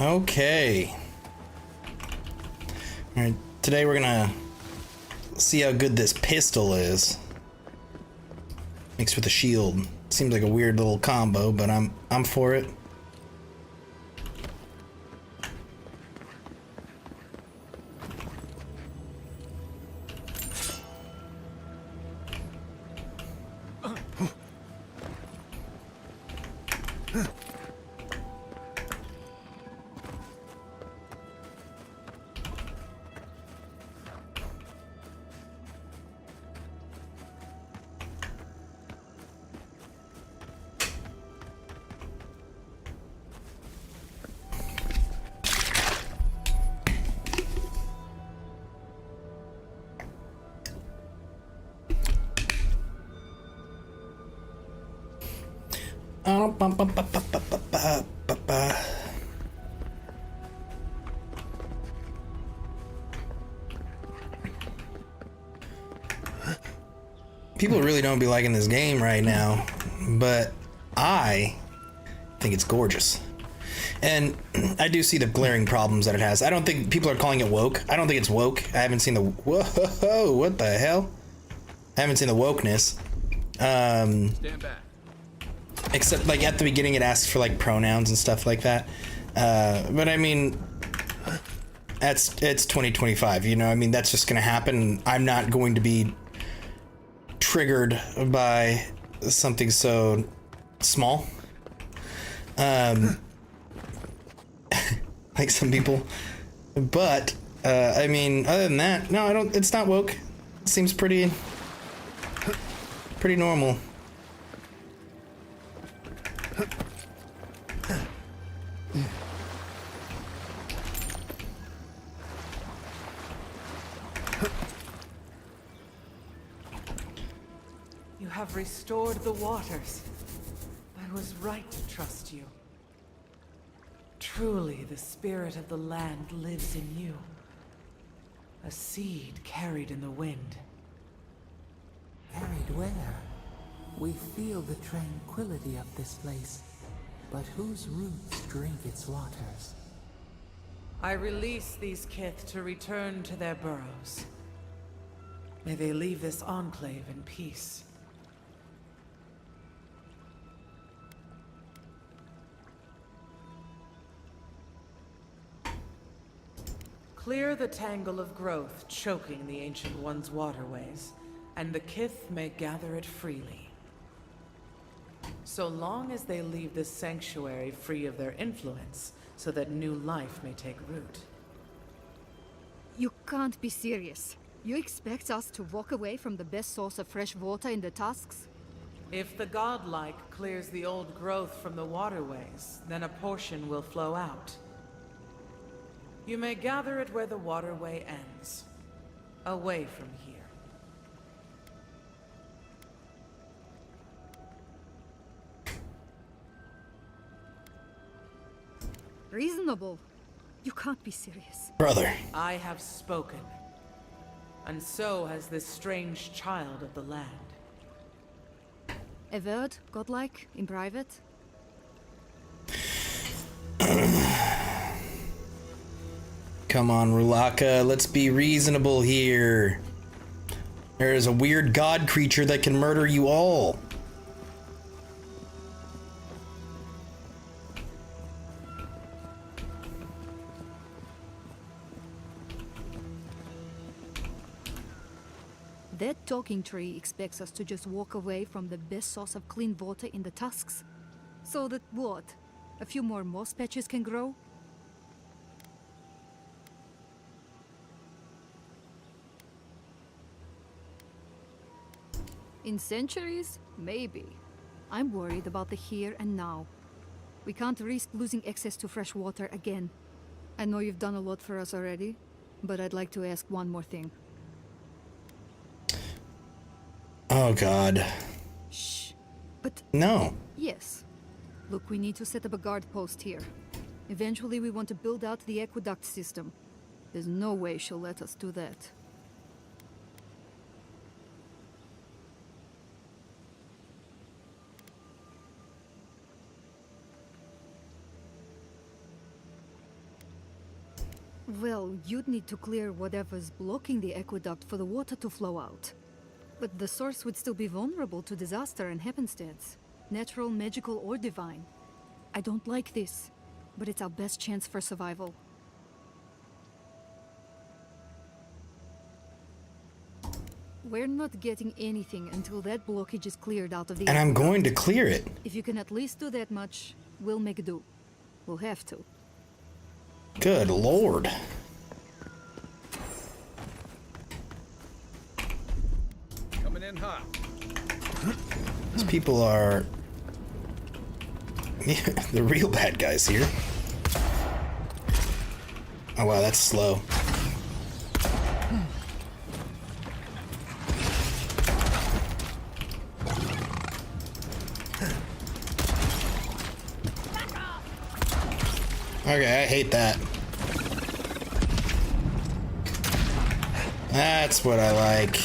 Okay. Alright, today we're gonna see how good this pistol is. Mixed with a shield. Seems like a weird little combo, but I'm for it. People really don't be liking this game right now, but I think it's gorgeous. And I do see the glaring problems that it has. I don't think people are calling it woke. I don't think it's woke. I haven't seen the... Whoa, what the hell? I haven't seen the wokeness. Stand back. Except, like, at the beginning it asks for, like, pronouns and stuff like that. But, I mean, it's 2025, you know? I mean, that's just gonna happen. I'm not going to be triggered by something so small. Like some people. But, I mean, other than that, no, I don't, it's not woke. It seems pretty normal. You have restored the waters. I was right to trust you. Truly, the spirit of the land lives in you. A seed carried in the wind. Carried where? We feel the tranquility of this place, but whose roots drink its waters? I release these kith to return to their burrows. May they leave this enclave in peace. Clear the tangle of growth choking the Ancient One's waterways, and the kith may gather it freely. So long as they leave this sanctuary free of their influence, so that new life may take root. You can't be serious. You expect us to walk away from the best source of fresh water in the Tusks? If the godlike clears the old growth from the waterways, then a portion will flow out. You may gather it where the waterway ends, away from here. Reasonable. You can't be serious. Brother. I have spoken, and so has this strange child of the land. Avowed, godlike, in private? Come on, Rulaka, let's be reasonable here. There is a weird god creature that can murder you all. That talking tree expects us to just walk away from the best source of clean water in the Tusks. So that what? A few more moss patches can grow? In centuries? Maybe. I'm worried about the here and now. We can't risk losing access to fresh water again. I know you've done a lot for us already, but I'd like to ask one more thing. Oh, God. Shh. But No. yes. Look, we need to set up a guard post here. Eventually we want to build out the aqueduct system. There's no way she'll let us do that. Well, you'd need to clear whatever's blocking the aqueduct for the water to flow out. But the source would still be vulnerable to disaster and happenstance. Natural, magical, or divine. I don't like this, but it's our best chance for survival. We're not getting anything until that blockage is cleared out of the And I'm aqueduct. going to clear it. If you can at least do that much, we'll make do. We'll have to. Good lord. Coming in hot. These people are... Yeah, the real bad guys here. Oh wow, that's slow. Okay, I hate that. That's what I like.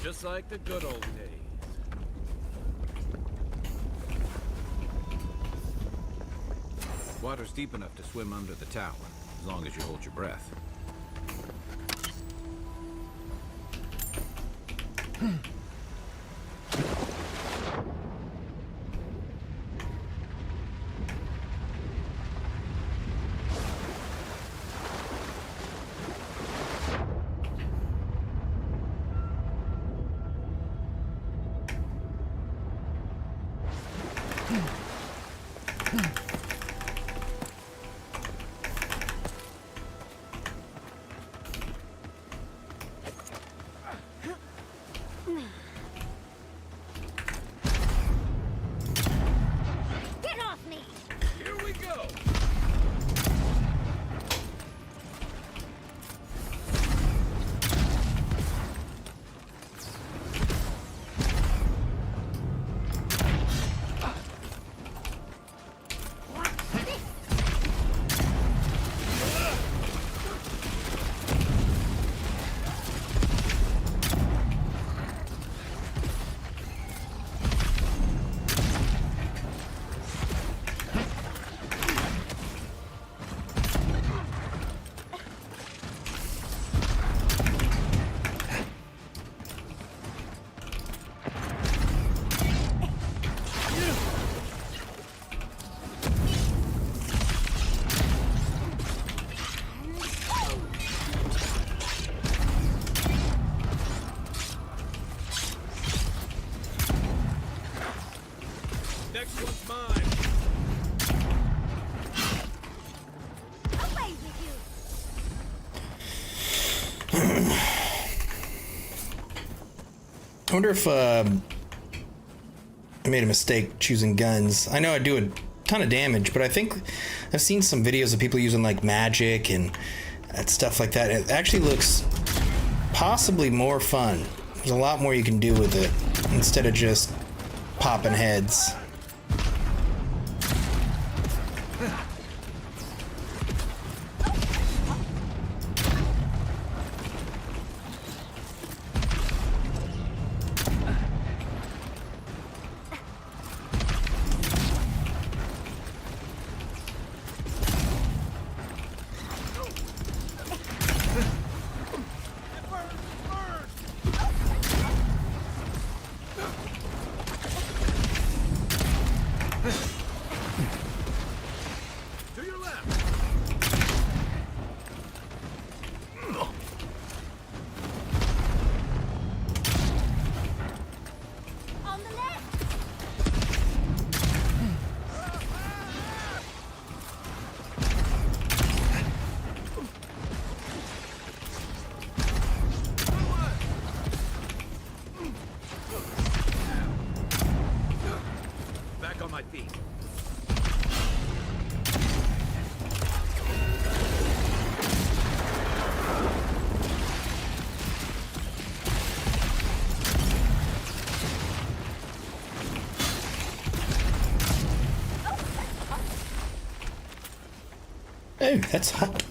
Just like the good old days. Water's deep enough to swim under the tower, as long as you hold your breath. Get off me! Here we go! Next one's mine. Away with you! I wonder if I made a mistake choosing guns. I know I do a ton of damage, but I think I've seen some videos of people using like magic and stuff like that. It actually looks possibly more fun. There's a lot more you can do with it instead of just popping heads. Oh, that's hot.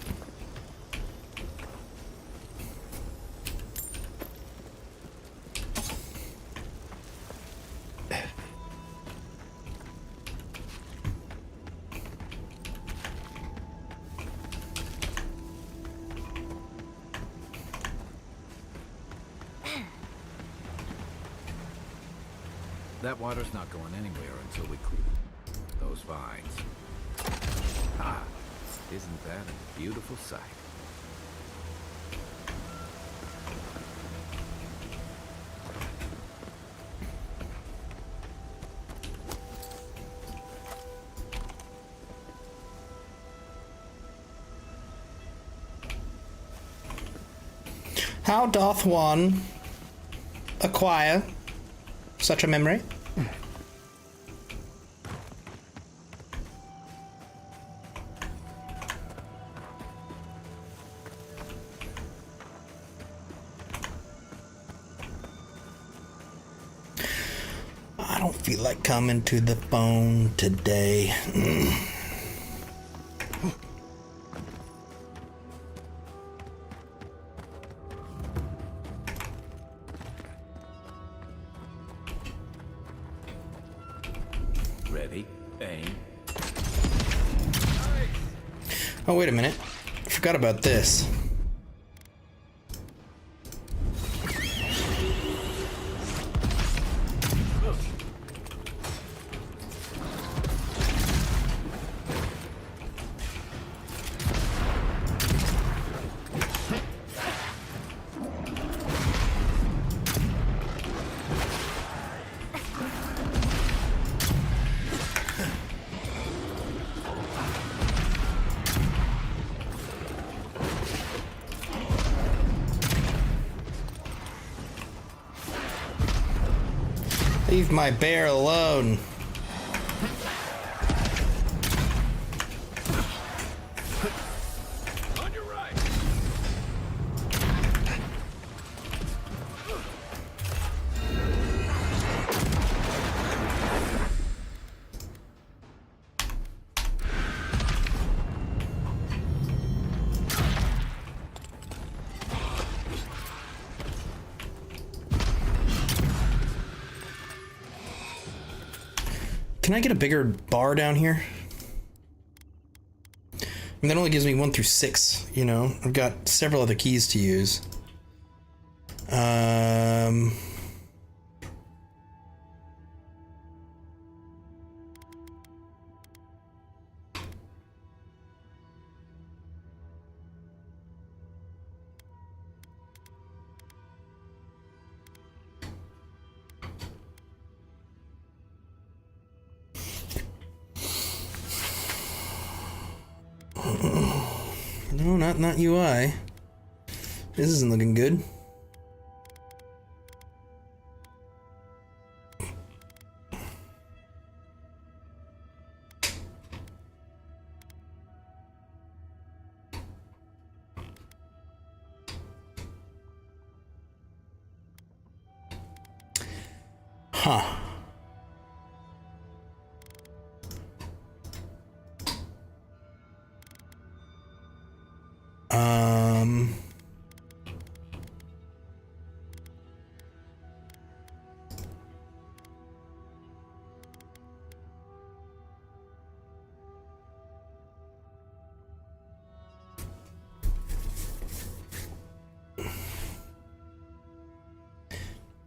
That water's not going anywhere until we clear those vines. Ah, isn't that a beautiful sight? How doth one acquire such a memory? I don't feel like coming to the phone today. Ready, aim. Oh, wait a minute. I forgot about this. Leave my bear alone. On your right. Can I get a bigger bar down here? I mean, that only gives me 1 through 6, you know? I've got several other keys to use. No, not UI. This isn't looking good. Huh.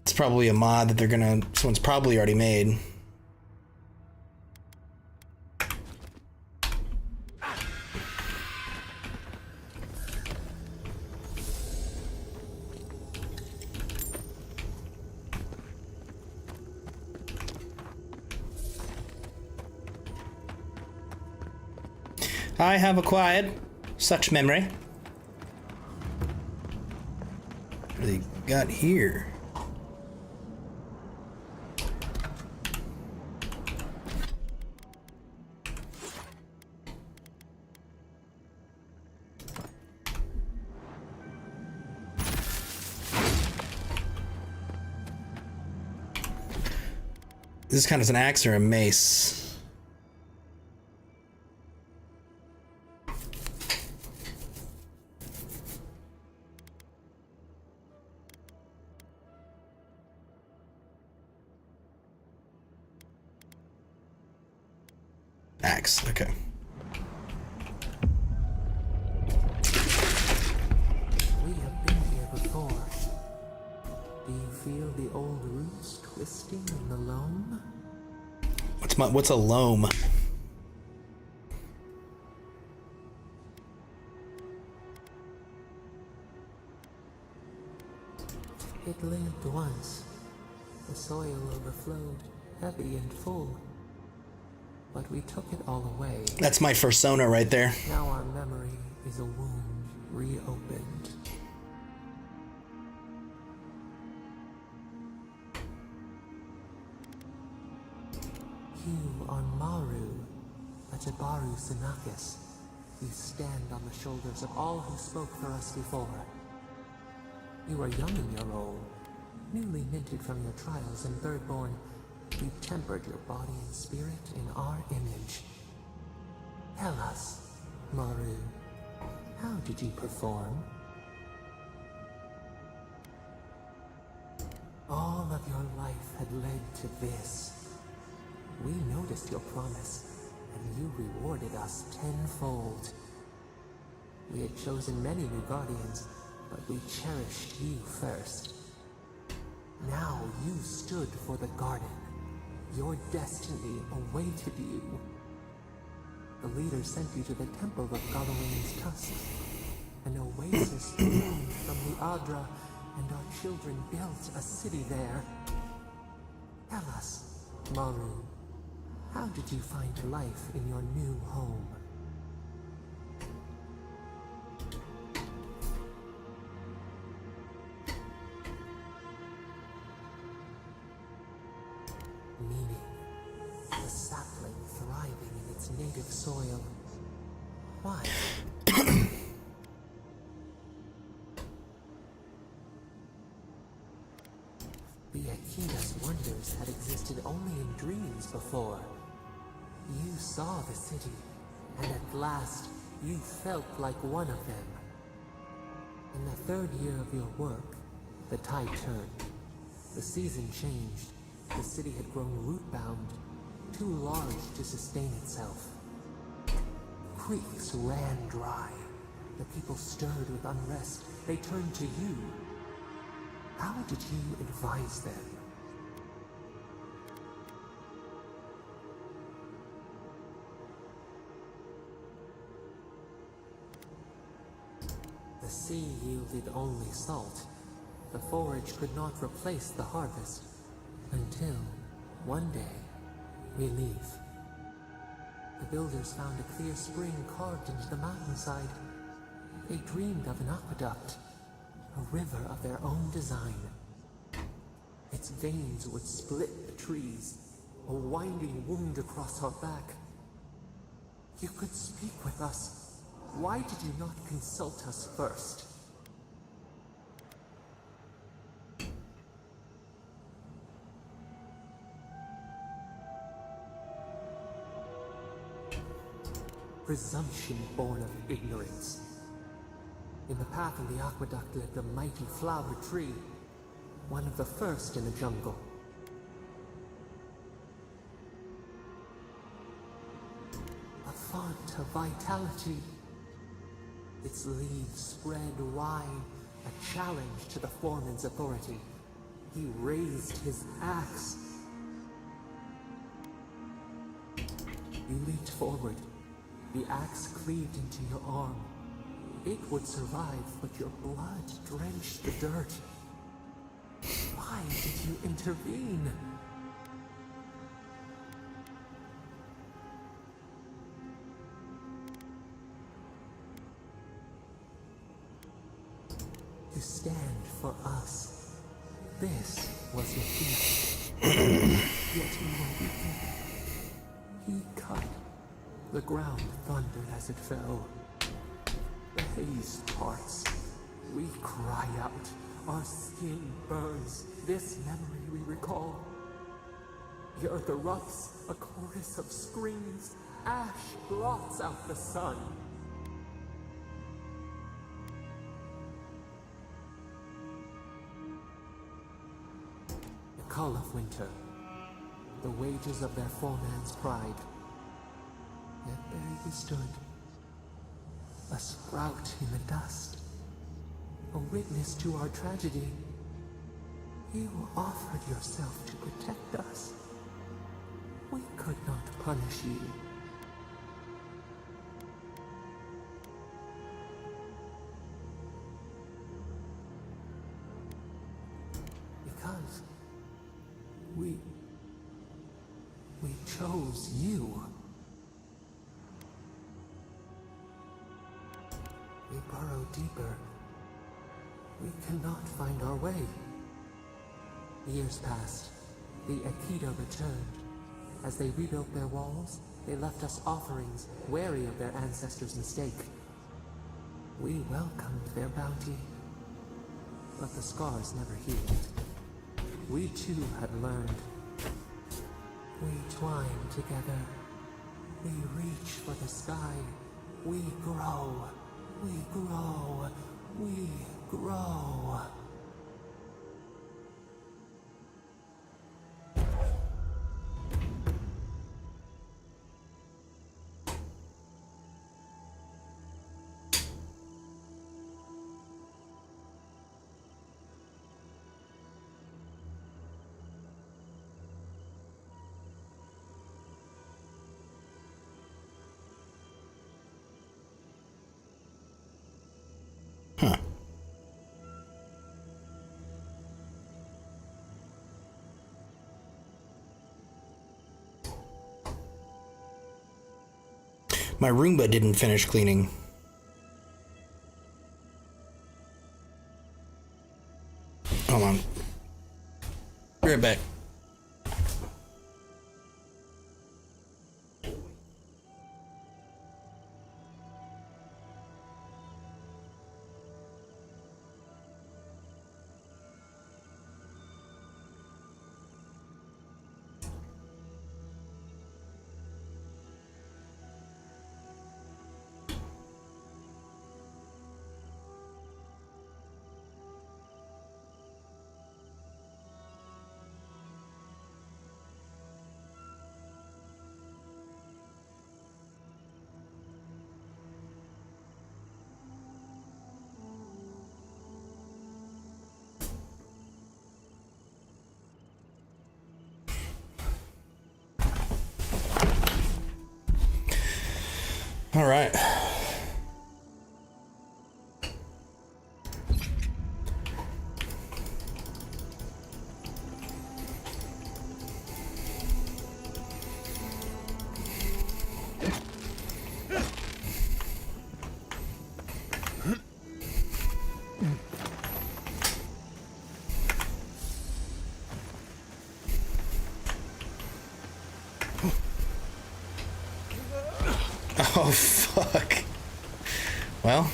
It's probably a mod that someone's probably already made. I have acquired such memory. What do they got here? This kind of an axe or a mace. Axe. Okay. We have been here before. Do you feel the old roots twisting in the loam? What's a loam? It lived once. The soil overflowed, heavy and full. But we took it all away. That's my fursona right there. Now our memory is a wound reopened. You are Maru, Ajabaru Sinakis. You stand on the shoulders of all who spoke for us before. You are young in your role, newly minted from your trials in Thirdborn. We tempered your body and spirit in our image. Tell us, Maru, how did you perform? All of your life had led to this. We noticed your promise, and you rewarded us tenfold. We had chosen many new guardians, but we cherished you first. Now you stood for the garden. Your destiny awaited you. The leader sent you to the temple of Galawain's tusk. An oasis bloomed from the Adra, and our children built a city there. Tell us, Maru, how did you find life in your new home? Meaning, the sapling thriving in its native soil. Why? The Akina's wonders had existed only in dreams before. You saw the city, and at last, you felt like one of them. In the third year of your work, the tide turned. The season changed. The city had grown root-bound, too large to sustain itself. Creeks ran dry. The people stirred with unrest. They turned to you. How did you advise them? The sea yielded only salt. The forage could not replace the harvest. Until, one day, we leave. The builders found a clear spring carved into the mountainside. They dreamed of an aqueduct, a river of their own design. Its veins would split the trees, a winding wound across our back. You could speak with us. Why did you not consult us first? Presumption born of ignorance. In the path of the aqueduct lived a mighty flower tree, one of the first in the jungle. A font of vitality. Its leaves spread wide, a challenge to the foreman's authority. He raised his axe. You leaped forward. The axe cleaved into your arm. It would survive, but your blood drenched the dirt. Why did you intervene? To stand for us. This was your gift. Yet you were weakened. He cut. The ground thundered as it fell. The haze parts. We cry out. Our skin burns. This memory we recall. The earth erupts. A chorus of screams. Ash blots out the sun. The call of winter. The wages of their foreman's pride. Yet there you stood, a sprout in the dust, a witness to our tragedy. You offered yourself to protect us. We could not punish you. Because we chose you. We burrow deeper. We cannot find our way. Years passed. The Akita returned. As they rebuilt their walls, they left us offerings, wary of their ancestors' mistake. We welcomed their bounty, but the scars never healed. We too had learned. We twine together. We reach for the sky. We grow. We grow. We grow. Huh. My Roomba didn't finish cleaning. Hold on. Be right back. All right. Oh, fuck. Well.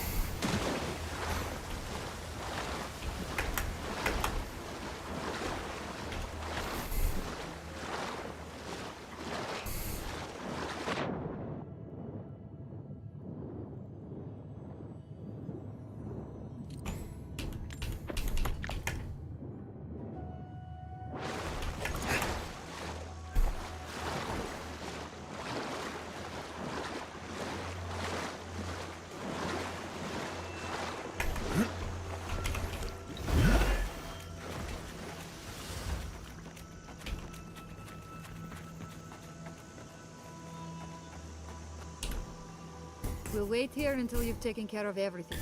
We'll wait here until you've taken care of everything.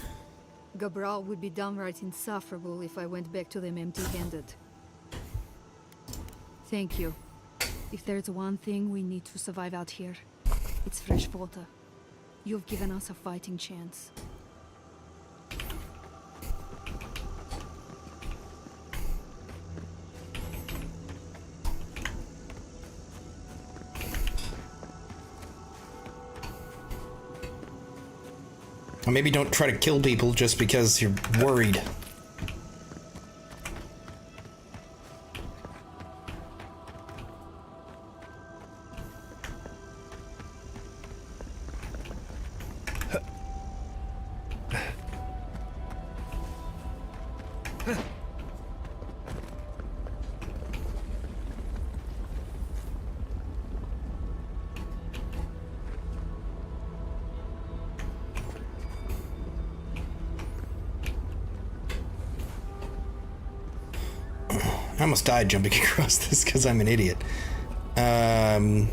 Gabral would be downright insufferable if I went back to them empty-handed. Thank you. If there's one thing we need to survive out here, it's fresh water. You've given us a fighting chance. Or maybe don't try to kill people just because you're worried. I almost died jumping across this because I'm an idiot. I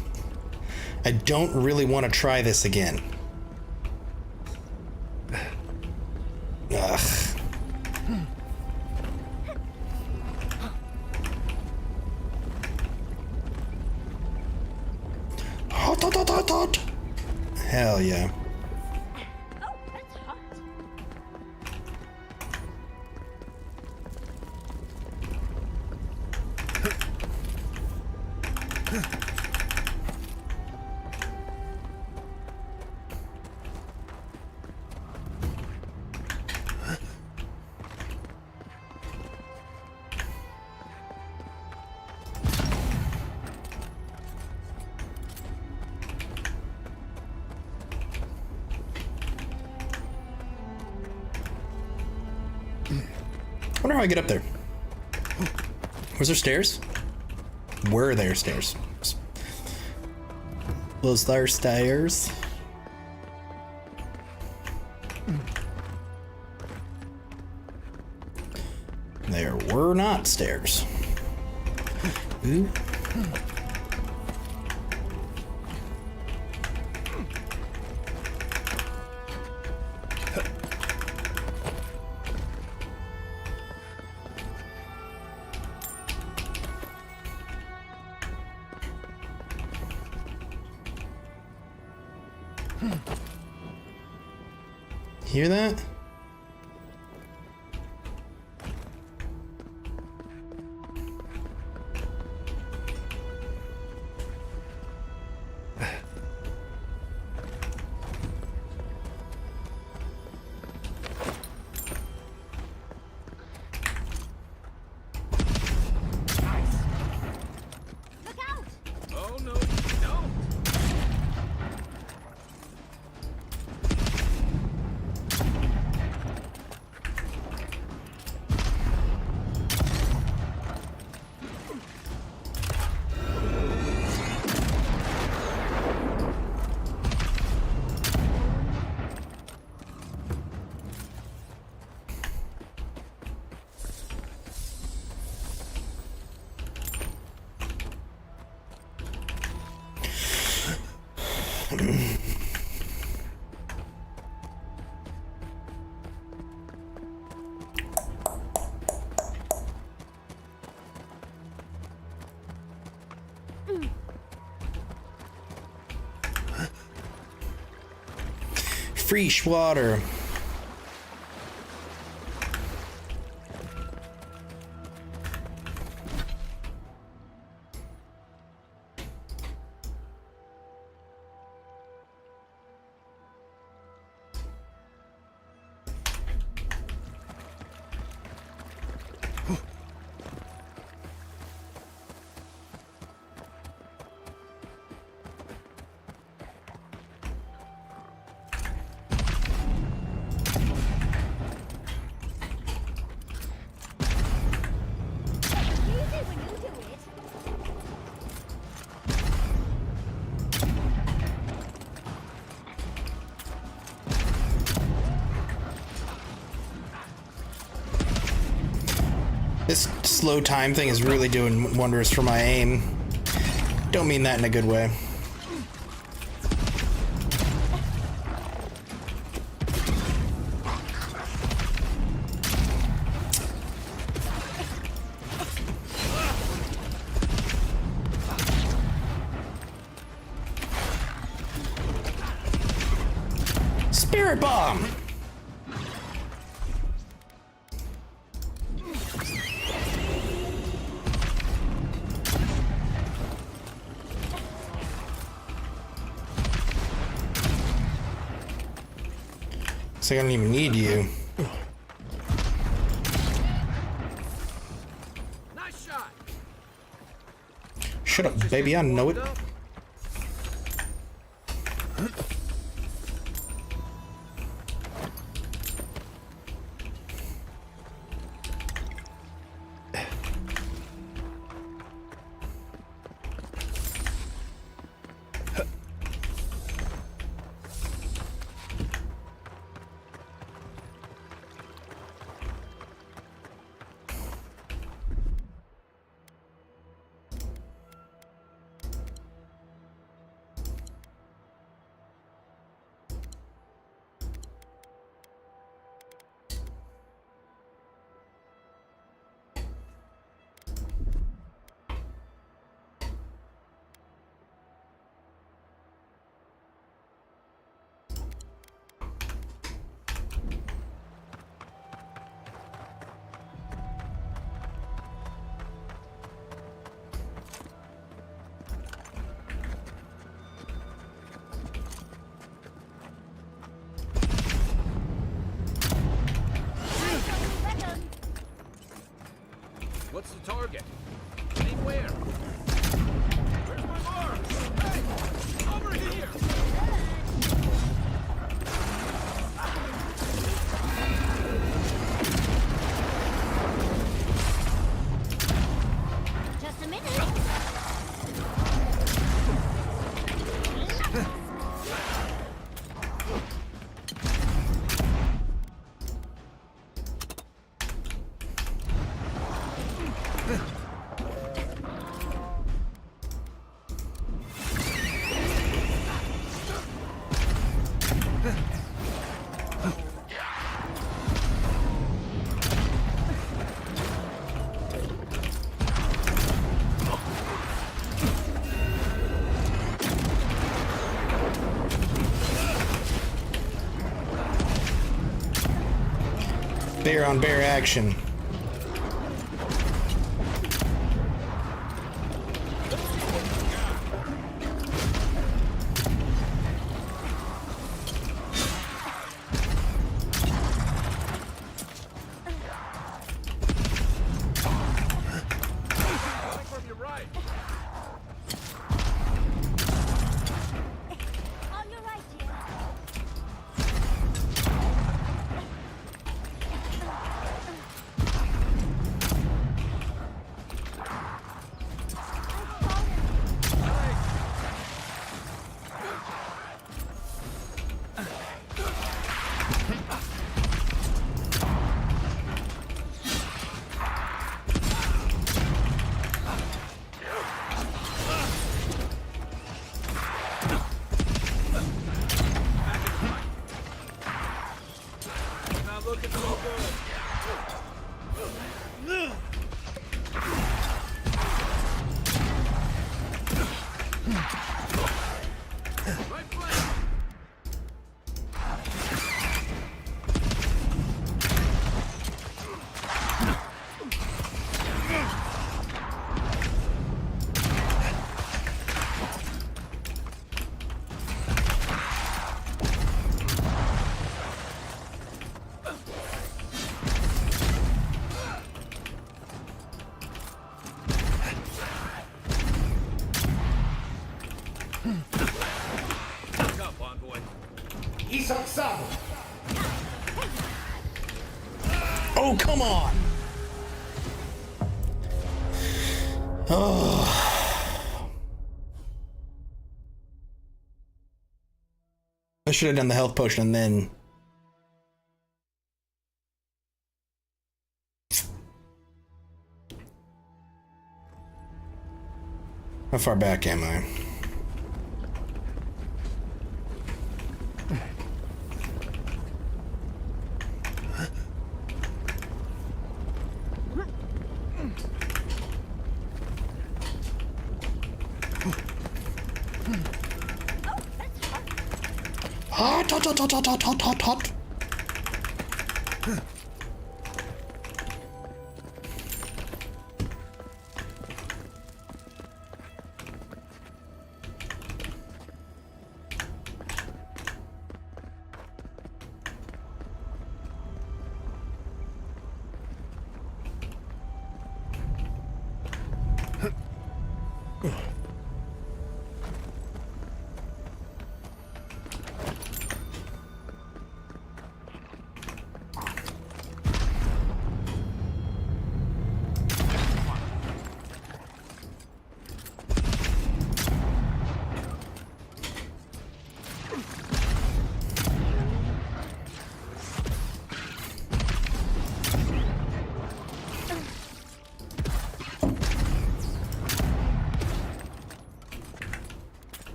don't really want to try this again. Ugh. Hot, hot, hot, hot, hot. Hell yeah. Oh, that's hot. I wonder how I get up there. Was there stairs? Were there stairs? Was there stairs? There were not stairs. Ooh. Hear that? Look out! Oh no, you don't! Fresh water. Easy when you do it. This slow time thing is really doing wonders for my aim. Don't mean that in a good way. Spirit bomb! So I don't even need you. Nice shot! Shut up, baby, I know it. What's the target? Aim where? Where's my mark? Hey! Over here! Just a minute. Bear on bear action. Coming from your right. On your right, dear. Not looking so good. Right flank. Look up, envoy. Oh, come on! Oh. I should have done the health potion and then... How far back am I? Hot, hot, hot, hot, hot, hot, hot, hot, hot.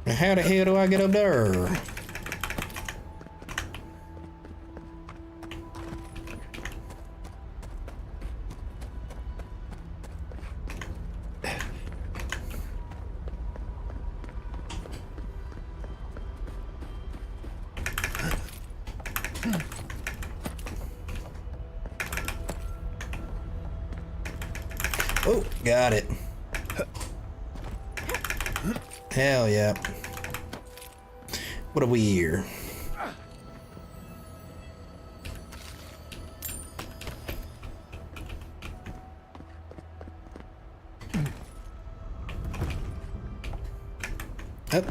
How the hell do I get up there? Oh, got it. Hell yeah. What are we here? Up.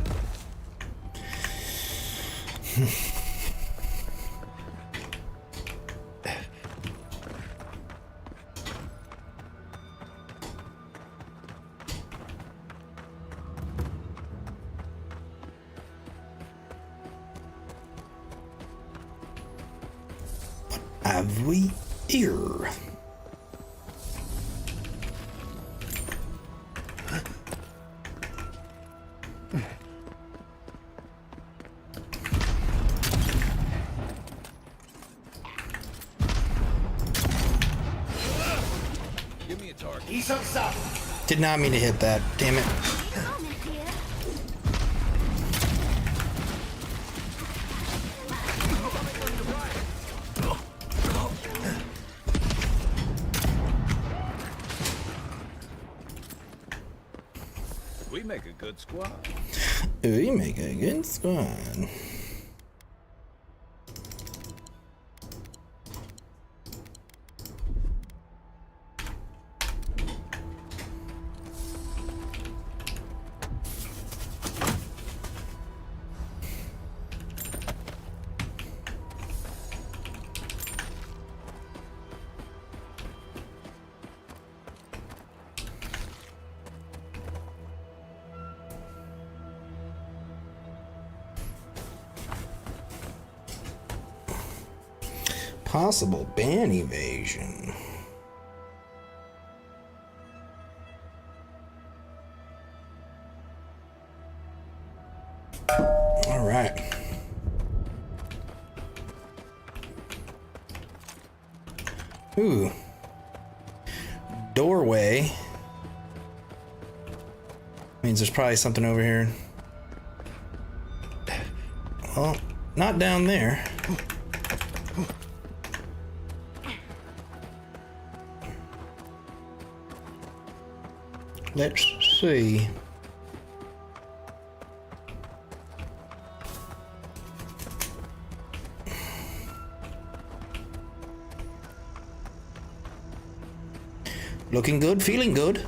Have we here? Give me a target. Did not mean to hit that. Damn it. Moment here. We make a good squad. We make a good squad. Possible ban evasion. All right. Ooh. Doorway. Means there's probably something over here. Well, not down there. Let's see. Looking good, feeling good.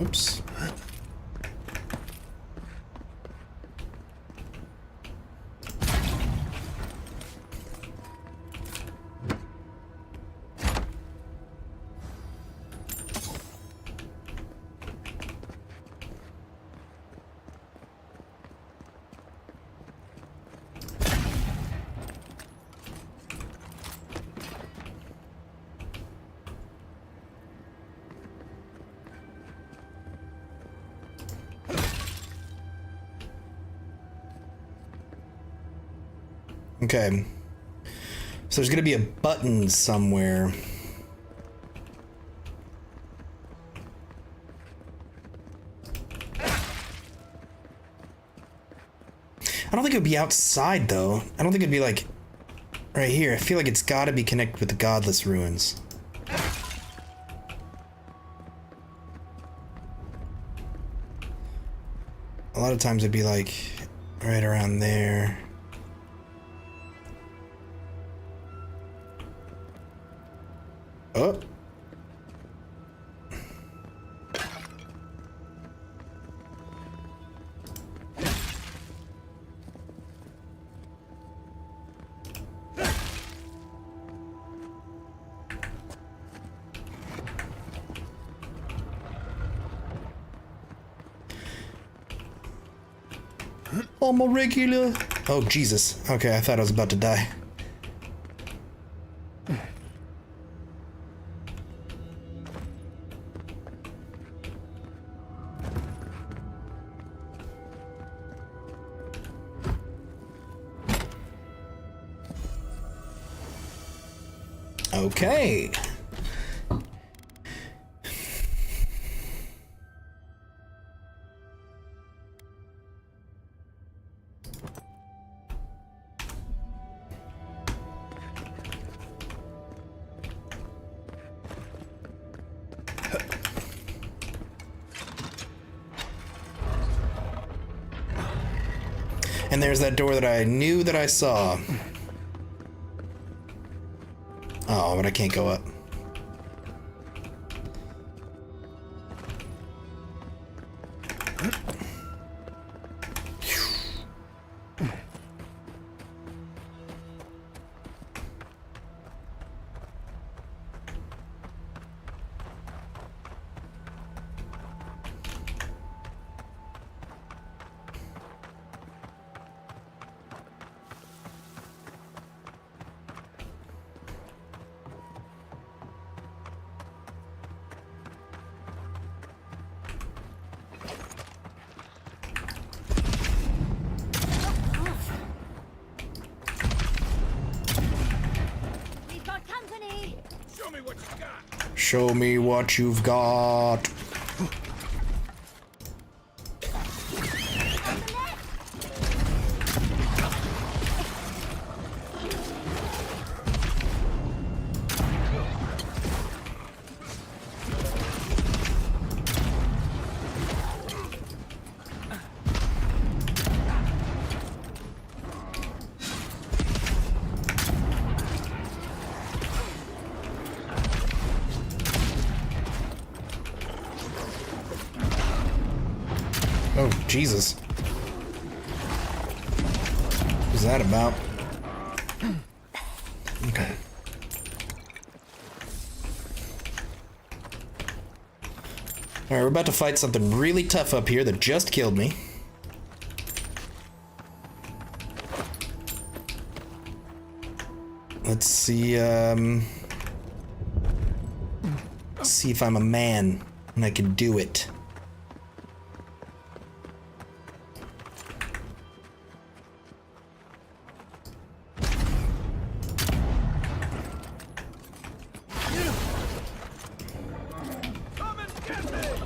Oops. Okay. So there's gonna be a button somewhere. I don't think it would be outside though. I don't think it'd be like right here. I feel like it's gotta be connected with the Godless Ruins. A lot of times it'd be like right around there. Oh. I'm a regular. Oh, Jesus. Okay, I thought I was about to die. Okay. And there's that door that I knew that I saw. Oh, but I can't go up. We've got company. Show me what you've got. Oh, Jesus. What's that about? Okay. Alright, we're about to fight something really tough up here that just killed me. Let's see, see if I'm a man and I can do it. This will hurt.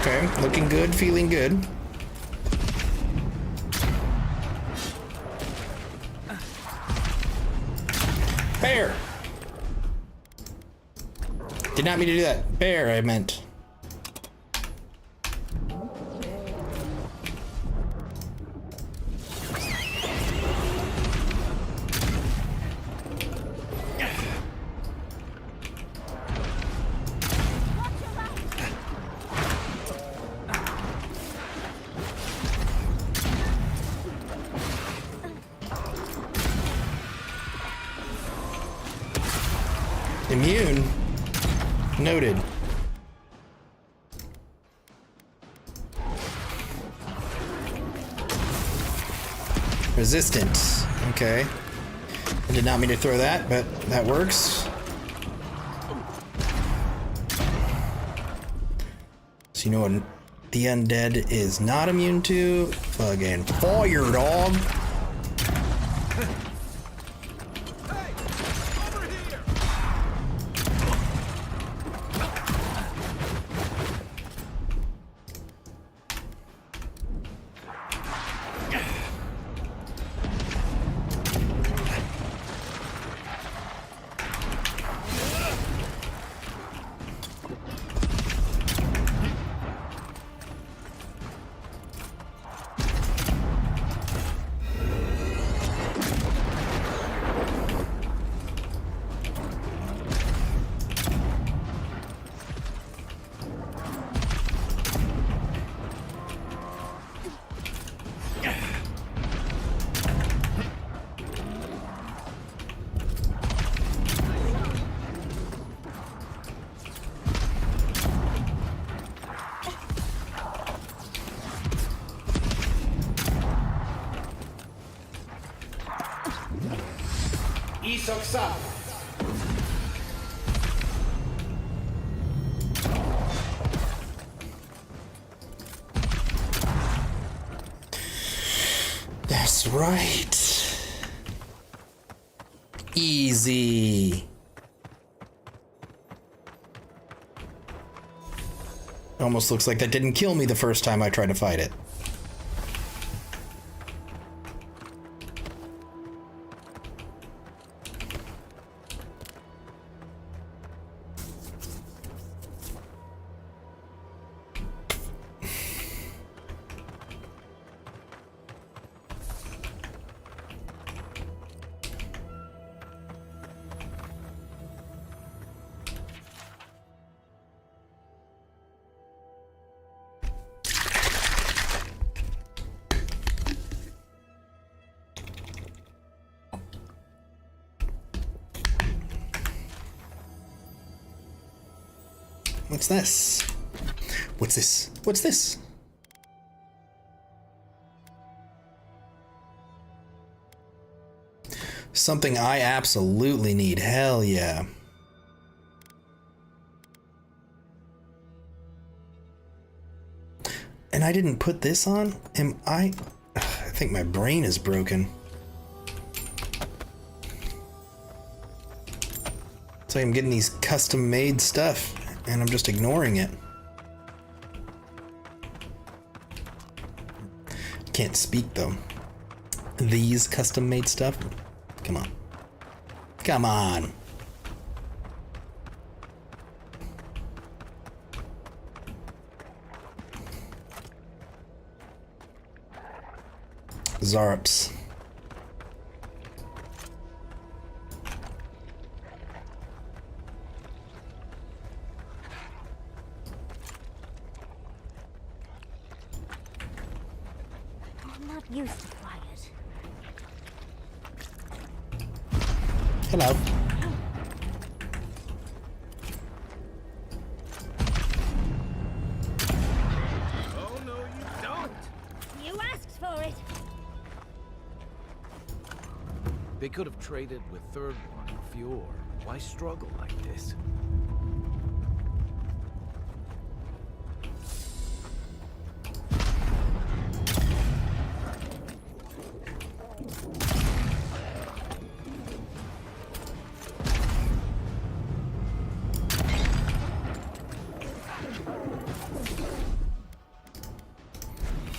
Okay, looking good, feeling good. Bear! Did not mean to do that. Bear, I meant. Immune? Noted. Resistant. Okay. I did not mean to throw that, but that works. So you know what the undead is not immune to? Fucking fire, dog. That's right. Easy. Almost looks like that didn't kill me the first time I tried to fight it. What's this? What's this? What's this? Something I absolutely need. Hell yeah. And I didn't put this on? Am I... I think my brain is broken. It's like I'm getting these custom-made stuff, and I'm just ignoring it. Can't speak, though. These custom-made stuff? Come on. Come on. Zarps. I'm not used to quiet. Hello. Oh, no, you don't! You asked for it. They could have traded with Third One or Fior. Why struggle like this?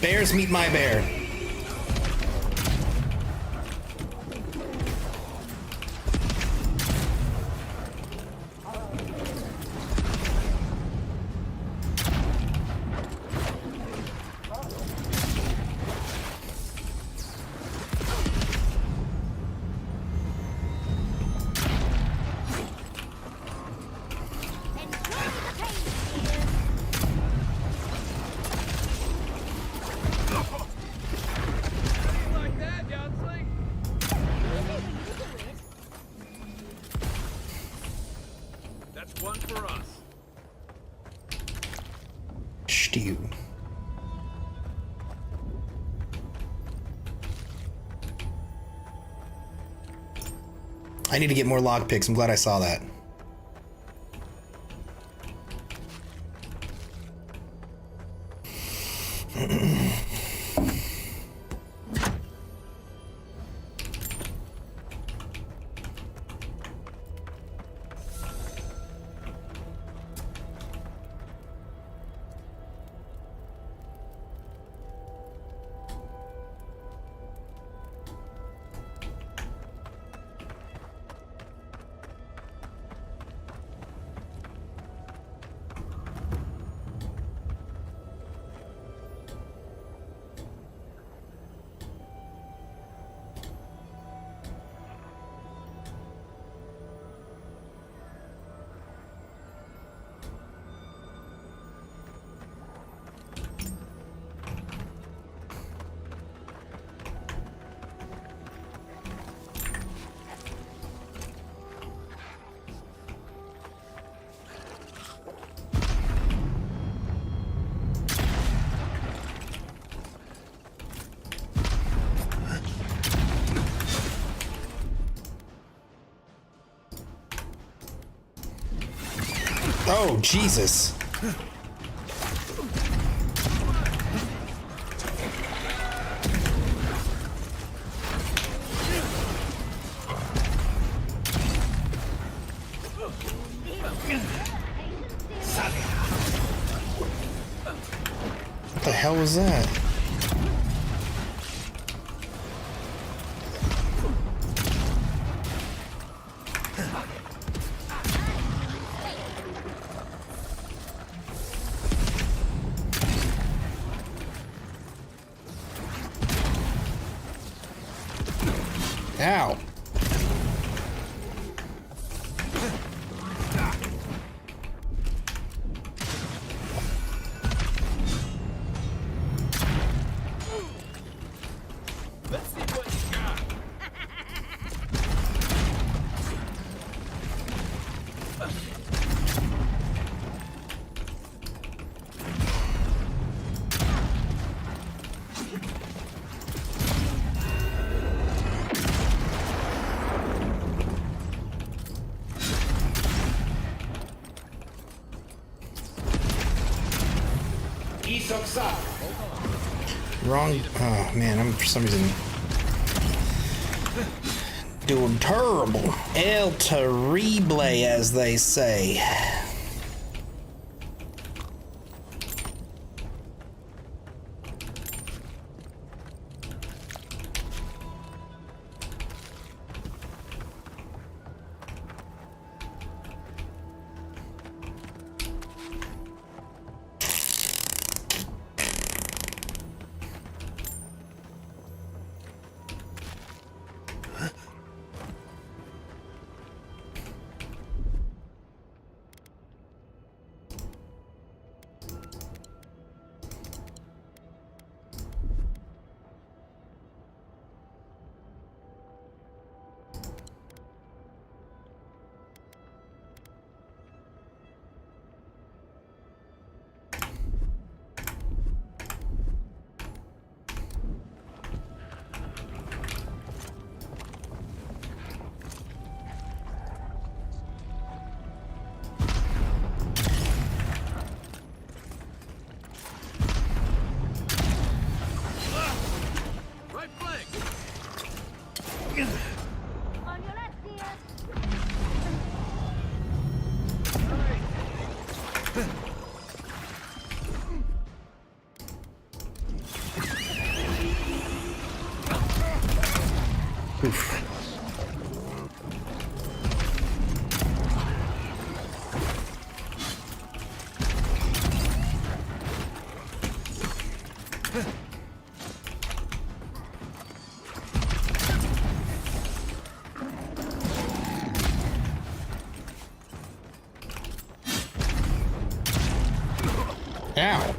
Bears meet my bear. Enjoy the pain, dear. Like that, Yountsling? That's one for us. Stew. I need to get more lockpicks. I'm glad I saw that. Oh, Jesus. What the hell was that? Ow. Let's see what you got. Wrong. Oh man, I'm for some reason doing terrible. El terrible, as they say. Right flank! On your left, dear. Oof. Ow.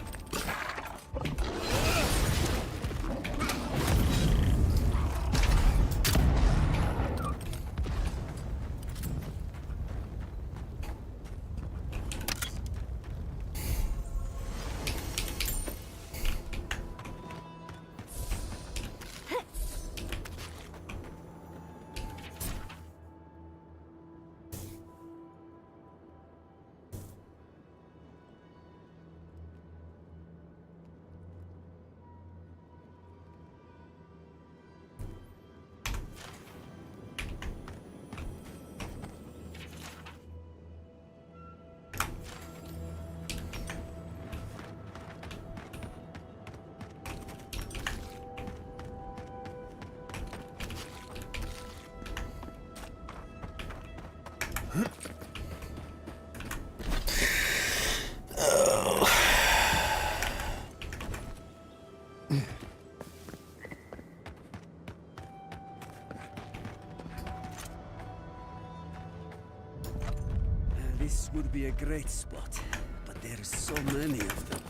This would be a great spot, but there's so many of them.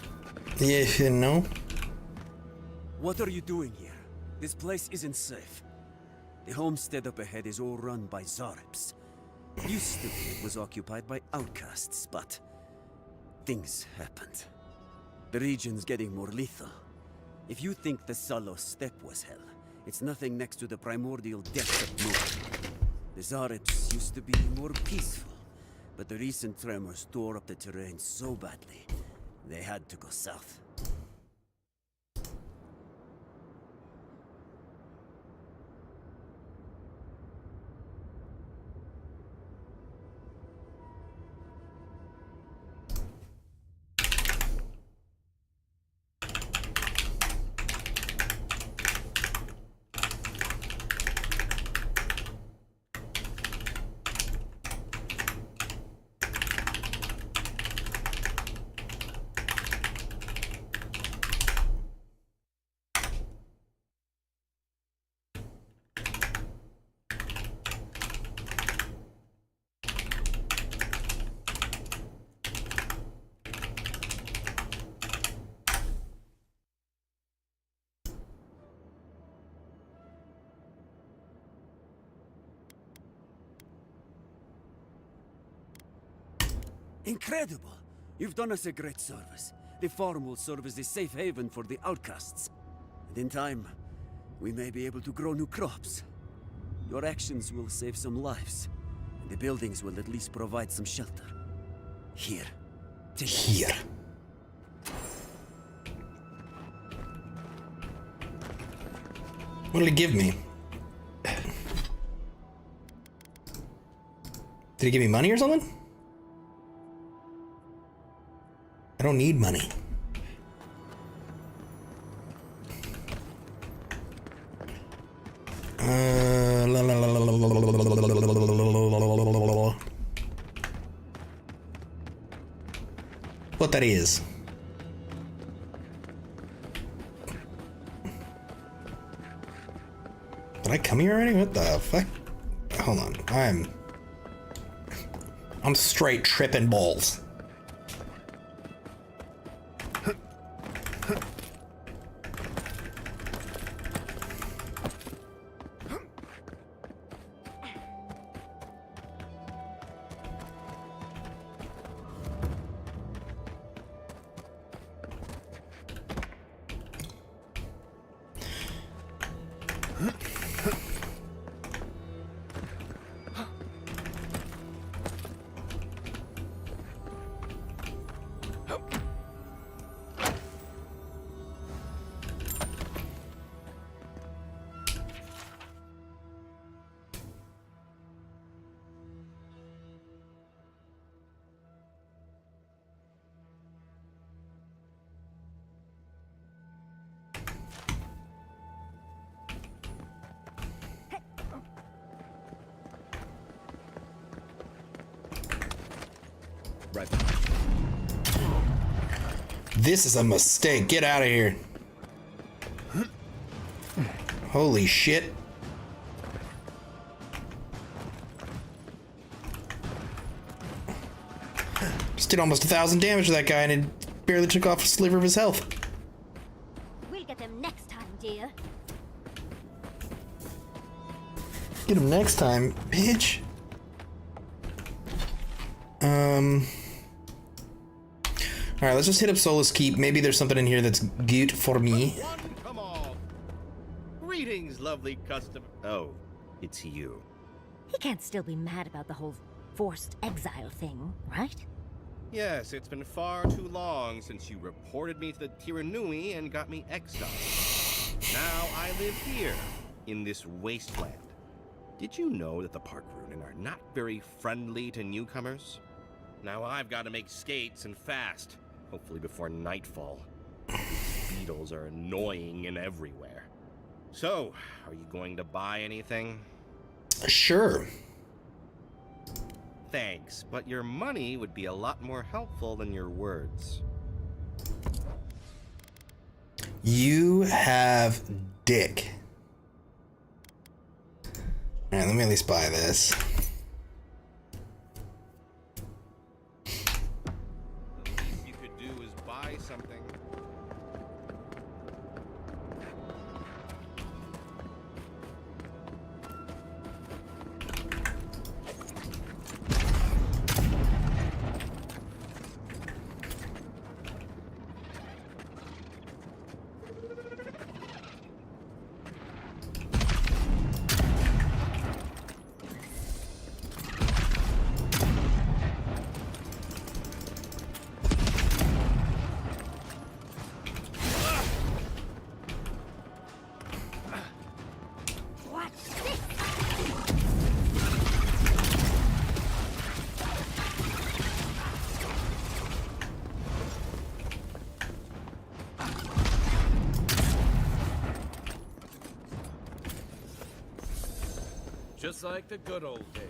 Yeah, you know. What are you doing here? This place isn't safe. The homestead up ahead is all run by Zarps. Used to be it was occupied by outcasts, but things happened. The region's getting more lethal. If you think the Salo steppe was hell, it's nothing next to the primordial depths up north. The Zarps used to be more peaceful, but the recent tremors tore up the terrain so badly, they had to go south. Incredible! You've done us a great service. The farm will serve as a safe haven for the outcasts. And in time, we may be able to grow new crops. Your actions will save some lives, and the buildings will at least provide some shelter. Here. Here. What did he give me? Did he give me money or something? I don't need money. What that is? Did I come here already? What the fuck? Hold on. I'm straight tripping balls. Right. This is a mistake. Get out of here. Holy shit. Just did almost 1,000 damage to that guy and it barely took off a sliver of his health. We'll get them next time, dear. Get him next time, bitch. Alright, let's just hit up Solus Keep. Maybe there's something in here that's good for me. Come on. Greetings, lovely customer. Oh, it's you. He can't still be mad about the whole forced exile thing, right? Yes, it's been far too long since you reported me to the Tiranui and got me exiled. Now I live here, in this wasteland. Did you know that the Park Runen are not very friendly to newcomers? Now I've got to make skates and fast, hopefully before nightfall. These beetles are annoying and everywhere. So, are you going to buy anything? Sure. Thanks, but your money would be a lot more helpful than your words. You have dick. Alright, let me at least buy this. The least you could do is buy something. Just like the good old days.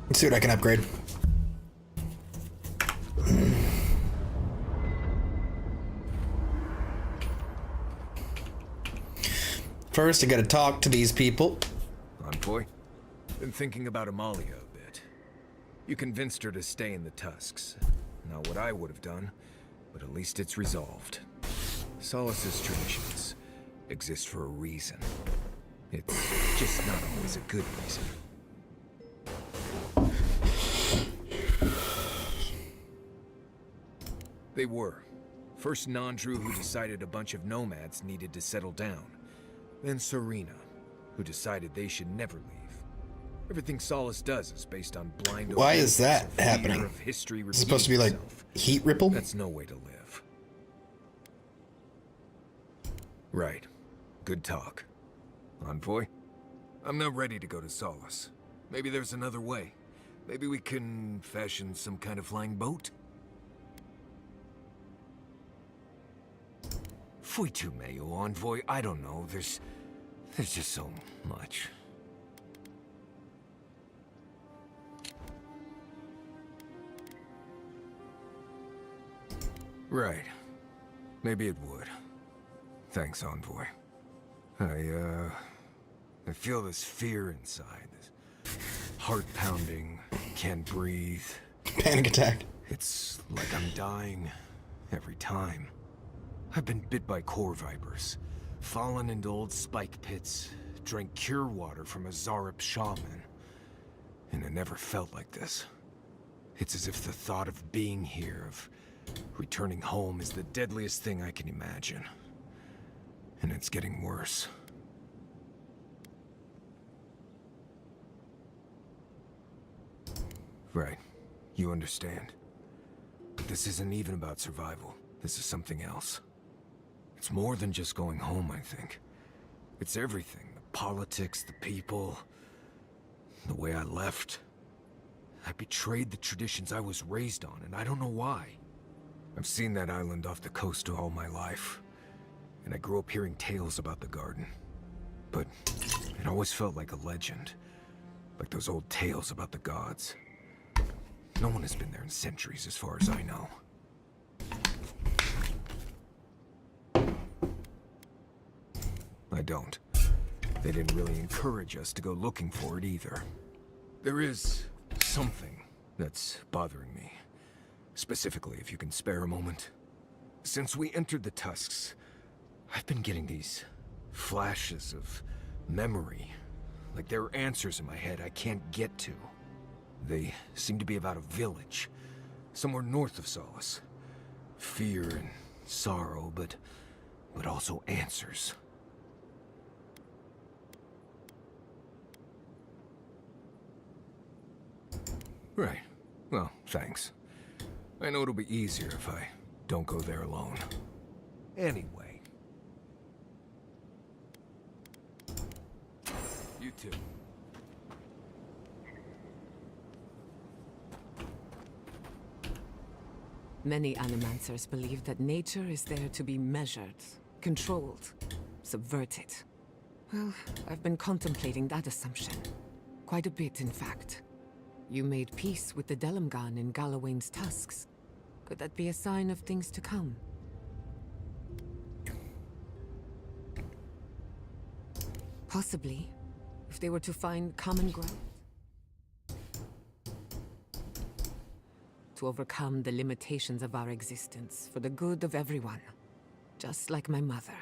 Let's see what I can upgrade. First, I gotta talk to these people. Envoy? Been thinking about Amalia a bit. You convinced her to stay in the Tusks. Not what I would have done, but at least it's resolved. Solus's traditions exist for a reason. It's just not always a good reason. They were. First non-Drew who decided a bunch of nomads needed to settle down. then Serena, who decided they should never leave. Everything Solace does is based on blind. Why is that obedience and fear happening? of history It's supposed to be like repeating itself. heat ripple? That's no way to live. Right. Good talk. Envoy? I'm not ready to go to Solace. Maybe there's another way. Maybe we can fashion some kind of flying boat? Fui tu meio, Envoy. I don't know. There's just so much. Right. Maybe it would. Thanks, Envoy. I feel this fear inside. This heart pounding, can't breathe. Panic attack. It's like I'm dying every time. I've been bit by core vipers, fallen into old spike pits, drank cure water from a Zarup shaman. And it never felt like this. It's as if the thought of being here, of returning home, is the deadliest thing I can imagine. And it's getting worse. Right. You understand. But this isn't even about survival. This is something else. It's more than just going home, I think. It's everything. The politics, the people, the way I left. I betrayed the traditions I was raised on, and I don't know why. I've seen that island off the coast all my life, and I grew up hearing tales about the garden. But it always felt like a legend, like those old tales about the gods. No one has been there in centuries, as far as I know. I don't. They didn't really encourage us to go looking for it either. There is something that's bothering me. Specifically, if you can spare a moment. Since we entered the Tusks, I've been getting these flashes of memory. Like there are answers in my head I can't get to. They seem to be about a village, somewhere north of Solace. Fear and sorrow, but also answers. Right. Well, thanks. I know it'll be easier if I don't go there alone. Anyway. You too. Many animancers believe that nature is there to be measured, controlled, subverted. Well, I've been contemplating that assumption. Quite a bit, in fact. You made peace with the Delimgan in Galawain's tusks. Could that be a sign of things to come? Possibly, if they were to find common ground. To overcome the limitations of our existence for the good of everyone. Just like my mother.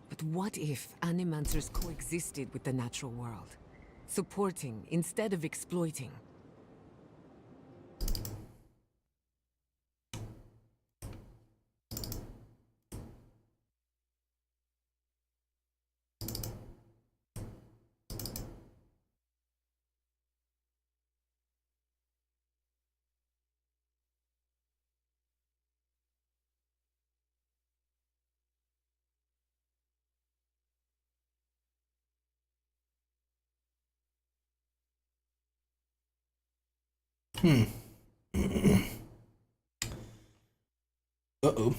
But what if animancers coexisted with the natural world? Supporting instead of exploiting. Uh-oh.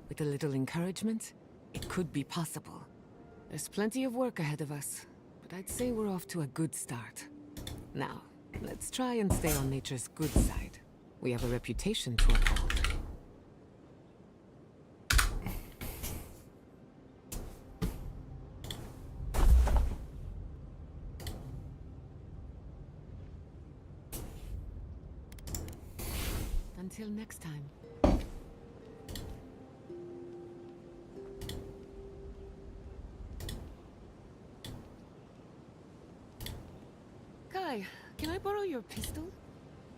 With a little encouragement, it could be possible. There's plenty of work ahead of us, but I'd say we're off to a good start. Now, let's try and stay on nature's good side. We have a reputation to uphold. Until next time. Kai, can I borrow your pistol?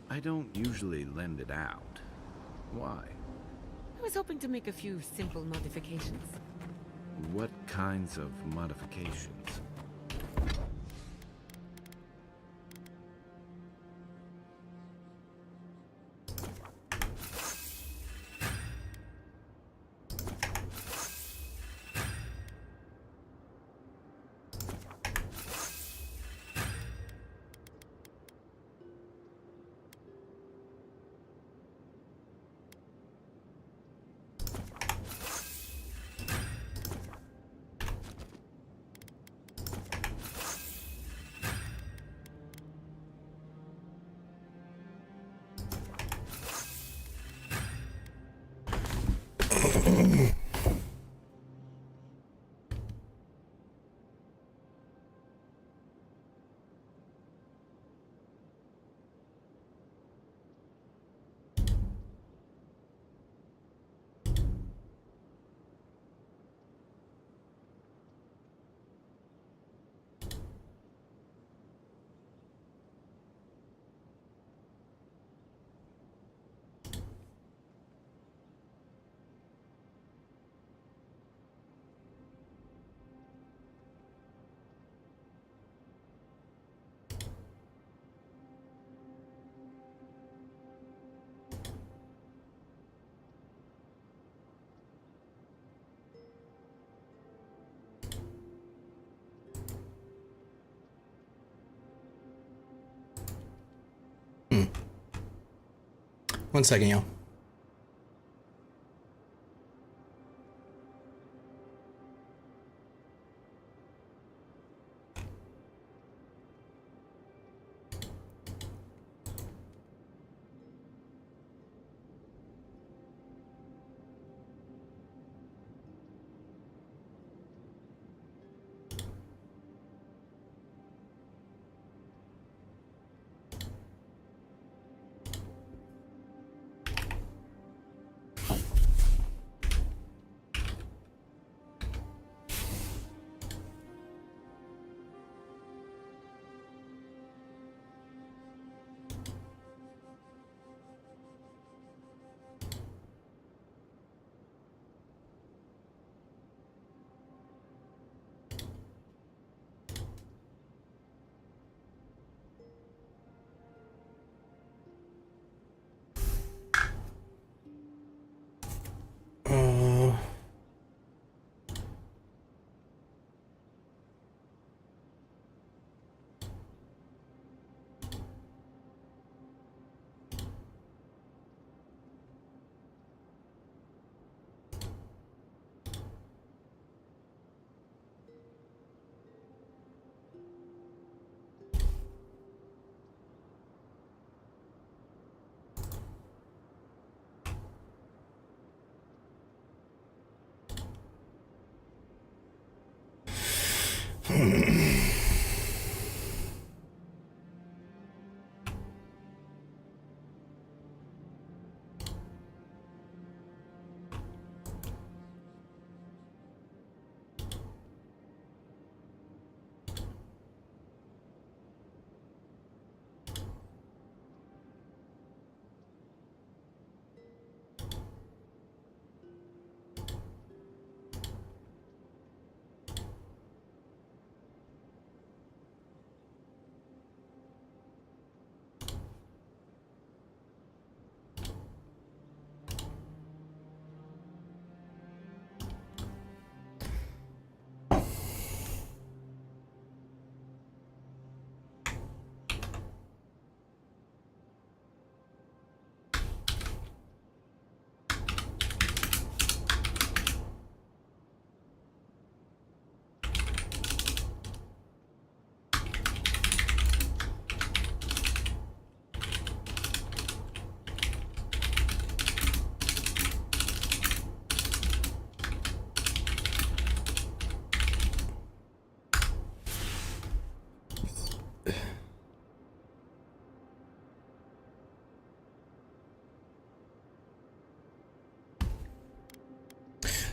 I don't usually lend it out. Why? I was hoping to make a few simple modifications. What kinds of modifications? One second, y'all.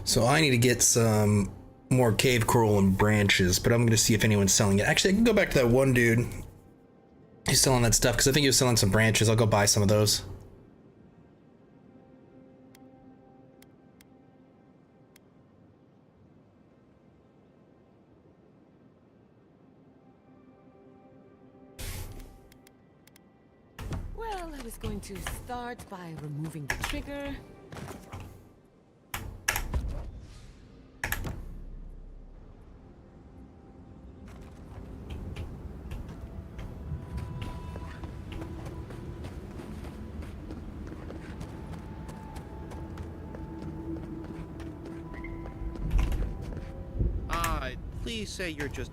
So I need to get some more cave coral and branches, but I'm going to see if anyone's selling it. Actually, I can go back to that one dude who's selling that stuff, because I think he was selling some branches. I'll go buy some of those. Well, I was going to start by removing the trigger. Please say you're just...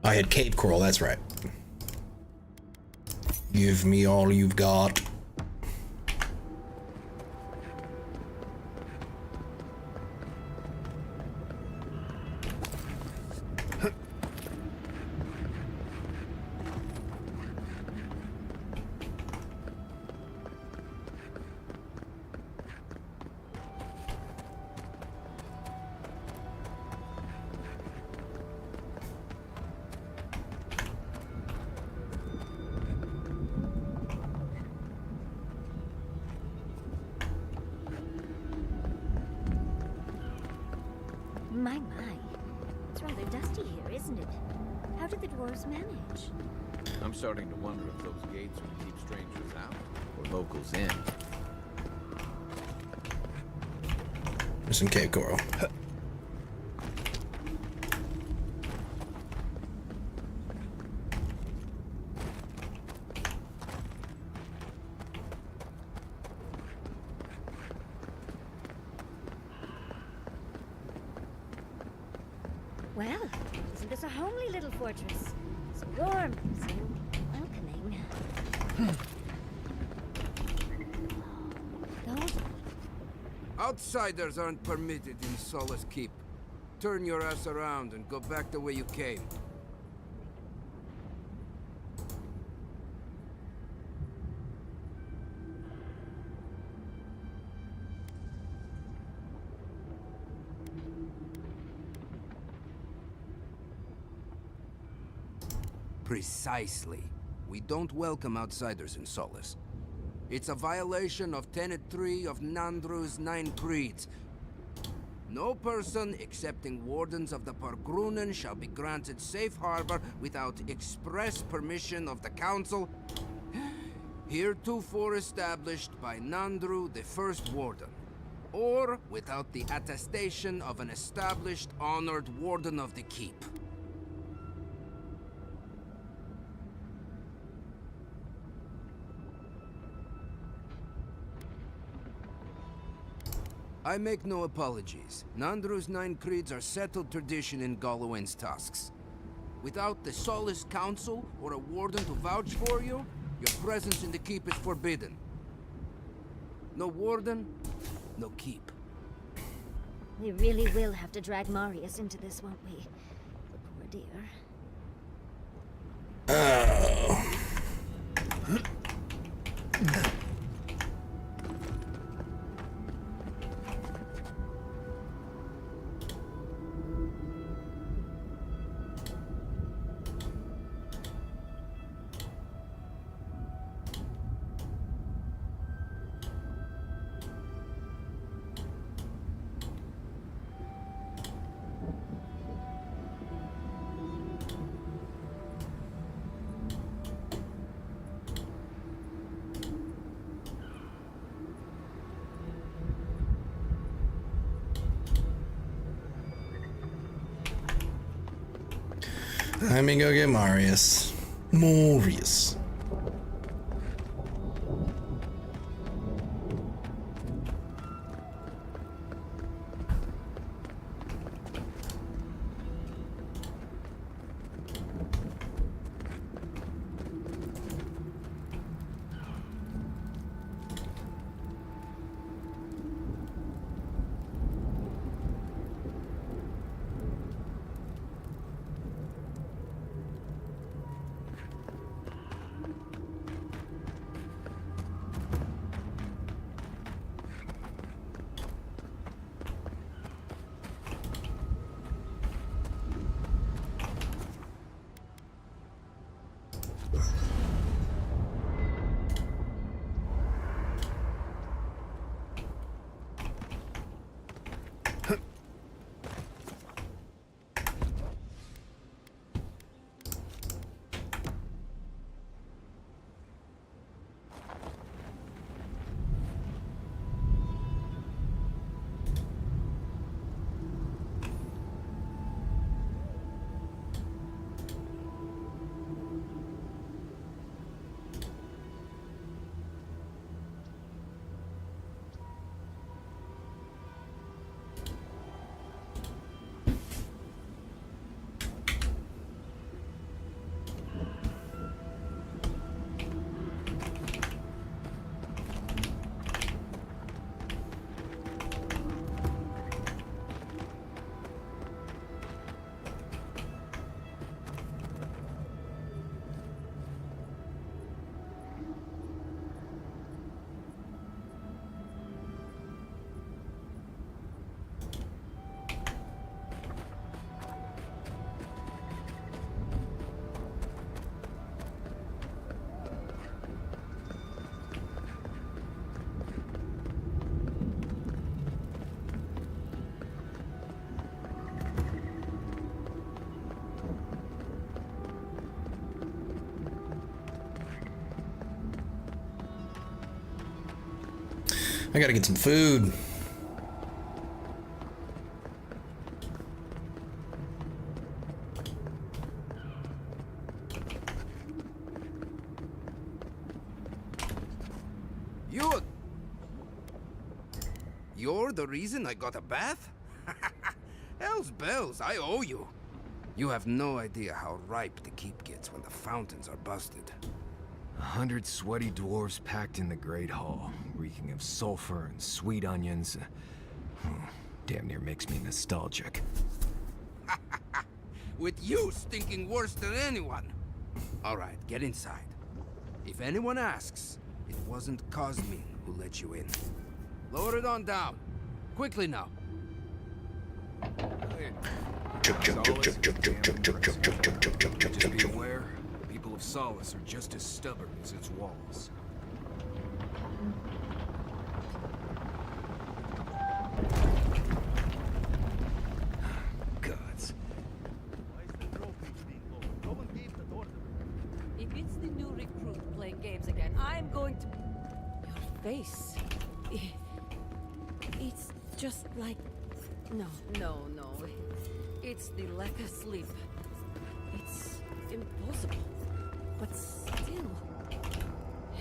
I had cave coral, that's right. Give me all you've got. My. It's rather dusty here, isn't it? How did the dwarves manage? I'm starting to wonder if those gates are to keep strangers out or locals in. There's some cave coral. Well, isn't this a homely little fortress? So warm, so welcoming. Those... Outsiders aren't permitted in Solace Keep. Turn your ass around and go back the way you came. Precisely. We don't welcome outsiders in Solace. It's a violation of Tenet 3 of Nandru's 9 Creeds. No person excepting wardens of the Pargrunen shall be granted safe harbor without express permission of the Council, heretofore established by Nandru, the First Warden, or without the attestation of an established, honored Warden of the Keep. I make no apologies. Nandru's 9 Creeds are settled tradition in Golowen's tusks. Without the Solace Council or a warden to vouch for you, your presence in the keep is forbidden. No warden, no keep. We really will have to drag Marius into this, won't we? The poor dear. Let me go get Marius. Marius. I gotta get some food. You're the reason I got a bath? Hell's bells, I owe you. You have no idea how ripe the keep gets when the fountains are busted. 100 sweaty dwarves packed in the Great Hall, reeking of sulfur and sweet onions. Damn near makes me nostalgic. With you stinking worse than anyone. All right, get inside. If anyone asks, it wasn't Cosmin who let you in. Lower it on down. Quickly now. Just be aware, the people of Solace are just as stubborn as its walls. Gods. If it's the new recruit playing games again, I'm going to... Your face. It's just like... No. It's the lack of sleep. It's impossible. But still...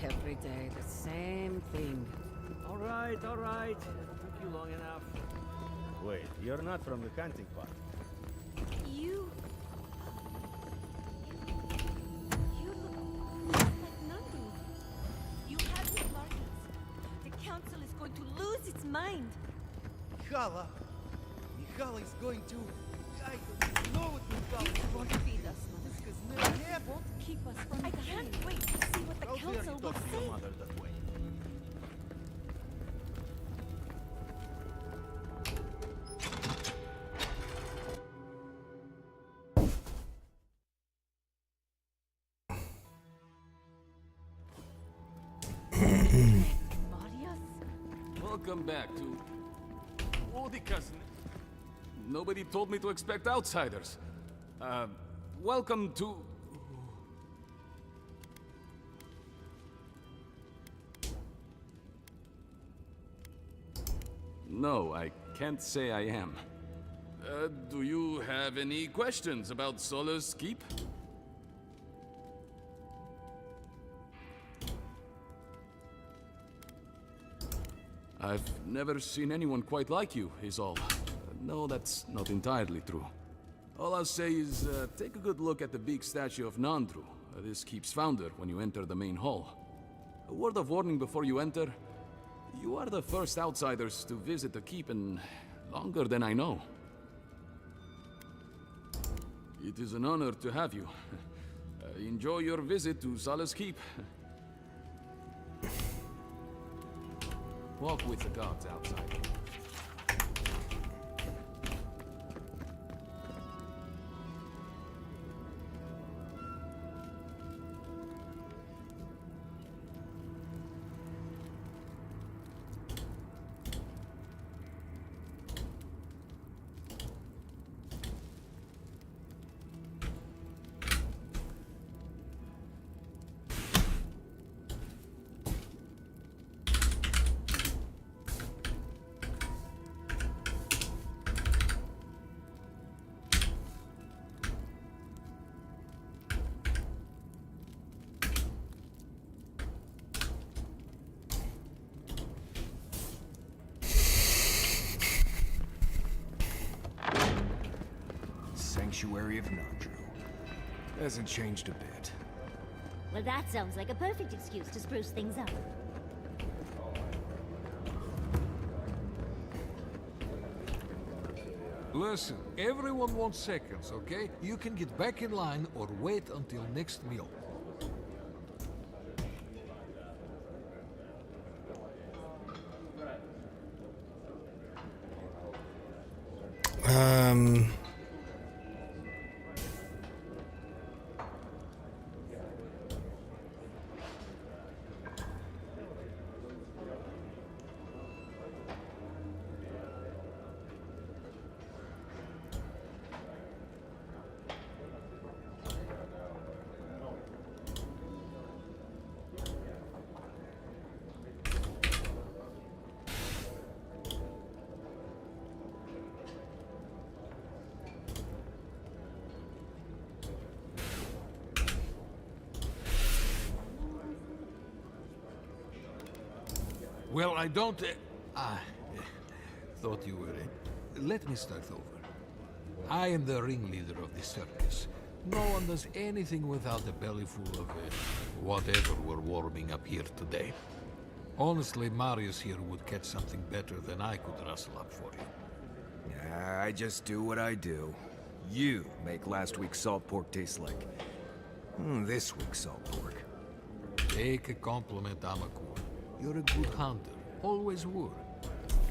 Every day, the same thing. All right. Took you long enough. Wait, you're not from the hunting party. You look like Nandu. You have his markings. The council is going to lose its mind. Mikhala is going to... I don't know what You won't feed us. It won't keep us from... I can't wait to see what the council will say. mother that way. Welcome back to... Arbacussi. Nobody told me to expect outsiders. Welcome to... No, I can't say I am. Do you have any questions about Solace Keep? I've never seen anyone quite like you, is all. No, that's not entirely true. All I'll say is, take a good look at the big statue of Nandru, this keep's founder, when you enter the main hall. A word of warning before you enter. You are the first outsiders to visit the keep in longer than I know. It is an honor to have you. Enjoy your visit to Solace Keep. Walk with the guards outside. Sanctuary of Nandru. Hasn't changed a bit. Well, that sounds like a perfect excuse to spruce things up. Listen, everyone wants seconds, okay? You can get back in line or wait until next meal. Well, I don't... thought you were in. Let me start over. I am the ringleader of the circus. No one does anything without a belly full of whatever we're warming up here today. Honestly, Marius here would catch something better than I could rustle up for you. I just do what I do. You make last week's salt pork taste like this week's salt pork. Take a compliment, Amakua. You're a good hunter. Always were.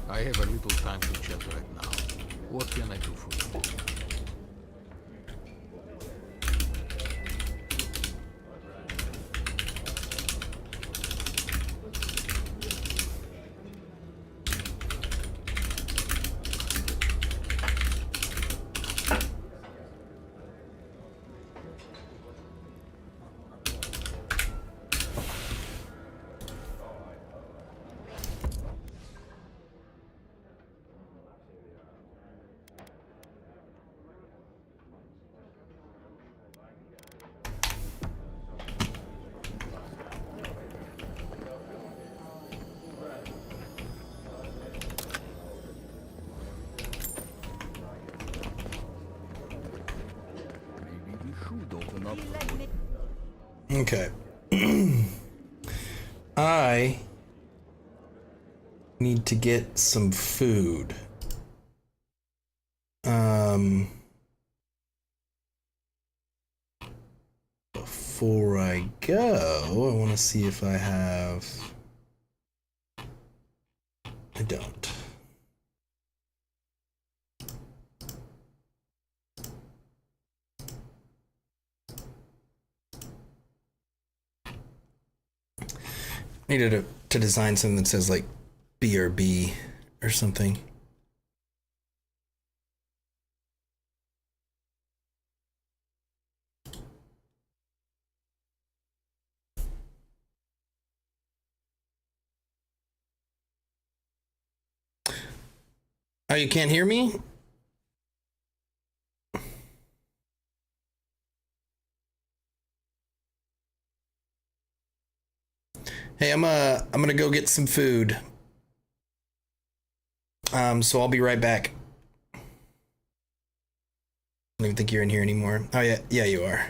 I have a little time to chat right now. What can I do for you? Okay. I need to get some food. Before I go, I want to see if I have... I don't. Needed to design something that says like BRB or something. Oh, you can't hear me? Hey, I'm gonna go get some food. So I'll be right back. I don't even think you're in here anymore. Oh yeah, you are.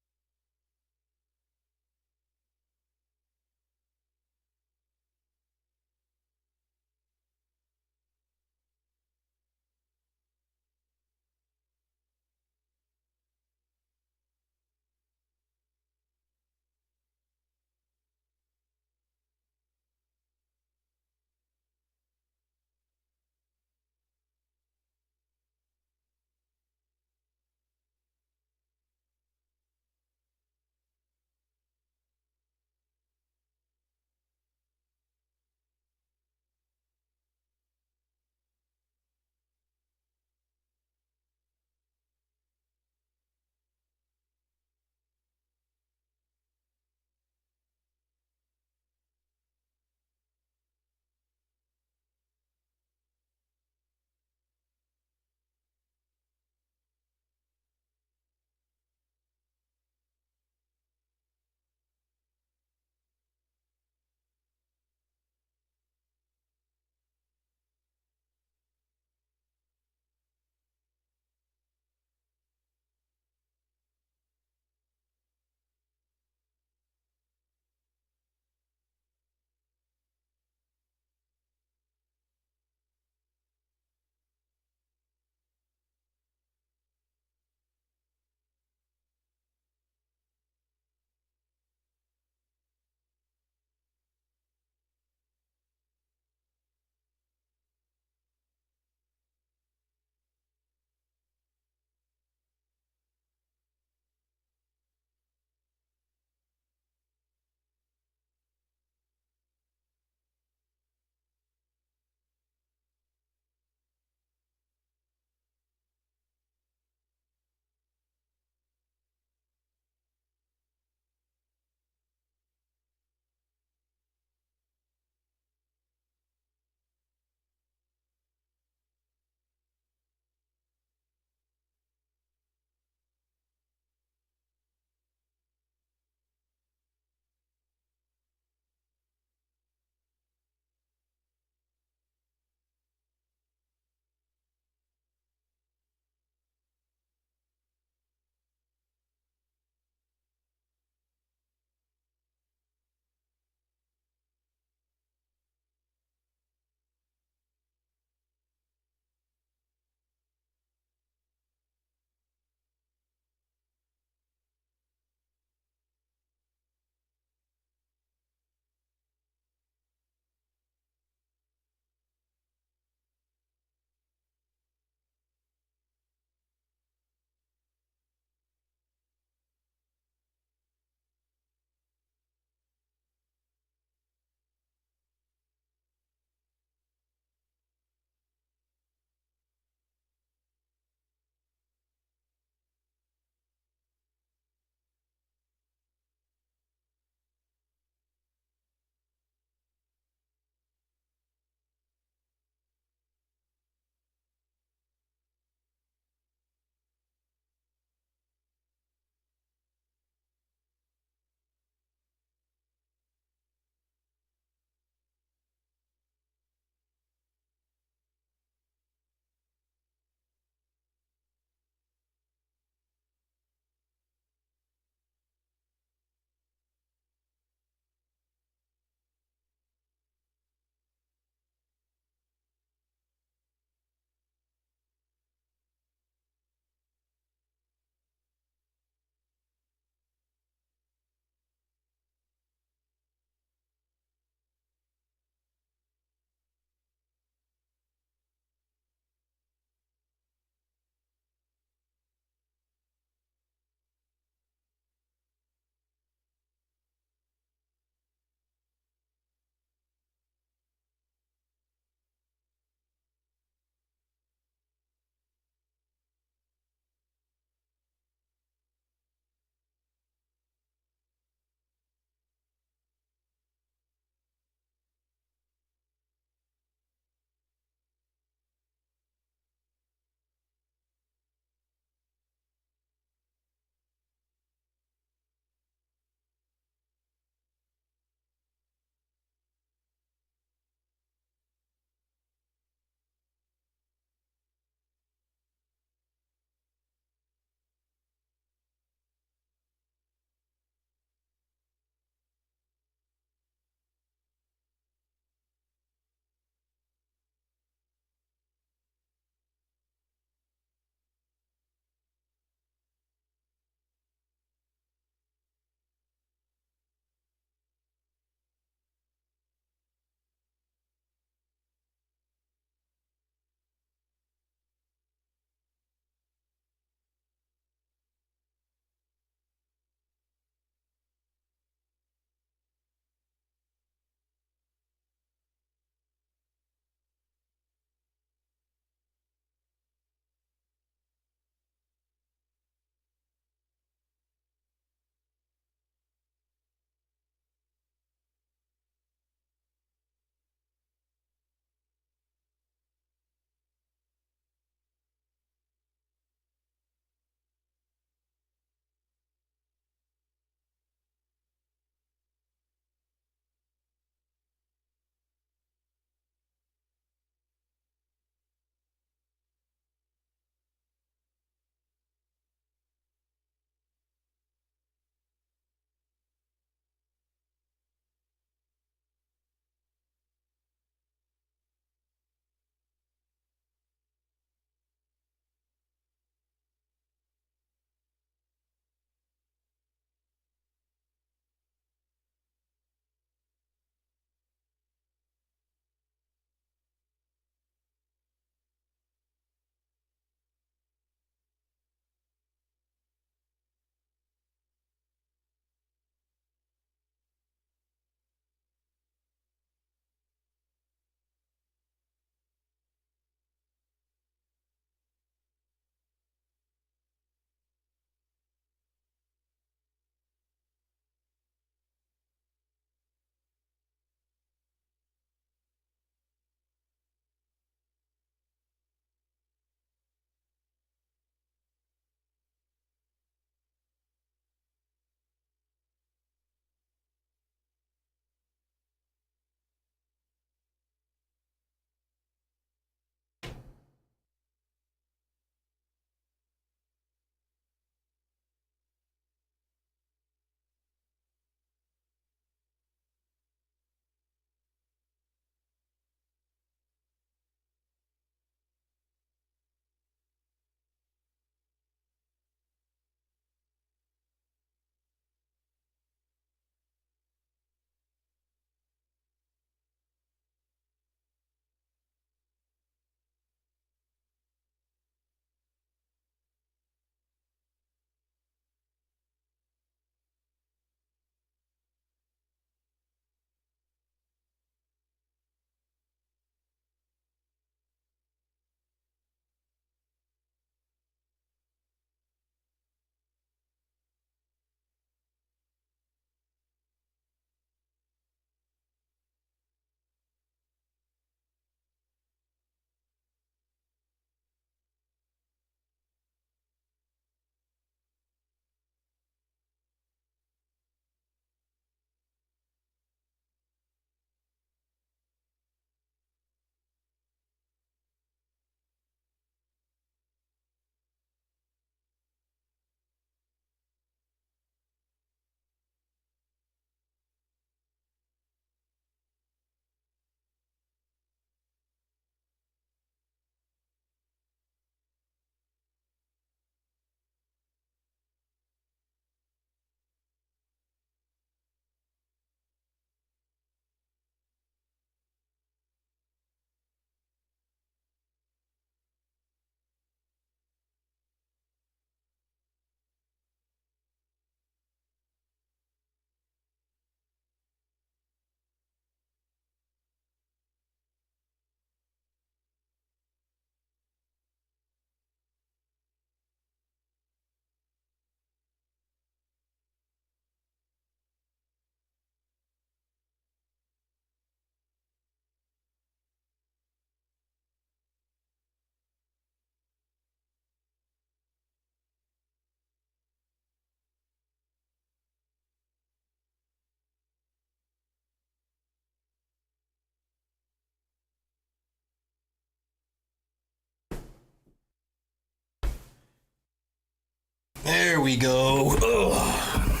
There we go. Ugh.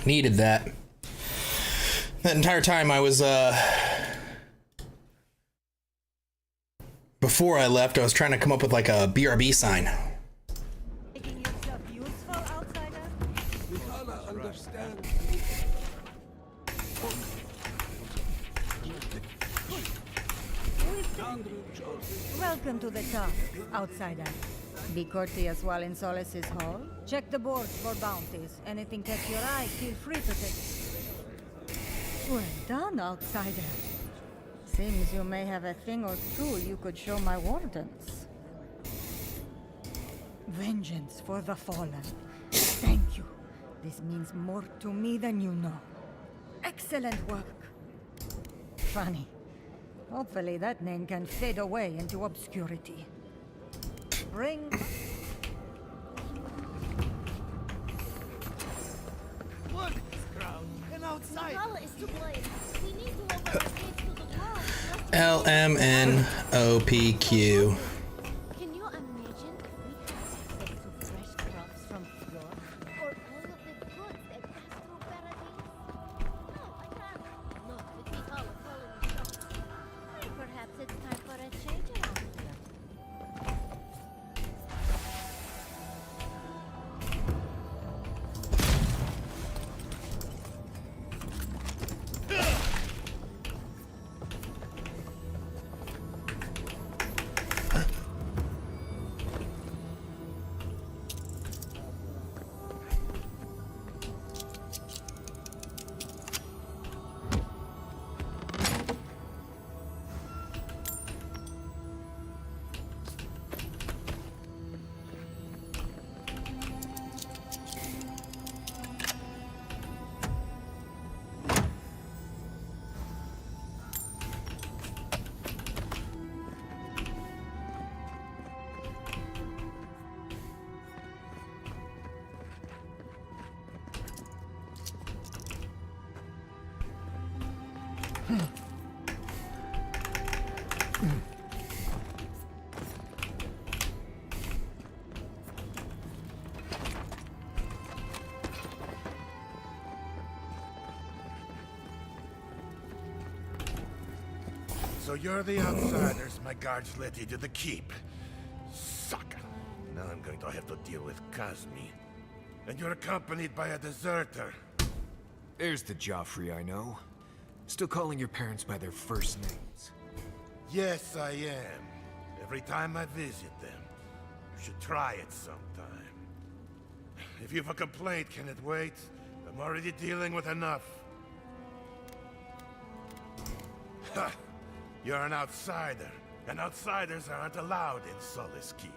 Needed that. That entire time I was, before I left, I was trying to come up with like a BRB sign. Making yourself useful, outsider? Mihala understands. Welcome to the top, outsider. Be courteous while in Solace's hall. Check the boards for bounties. Anything catch your eye, feel free to take. Well done, outsider. Seems you may have a thing or two you could show my wardens. Vengeance for the fallen. Thank you. This means more to me than you know. Excellent work. Funny. Hopefully that name can fade away into obscurity. Bring... What is crowd? An outsider. Nagala is to blame. We need to open the gates to the world. LMNOPQ. Can you imagine if we had access to fresh crops from Fjord? Or all of the goods that pass through Paradise? No, I can't. Not with the all calling the shots. Perhaps it's time for a change around here. So you're the outsiders my guards led you to the keep. Sucker. Now I'm going to have to deal with Kazmi. And you're accompanied by a deserter. There's the Joffrey I know. Still calling your parents by their first names. Yes, I am. Every time I visit them. You should try it sometime. If you have a complaint, can it wait? I'm already dealing with enough. Ha! You're an outsider, and outsiders aren't allowed in Solace Keep.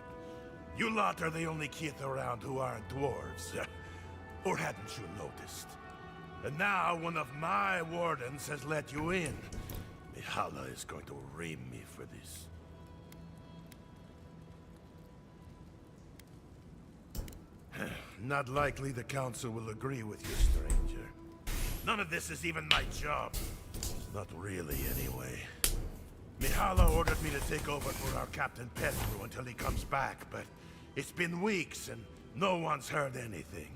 You lot are the only kith around who aren't dwarves. Or hadn't you noticed? And now one of my wardens has let you in. Mihala is going to ream me for this. Not likely the council will agree with you, stranger. None of this is even my job. Not really, anyway. Mihala ordered me to take over for our Captain Petru until he comes back, but it's been weeks and no one's heard anything.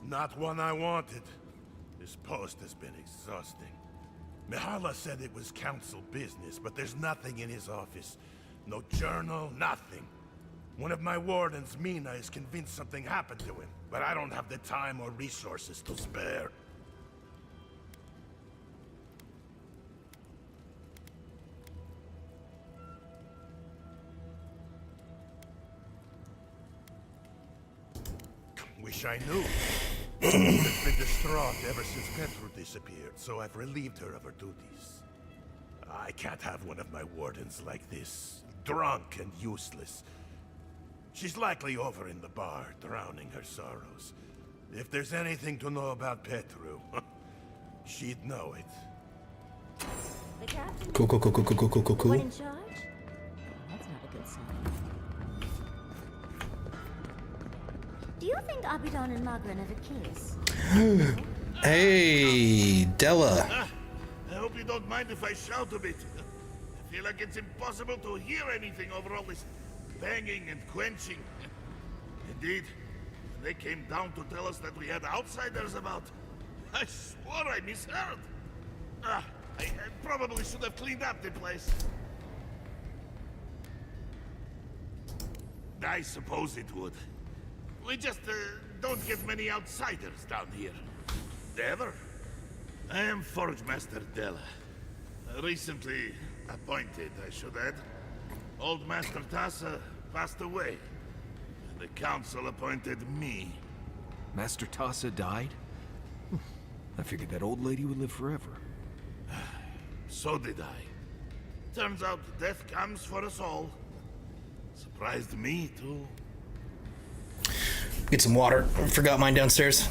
Not one I wanted. This post has been exhausting. Mihala said it was council business, but there's nothing in his office. No journal, nothing. One of my wardens, Mina, is convinced something happened to him, but I don't have the time or resources to spare. Wish I knew. She's been distraught ever since Petru disappeared, so I've relieved her of her duties. I can't have one of my wardens like this, drunk and useless. She's likely over in the bar, drowning her sorrows. If there's anything to know about Petru, she'd know it. The captain? Cool. One in charge? That's not a good sign. Do you think Abidon and Magran have a kiss? Hey, Della. I hope you don't mind if I shout a bit. I feel like it's impossible to hear anything over all this banging and quenching. Indeed, when they came down to tell us that we had outsiders about, I swore I misheard. I probably should have cleaned up the place. I suppose it would. We just don't get many outsiders down here. Ever. I am Forge Master Della. Recently appointed, I should add. Old Master Tassa passed away. And the council appointed me. Master Tassa died? I figured that old lady would live forever. So did I. Turns out death comes for us all. Surprised me, too. Get some water. I forgot mine downstairs.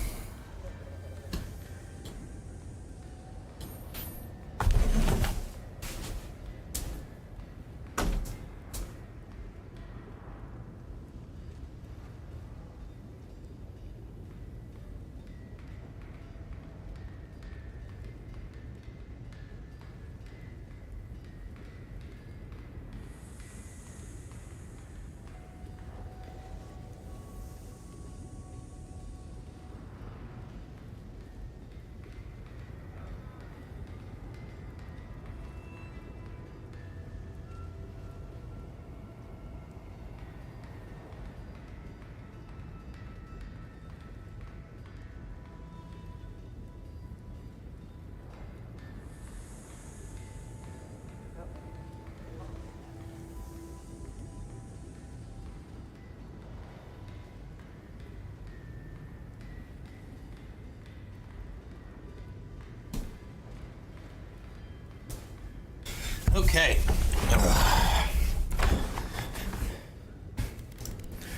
Okay.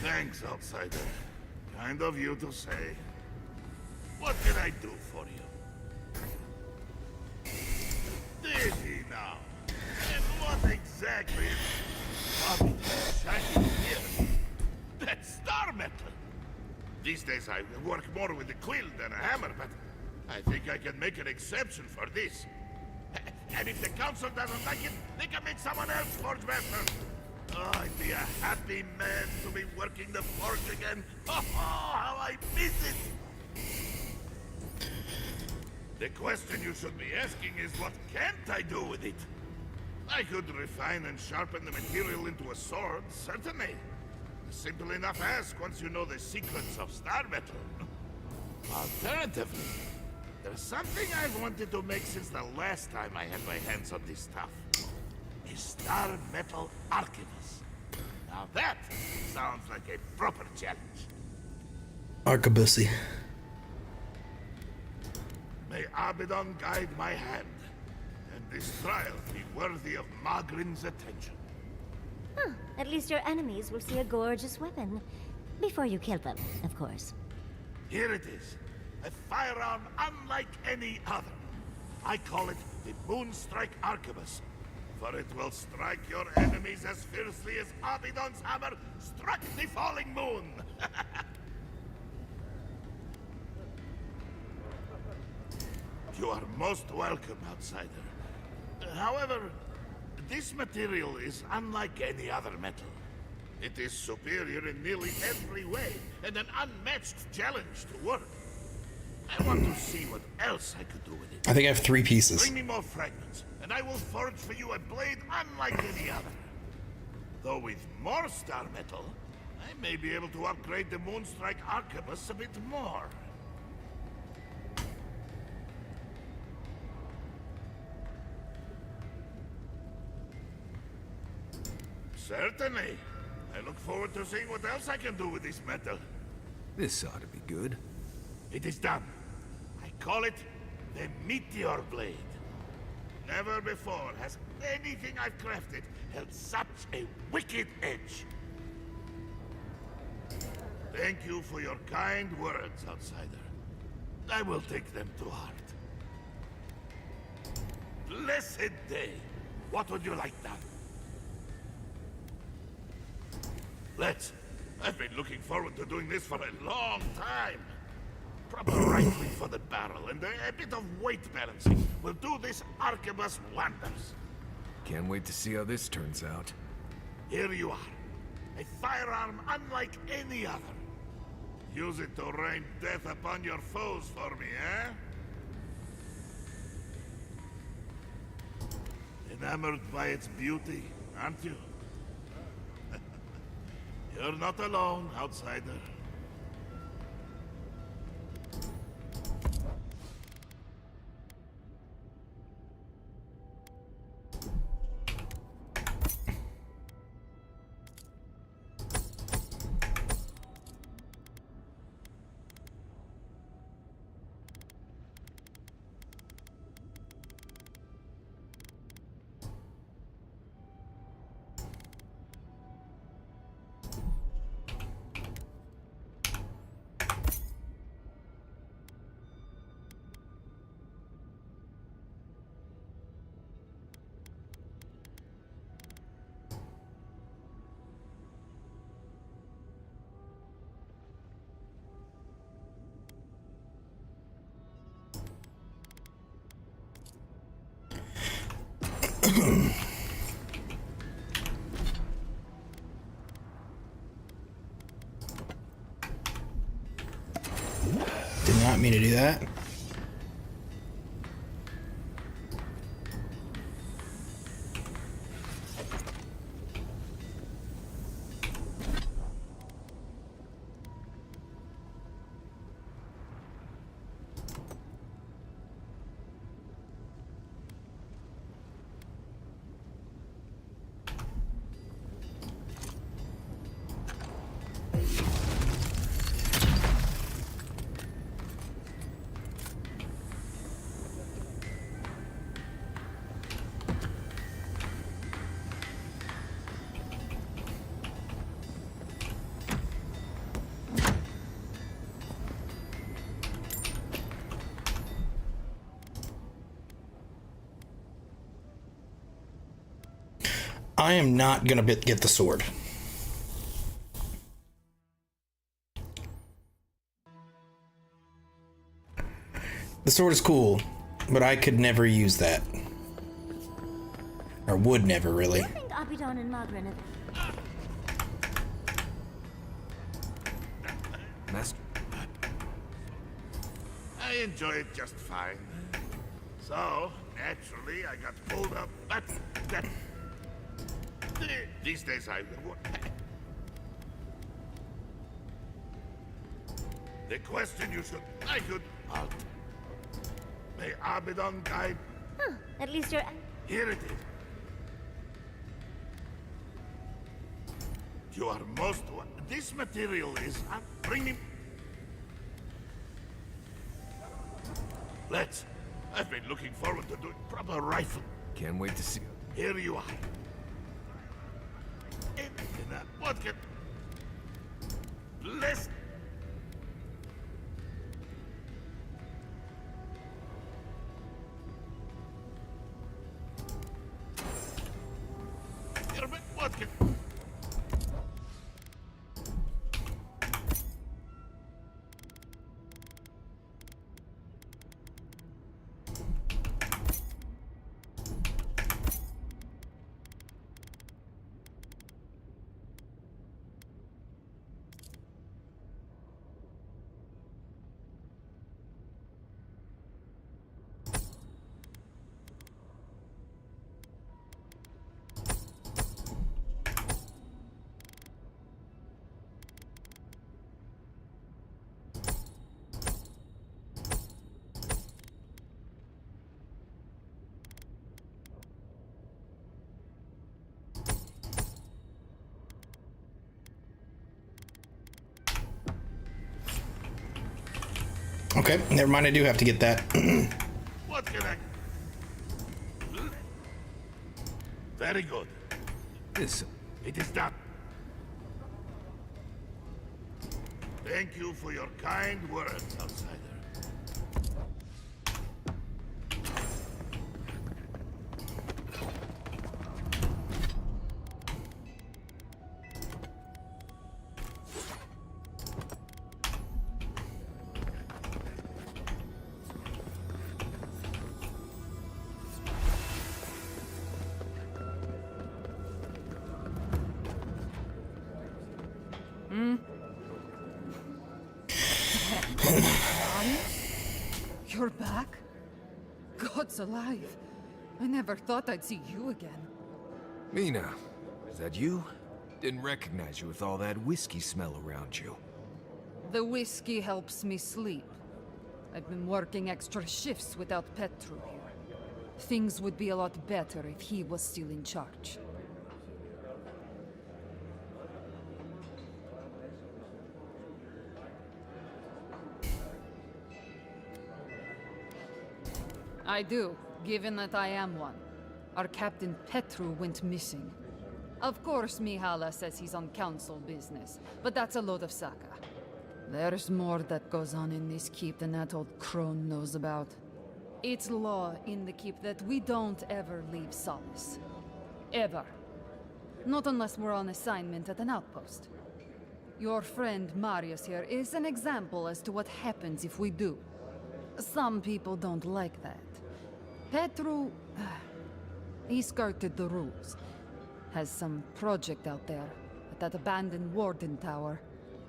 Thanks, outsider. Kind of you to say. What can I do for you? Dizzy now. And what exactly is shining here? That's star metal. These days I work more with a quill than a hammer, but I think I can make an exception for this. And if the council doesn't like it, they can make someone else Forge Master. Oh, I'd be a happy man to be working the forge again. Oh, how I miss it! The question you should be asking is, what can't I do with it? I could refine and sharpen the material into a sword, certainly. A simple enough ask once you know the secrets of star metal. Alternatively, there's something I've wanted to make since the last time I had my hands on this stuff. A star metal arquebus. Now that sounds like a proper challenge. Arbacussi. May Abaddon guide my hand, and this trial be worthy of Magrin's attention. Huh. At least your enemies will see a gorgeous weapon. Before you kill them, of course. Here it is. A firearm unlike any other. I call it the Moonstrike Arquebus, for it will strike your enemies as fiercely as Abaddon's hammer struck the falling moon. You are most welcome, outsider. However, this material is unlike any other metal. It is superior in nearly every way, and an unmatched challenge to work. I want to see what else I could do with it. I think I have 3 pieces. Bring me more fragments, and I will forge for you a blade unlike any other. Though with more star metal, I may be able to upgrade the Moonstrike Arquebus a bit more. Certainly. I look forward to seeing what else I can do with this metal. This ought to be good. It is done. I call it the Meteor Blade. Never before has anything I've crafted held such a wicked edge. Thank you for your kind words, outsider. I will take them to heart. Blessed day. What would you like now? Let's. I've been looking forward to doing this for a long time. proper rifling for the barrel, and a bit of weight balancing will do this arquebus wonders. Can't wait to see how this turns out. Here you are. A firearm unlike any other. Use it to rain death upon your foes for me, eh? Enamored by its beauty, aren't you? You're not alone, outsider. Did not mean to do that. I am not gonna get the sword. The sword is cool, but I could never use that. Or would never, really. I think Abidon and Magrin have... Master. I enjoy it just fine. So, naturally, I got pulled up, but that... These days I... The question you should... I could... May Abidon guide... Huh, at least you're... Here it is. You are most... This material is... Bring me... Let's... I've been looking forward to doing proper rifle. Can't wait to see. Here you are. What can... Bless... What can... Okay, never mind, I do have to get that. What can I... Very good. This... It is done. Thank you for your kind words, outsider. It's alive. I never thought I'd see you again. Mina, is that you? Didn't recognize you with all that whiskey smell around you. The whiskey helps me sleep. I've been working extra shifts without Petru here. Things would be a lot better if he was still in charge. I do, given that I am one. Our Captain Petru went missing. Of course Mihala says he's on council business, but that's a load of saka. There's more that goes on in this keep than that old crone knows about. It's law in the keep that we don't ever leave Solace. Ever. Not unless we're on assignment at an outpost. Your friend Marius here is an example as to what happens if we do. Some people don't like that. Petru... he skirted the rules. Has some project out there, at that abandoned warden tower.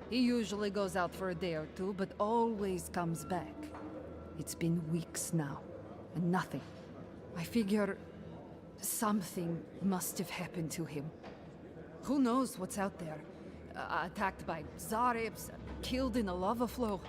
He usually goes out for a day or two, but always comes back. It's been weeks now, and nothing. I figure... something must have happened to him. Who knows what's out there? Attacked by Zarips, killed in a lava flow.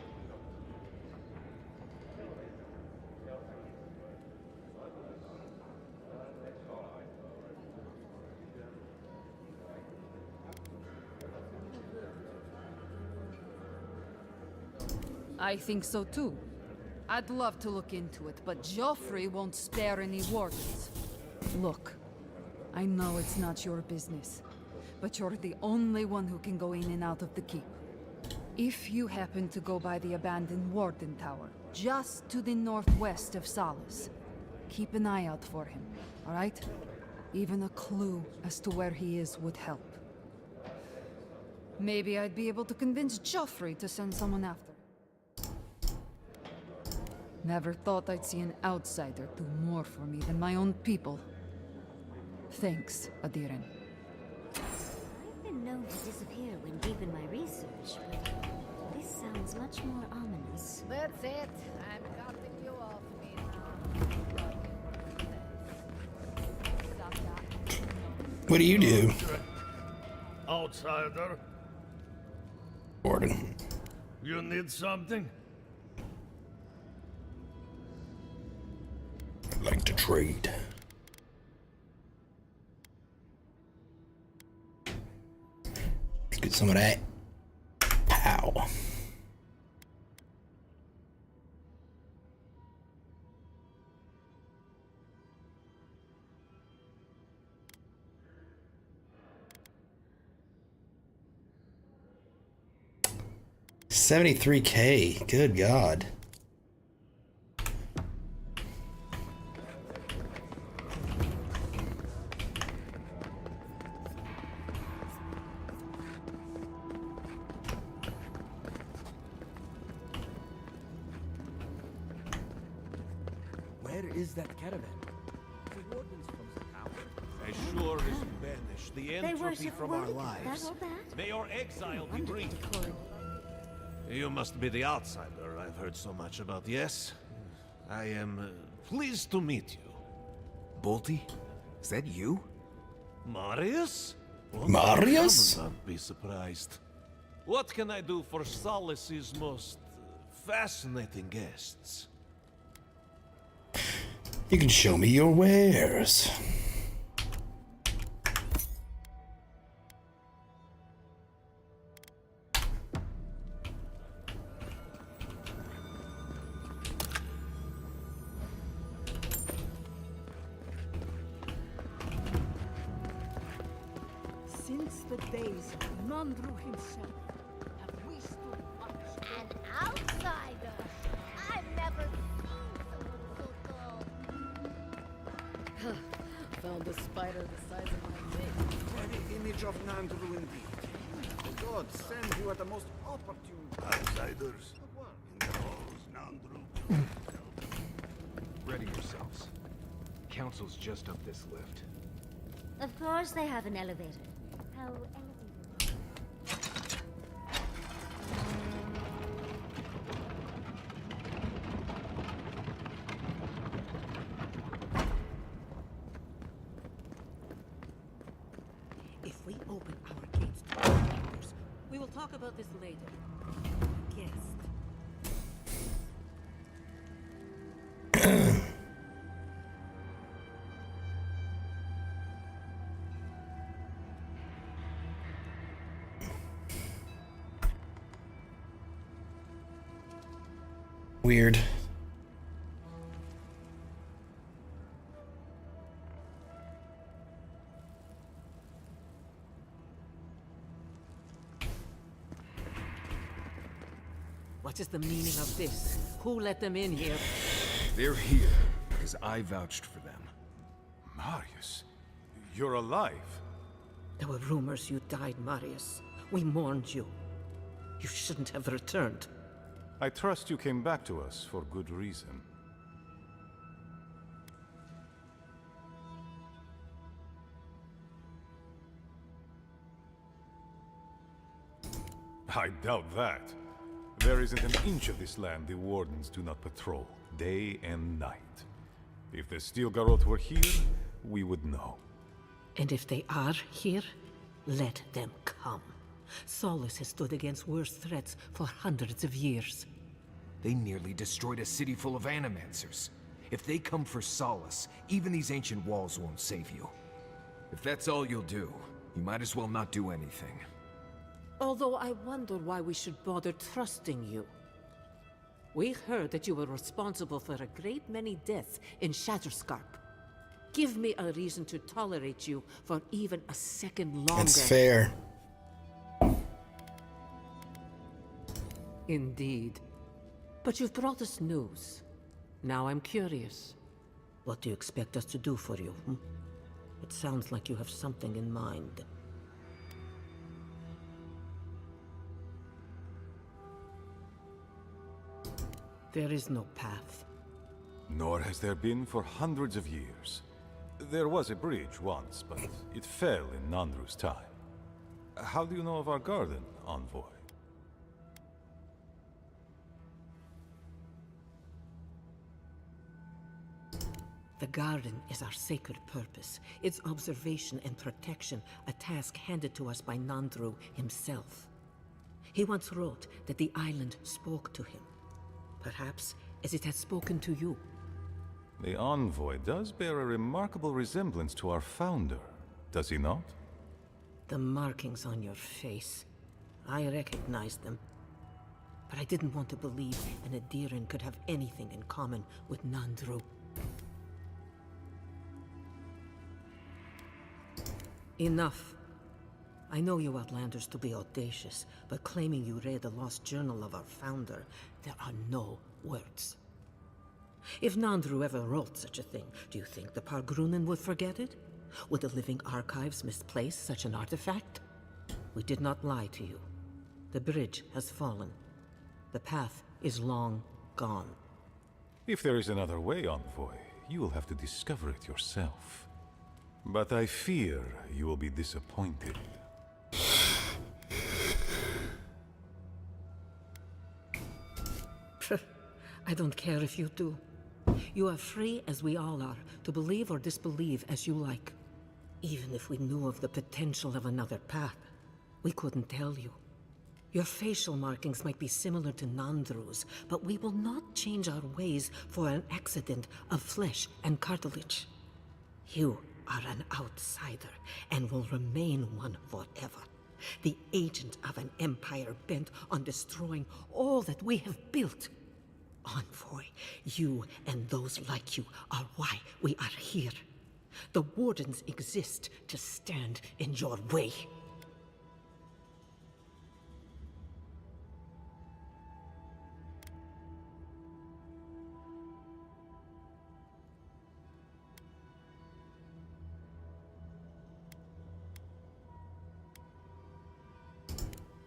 I think so too. I'd love to look into it, but Joffrey won't spare any wardens. Look, I know it's not your business, but you're the only one who can go in and out of the keep. If you happen to go by the abandoned warden tower, just to the northwest of Solace, keep an eye out for him, all right? Even a clue as to where he is would help. Maybe I'd be able to convince Joffrey to send someone after. Never thought I'd see an outsider do more for me than my own people. Thanks, Adiren. I've been known to disappear when deep in my research, but this sounds much more ominous. That's it. I'm cutting you off, What do you do? Outsider. Warden. You need something? I'd like to trade. Let's get some of that. Pow. $73K. Good God. Where is that caravan? The wardens from the tower. Ashur is banished, the entropy from our lives. That? May our exile be brief. You must be the outsider I've heard so much about, yes? I am pleased to meet you. Bolty? Is that you? Marius? Well, Marius? Don't be surprised. What can I do for Solace's most fascinating guests? You can show me your wares. Since the days of Nandru himself, have we stood watch? An outsider! I've never seen someone so tall. Found a spider the size of my face. Very image of Nandru indeed. The gods send you at the most opportune time. Outsiders. In the halls, Nandru. Ready yourselves. Council's just up this lift. Of course they have an elevator. How elegant. talk about this later. Guest. Weird. What is the meaning of this? Who let them in here? They're here because I vouched for them. Marius, you're alive. There were rumors you died, Marius. We mourned you. You shouldn't have returned. I trust you came back to us for good reason. I doubt that. There isn't an inch of this land the Wardens do not patrol, day and night. If the Stilgarroth were here, we would know. And if they are here, let them come. Solus has stood against worse threats for hundreds of years. They nearly destroyed a city full of animancers. If they come for Solus, even these ancient walls won't save you. If that's all you'll do, you might as well not do anything. Although I wonder why we should bother trusting you. We heard that you were responsible for a great many deaths in Shatterscarp. Give me a reason to tolerate you for even a second longer. That's fair. Indeed. But you've brought us news. Now I'm curious. What do you expect us to do for you? It sounds like you have something in mind. There is no path. Nor has there been for hundreds of years. There was a bridge once, but it fell in Nandru's time. How do you know of our garden, Envoy? The garden is our sacred purpose, its observation and protection, a task handed to us by Nandru himself. He once wrote that the island spoke to him, perhaps as it has spoken to you. The Envoy does bear a remarkable resemblance to our founder, does he not? The markings on your face, I recognized them. But I didn't want to believe an Adiran could have anything in common with Nandru. Enough. I know you Outlanders to be audacious, but claiming you read the lost journal of our founder, there are no words. If Nandru ever wrote such a thing, do you think the Pargrunen would forget it? Would the living archives misplace such an artifact? We did not lie to you. The bridge has fallen. The path is long gone. If there is another way, Envoy, you will have to discover it yourself. But I fear you will be disappointed. I don't care if you do. You are free, as we all are, to believe or disbelieve as you like. Even if we knew of the potential of another path, we couldn't tell you. Your facial markings might be similar to Nandru's, but we will not change our ways for an accident of flesh and cartilage. You are an outsider, and will remain one forever. The agent of an empire bent on destroying all that we have built. Envoy, you and those like you are why we are here. The Wardens exist to stand in your way.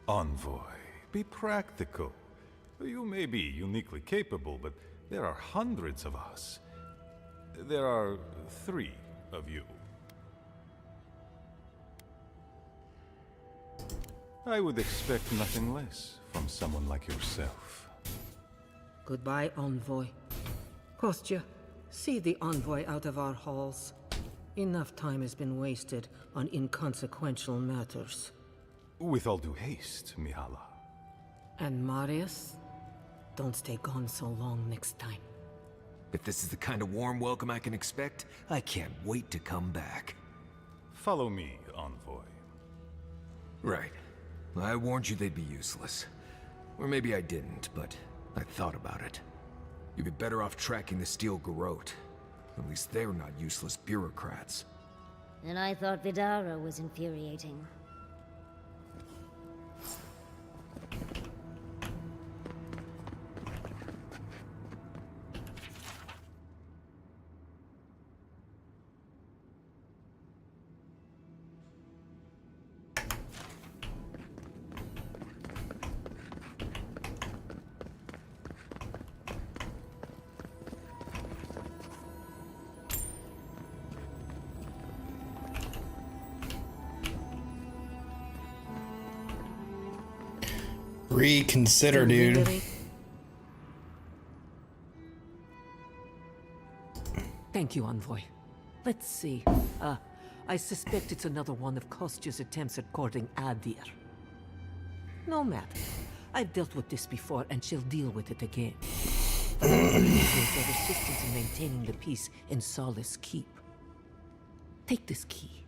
Envoy, be practical. You may be uniquely capable, but there are hundreds of us. There are 3 of you. I would expect nothing less from someone like yourself. Goodbye, Envoy. Kostya, see the Envoy out of our halls. Enough time has been wasted on inconsequential matters. With all due haste, Mihala. And Marius? Don't stay gone so long next time. If this is the kind of warm welcome I can expect, I can't wait to come back. Follow me, Envoy. Right. I warned you they'd be useless. Or maybe I didn't, but I thought about it. You'd be better off tracking the Steel Garrote. At least they're not useless bureaucrats. And I thought Vidara was infuriating. Reconsider, dude. Thank you, Envoy. Let's see. I suspect it's another one of Kostya's attempts at courting Adir. No matter. I've dealt with this before, and she'll deal with it again. Appreciate their assistance in maintaining the peace in Solace Keep. Take this key.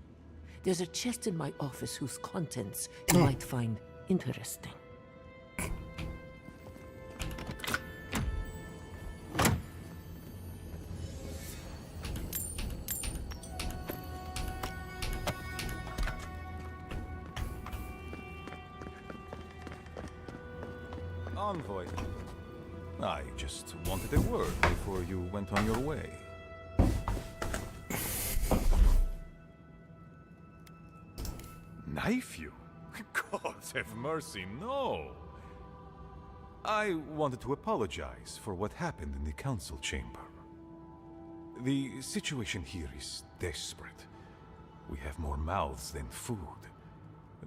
There's a chest in my office whose contents you might find interesting. Envoy. I just wanted a word before you went on your way. Knife you? God have mercy, no! I wanted to apologize for what happened in the council chamber. The situation here is desperate. We have more mouths than food.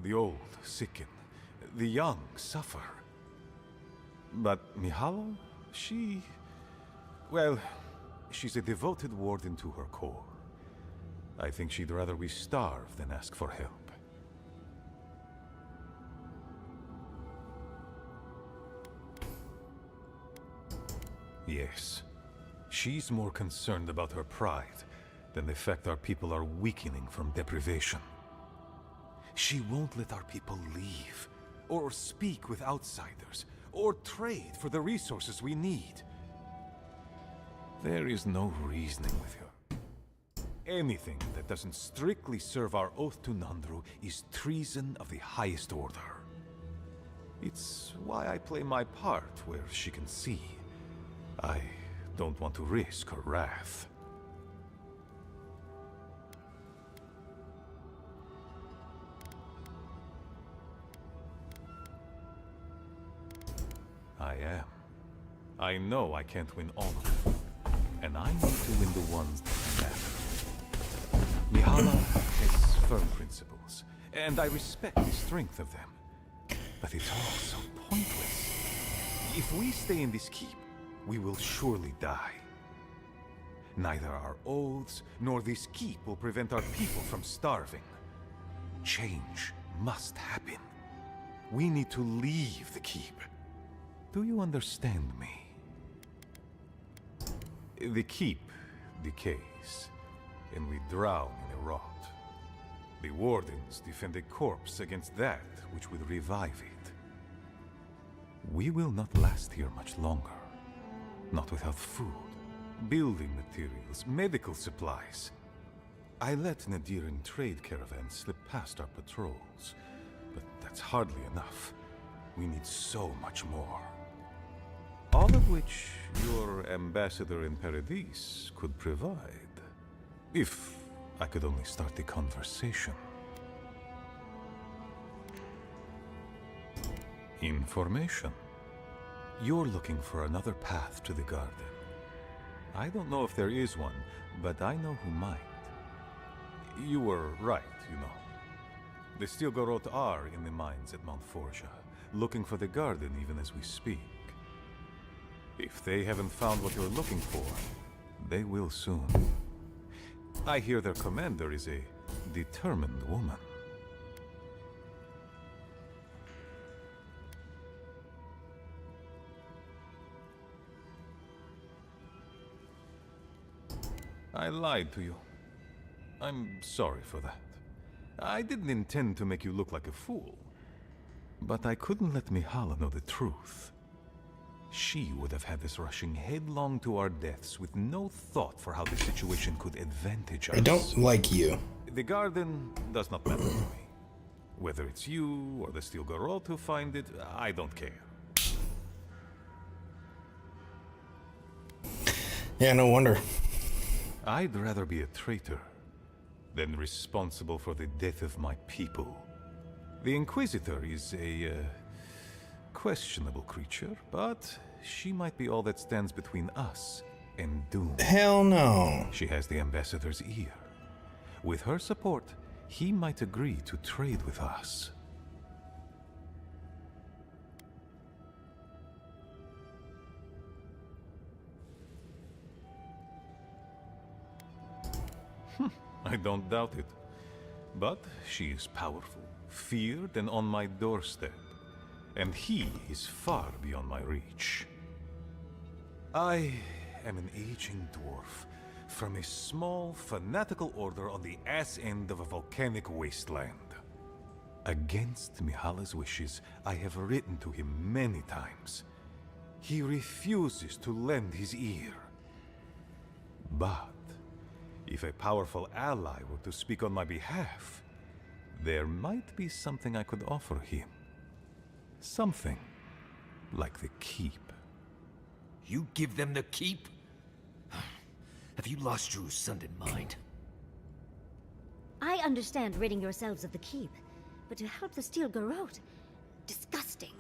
The old sicken, the young suffer. But Mihala, well, she's a devoted warden to her core. I think she'd rather we starve than ask for help. Yes, she's more concerned about her pride than the fact our people are weakening from deprivation. She won't let our people leave, or speak with outsiders, or trade for the resources we need. There is no reasoning with her. Anything that doesn't strictly serve our oath to Nandru is treason of the highest order. It's why I play my part where she can see. I don't want to risk her wrath. I am. I know I can't win all of them, and I need to win the ones that matter. Mihala has firm principles, and I respect the strength of them. But it's all so pointless. If we stay in this keep, we will surely die. Neither our oaths nor this keep will prevent our people from starving. Change must happen. We need to leave the keep. Do you understand me? The keep decays, and we drown in a rot. The wardens defend a corpse against that which would revive it. We will not last here much longer. Not without food, building materials, medical supplies. I let Nadiran trade caravans slip past our patrols, but that's hardly enough. We need so much more. All of which your ambassador in Paradis could provide. If I could only start the conversation. Information. You're looking for another path to the garden. I don't know if there is one, but I know who might. You were right, you know. The Steel Garrote are in the mines at Mount Forja, looking for the garden even as we speak. If they haven't found what you're looking for, they will soon. I hear their commander is a determined woman. I lied to you. I'm sorry for that. I didn't intend to make you look like a fool. But I couldn't let Mihala know the truth. She would have had us rushing headlong to our deaths with no thought for how the situation could advantage us. I don't like you. The garden does not matter to me. Whether it's you or the Steel Garrote who find it, I don't care. Yeah, no wonder. I'd rather be a traitor than responsible for the death of my people. The Inquisitor is a questionable creature, but she might be all that stands between us and doom. Hell no. She has the Ambassador's ear. With her support, he might agree to trade with us. I don't doubt it. But she is powerful, feared, and on my doorstep. And he is far beyond my reach. I am an aging dwarf from a small, fanatical order on the ass end of a volcanic wasteland. Against Mihala's wishes, I have written to him many times. He refuses to lend his ear. But if a powerful ally were to speak on my behalf, there might be something I could offer him. Something like the keep. You give them the keep? Have you lost your sound in mind? I understand ridding yourselves of the keep, but to help the Steel Garrote? Disgusting.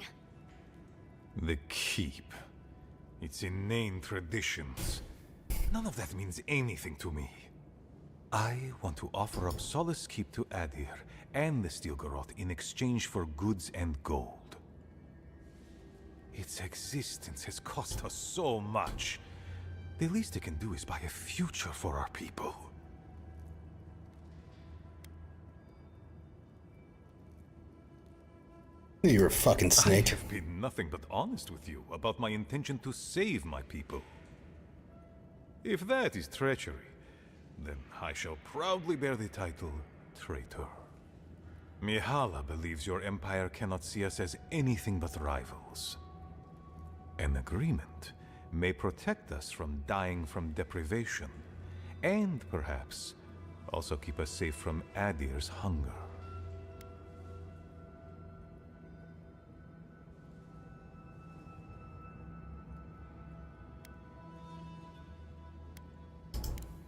The keep. Its inane traditions. None of that means anything to me. I want to offer up Solace Keep to Adir and the Steel Garrote in exchange for goods and gold. Its existence has cost us so much. The least it can do is buy a future for our people. You're a fucking snake. I have been nothing but honest with you about my intention to save my people. If that is treachery, then I shall proudly bear the title Traitor. Mihala believes your empire cannot see us as anything but rivals. An agreement may protect us from dying from deprivation, and perhaps also keep us safe from Adir's hunger.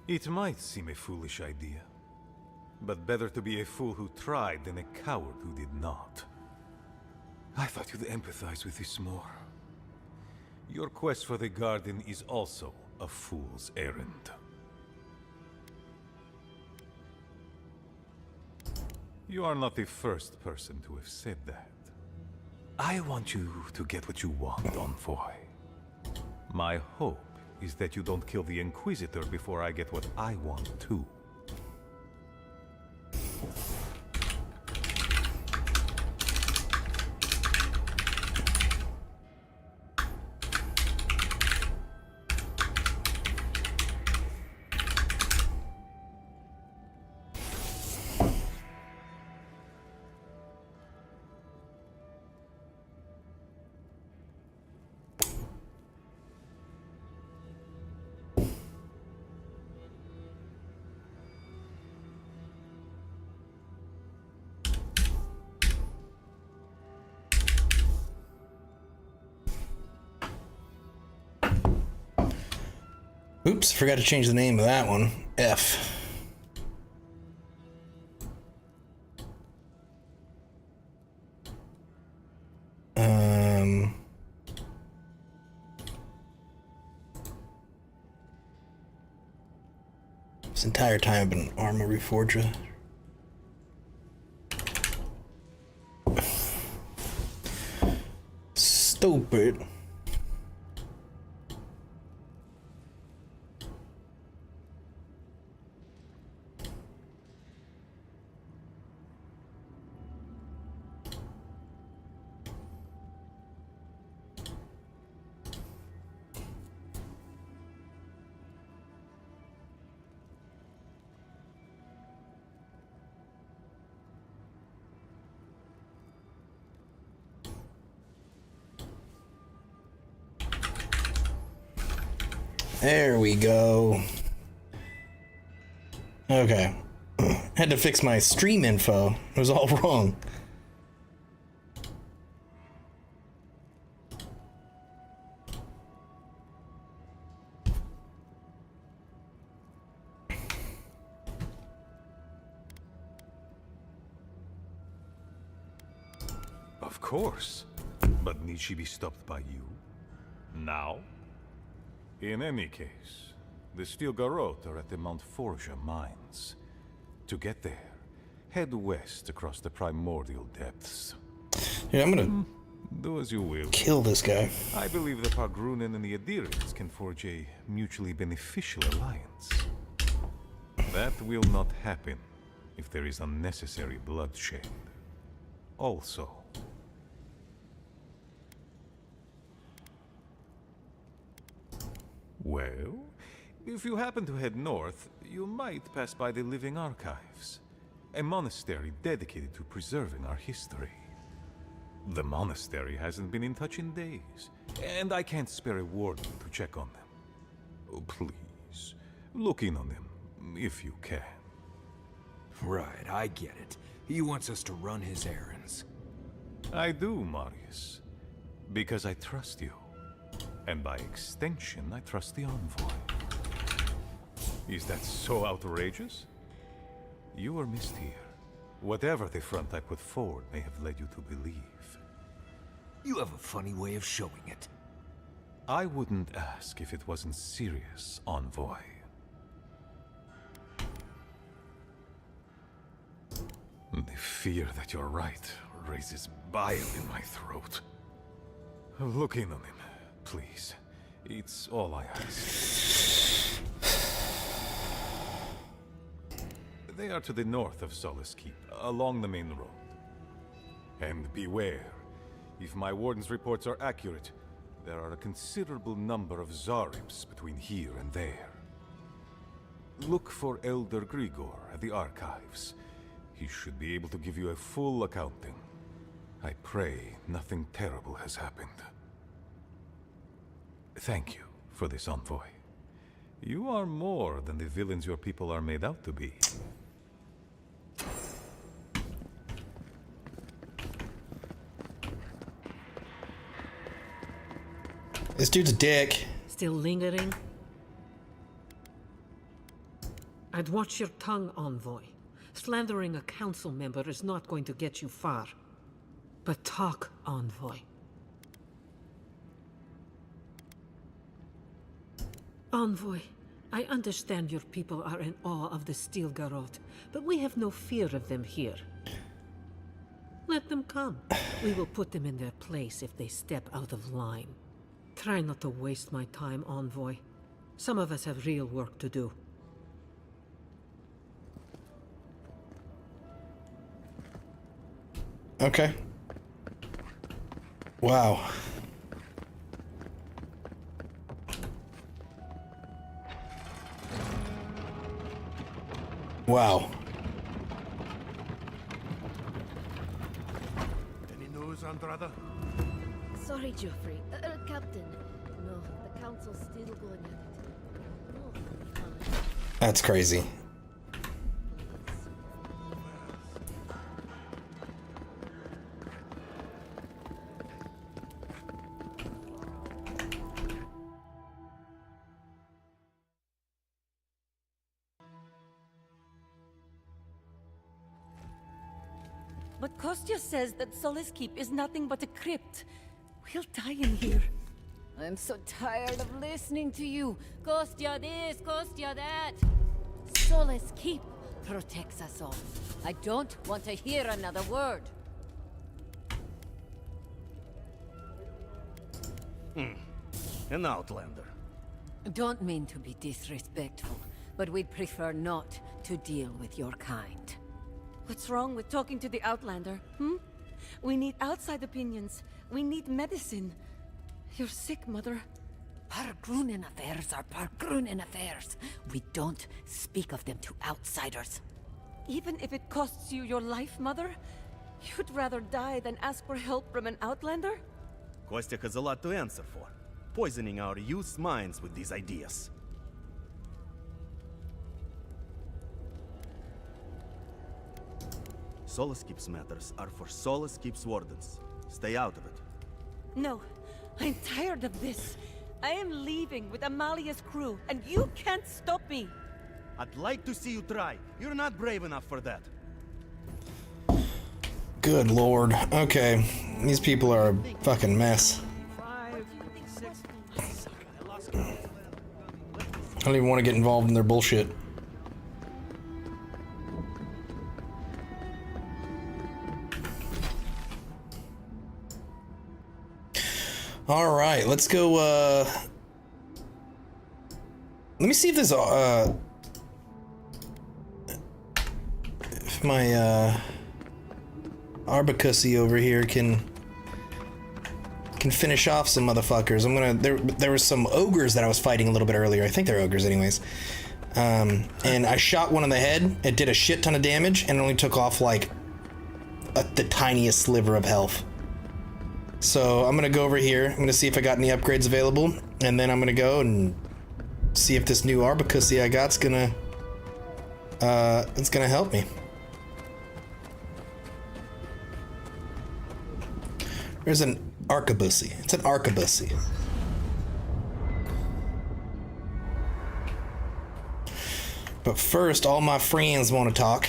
It might seem a foolish idea, but better to be a fool who tried than a coward who did not. I thought you'd empathize with this more. Your quest for the garden is also a fool's errand. You are not the first person to have said that. I want you to get what you want, Envoy. My hope is that you don't kill the Inquisitor before I get what I want too. Oops, forgot to change the name of that one. F. This entire time I've been Armory Forger. Stupid. There we go. Okay. Had to fix my stream info. It was all wrong. Of course. But need she be stopped by you? Now? In any case, the Steel Garrote are at the Mount Forja mines. To get there, head west across the primordial depths. Yeah, I'm gonna do as you will. Kill this guy. I believe the Pargrunen and the Adirians can forge a mutually beneficial alliance. That will not happen if there is unnecessary bloodshed. Also, well, if you happen to head north, you might pass by the Living Archives, a monastery dedicated to preserving our history. The monastery hasn't been in touch in days, and I can't spare a warden to check on them. Oh, please, look in on them, if you can. Right, I get it. He wants us to run his errands. I do, Marius, because I trust you. And by extension, I trust the envoy. Is that so outrageous? You were missed here. Whatever the front I put forward may have led you to believe. You have a funny way of showing it. I wouldn't ask if it wasn't serious, envoy. The fear that you're right raises bile in my throat. Look in on him, please. It's all I ask. They are to the north of Solace Keep, along the main road. And beware, if my warden's reports are accurate, there are a considerable number of Zarips between here and there. Look for Elder Grigor at the archives. He should be able to give you a full accounting. I pray nothing terrible has happened. Thank you for this, envoy. You are more than the villains your people are made out to be. This dude's a dick. Still lingering? I'd watch your tongue, envoy. Slandering a council member is not going to get you far. But talk, envoy. Envoy, I understand your people are in awe of the Steel Garrote, but we have no fear of them here. Let them come. We will put them in their place if they step out of line. Try not to waste my time, envoy. Some of us have real work to do. Okay. Wow. Wow. Any news, Andrada? Sorry, Geoffrey. Captain. No, the council's still going at it. No, we'll be fine. That's crazy. But Kostya says that Solace Keep is nothing but a crypt. We'll die in here. I'm so tired of listening to you. Kostya this, Kostya that. Solace Keep protects us all. I don't want to hear another word. An outlander. Don't mean to be disrespectful, but we'd prefer not to deal with your kind. What's wrong with talking to the outlander, We need outside opinions. We need medicine. You're sick, Mother. Pargrunen affairs are Pargrunen affairs. We don't speak of them to outsiders. Even if it costs you your life, Mother? You'd rather die than ask for help from an outlander? Kostya has a lot to answer for. Poisoning our youth's minds with these ideas. Solace Keep's matters are for Solace Keep's wardens. Stay out of it. No, I'm tired of this. I am leaving with Amalia's crew, and you can't stop me. I'd like to see you try. You're not brave enough for that. Good lord. Okay. These people are a fucking mess. I don't even want to get involved in their bullshit. Alright, let's go, let me see if there's, if my, Arbacussi over here can finish off some motherfuckers. I'm gonna, there were some ogres that I was fighting a little bit earlier. I think they're ogres anyways. And I shot one in the head. It did a shit ton of damage and only took off like the tiniest sliver of health. So I'm gonna go over here. I'm gonna see if I got any upgrades available, and then I'm gonna go and see if this new Arbacussi I got's gonna it's gonna help me. There's an Arbacussi. It's an Arbacussi. But first, all my friends want to talk.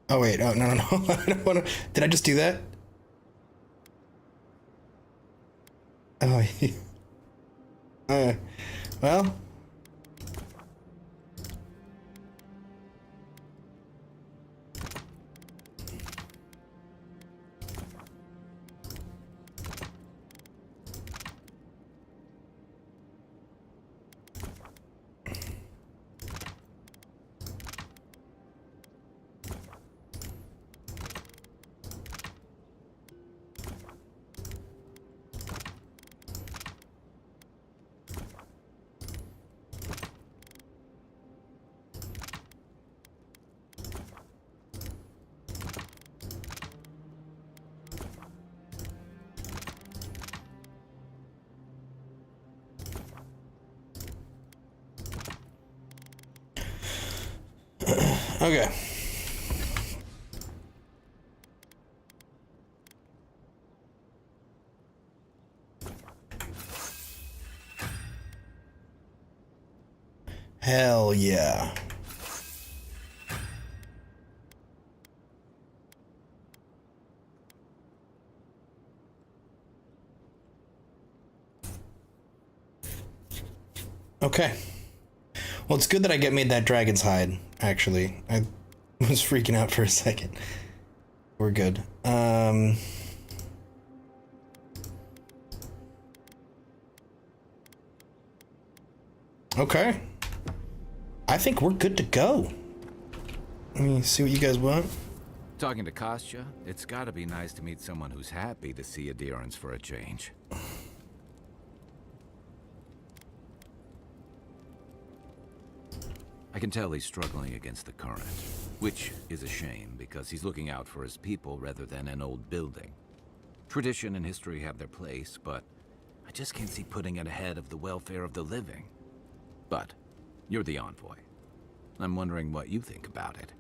Oh wait, oh no. I don't wanna, did I just do that? Oh, well. Okay. Hell yeah. Okay. Well, it's good that I made that dragon's hide, actually. I was freaking out for a second. We're good. Okay. I think we're good to go. Let me see what you guys want. Talking to Kostya, it's gotta be nice to meet someone who's happy to see adherence for a change. I can tell he's struggling against the current, which is a shame because he's looking out for his people rather than an old building. Tradition and history have their place, but I just can't see putting it ahead of the welfare of the living. But you're the envoy. I'm wondering what you think about it.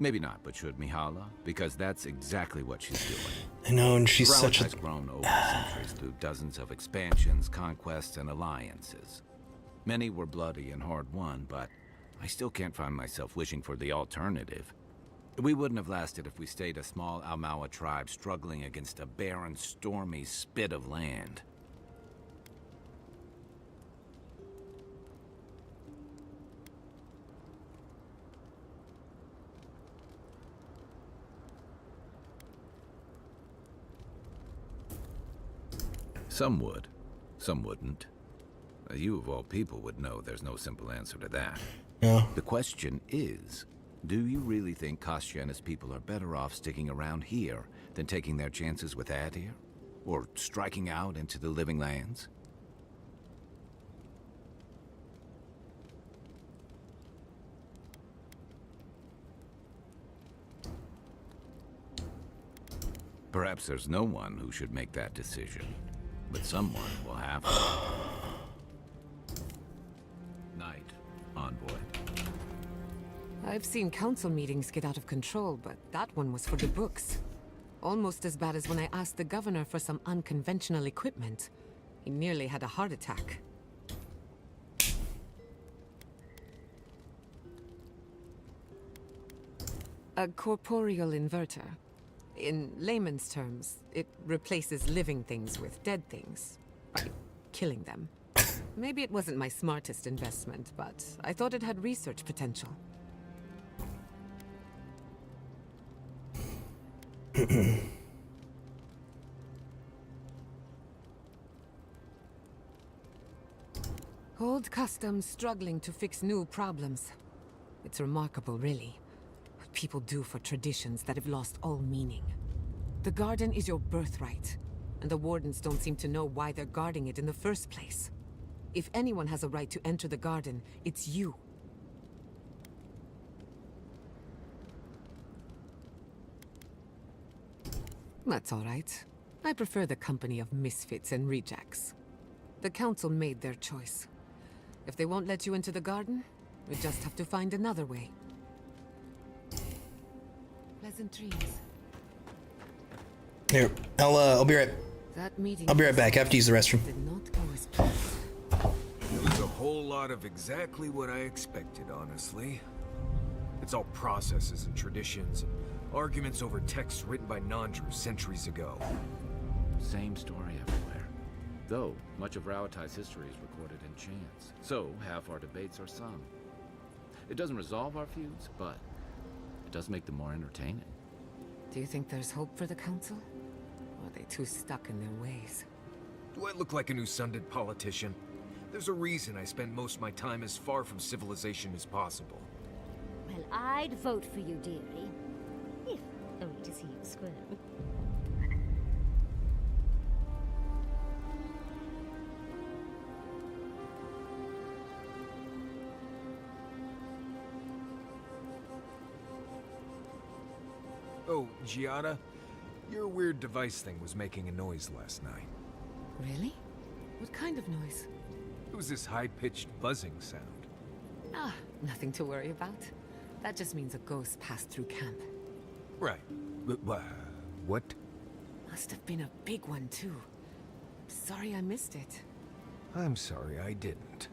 Maybe not, but should Mihala? Because that's exactly what she's doing. I know, and she's Avowed such a... has grown over the centuries through dozens of expansions, conquests, and alliances. Many were bloody and hard-won, but I still can't find myself wishing for the alternative. We wouldn't have lasted if we stayed a small Almawa tribe struggling against a barren, stormy spit of land. Some would, some wouldn't. You of all people would know there's no simple answer to that. Yeah. The question is, do you really think Kostya and his people are better off sticking around here than taking their chances with Adir? Or striking out into the living lands? Perhaps there's no one who should make that decision, but someone will have to. Night, envoy. I've seen council meetings get out of control, but that one was for the books. Almost as bad as when I asked the governor for some unconventional equipment. He nearly had a heart attack. A corporeal inverter. In layman's terms, it replaces living things with dead things by killing them. Maybe it wasn't my smartest investment, but I thought it had research potential. Old customs struggling to fix new problems. It's remarkable, really, what people do for traditions that have lost all meaning. The garden is your birthright, and the wardens don't seem to know why they're guarding it in the first place. If anyone has a right to enter the garden, it's you. That's all right. I prefer the company of misfits and rejects. The council made their choice. If they won't let you into the garden, we just have to find another way. Pleasant dreams. Here, I'll be right. That meeting I'll be right back. I have to use the restroom. did not go as planned. It was a whole lot of exactly what I expected, honestly. It's all processes and traditions, and arguments over texts written by Nandru centuries ago. Same story everywhere. Though, much of Rauatai's history is recorded in chants, so half our debates are sung. It doesn't resolve our feuds, but it does make them more entertaining. Do you think there's hope for the council? Or are they too stuck in their ways? Do I look like a New-Sunded politician? There's a reason I spend most of my time as far from civilization as possible. Well, I'd vote for you, dearie. If only to see you squirm. Oh, Giada, your weird device thing was making a noise last night. Really? What kind of noise? It was this high-pitched buzzing sound. Ah, nothing to worry about. That just means a ghost passed through camp. Right. But, what? Must have been a big one, too. Sorry I missed it. I'm sorry I didn't.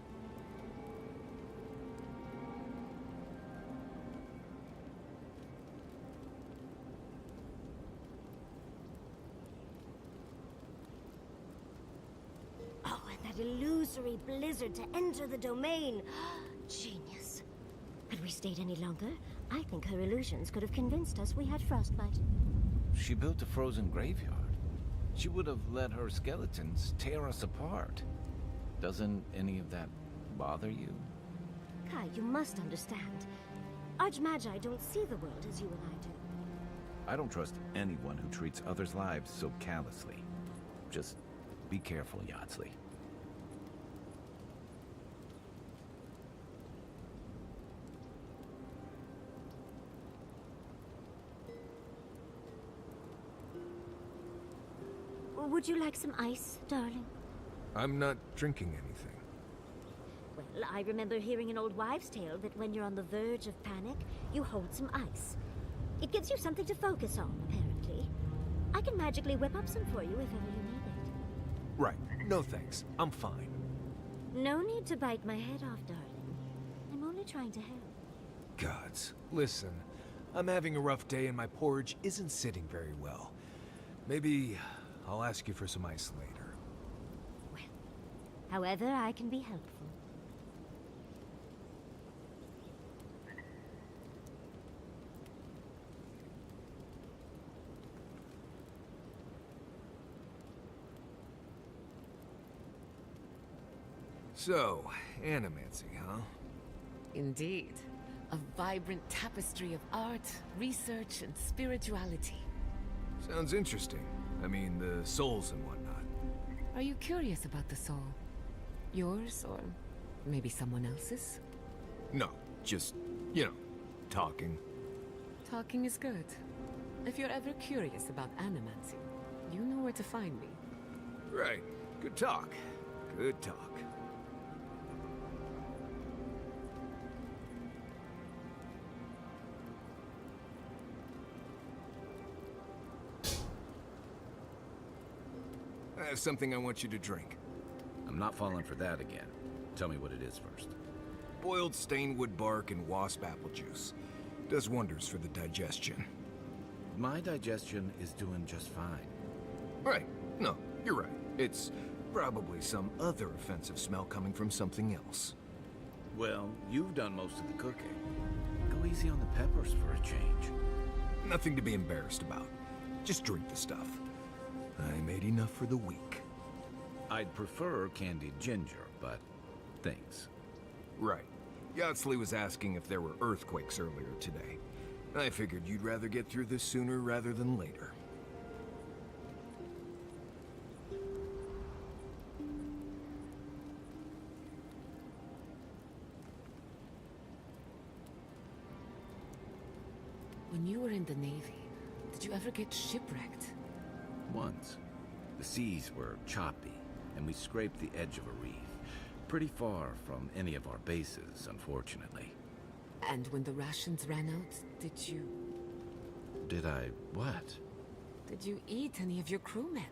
Oh, and that illusory blizzard to enter the domain. Genius. But we stayed any longer, I think her illusions could have convinced us we had frostbite. She built a frozen graveyard. She would have let her skeletons tear us apart. Doesn't any of that bother you? Kai, you must understand. Archmagi don't see the world as you and I do. I don't trust anyone who treats others' lives so callously. Just be careful, Yardsley. Would you like some ice, darling? I'm not drinking anything. Well, I remember hearing an old wives' tale that when you're on the verge of panic, you hold some ice. It gives you something to focus on, apparently. I can magically whip up some for you if ever you need it. Right. No thanks. I'm fine. No need to bite my head off, darling. I'm only trying to help. Gods. Listen, I'm having a rough day and my porridge isn't sitting very well. Maybe I'll ask you for some ice later. However I can be helpful. So, animancy, huh? Indeed. A vibrant tapestry of art, research, and spirituality. Sounds interesting. I mean, the souls and whatnot. Are you curious about the soul? Yours, or maybe someone else's? No, just, you know, talking. Talking is good. If you're ever curious about animancy, you know where to find me. Right. Good talk. Good talk. I have something I want you to drink. I'm not falling for that again. Tell me what it is first. Boiled stainwood bark and wasp apple juice. Does wonders for the digestion. My digestion is doing just fine. Right. No, you're right. It's probably some other offensive smell coming from something else. Well, you've done most of the cooking. Go easy on the peppers for a change. Nothing to be embarrassed about. Just drink the stuff. I made enough for the week. I'd prefer candied ginger, but thanks. Right. Yardsley was asking if there were earthquakes earlier today. I figured you'd rather get through this sooner rather than later. When you were in the Navy, did you ever get shipwrecked? Once. The seas were choppy, and we scraped the edge of a reef. Pretty far from any of our bases, unfortunately. And when the rations ran out, did you... Did I what? Did you eat any of your crewmen?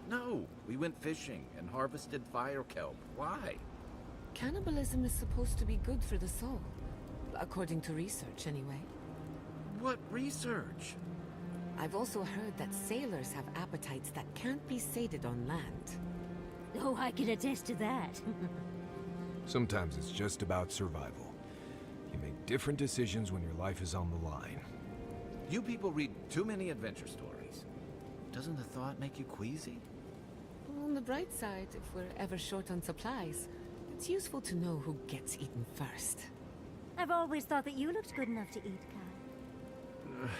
No, we went fishing and harvested fire kelp. Why? Cannibalism is supposed to be good for the soul. According to research, anyway. What research? I've also heard that sailors have appetites that can't be sated on land. Oh, I can attest to that. Sometimes it's just about survival. You make different decisions when your life is on the line. You people read too many adventure stories. Doesn't the thought make you queasy? On the bright side, if we're ever short on supplies, it's useful to know who gets eaten first. I've always thought that you looked good enough to eat, Kai.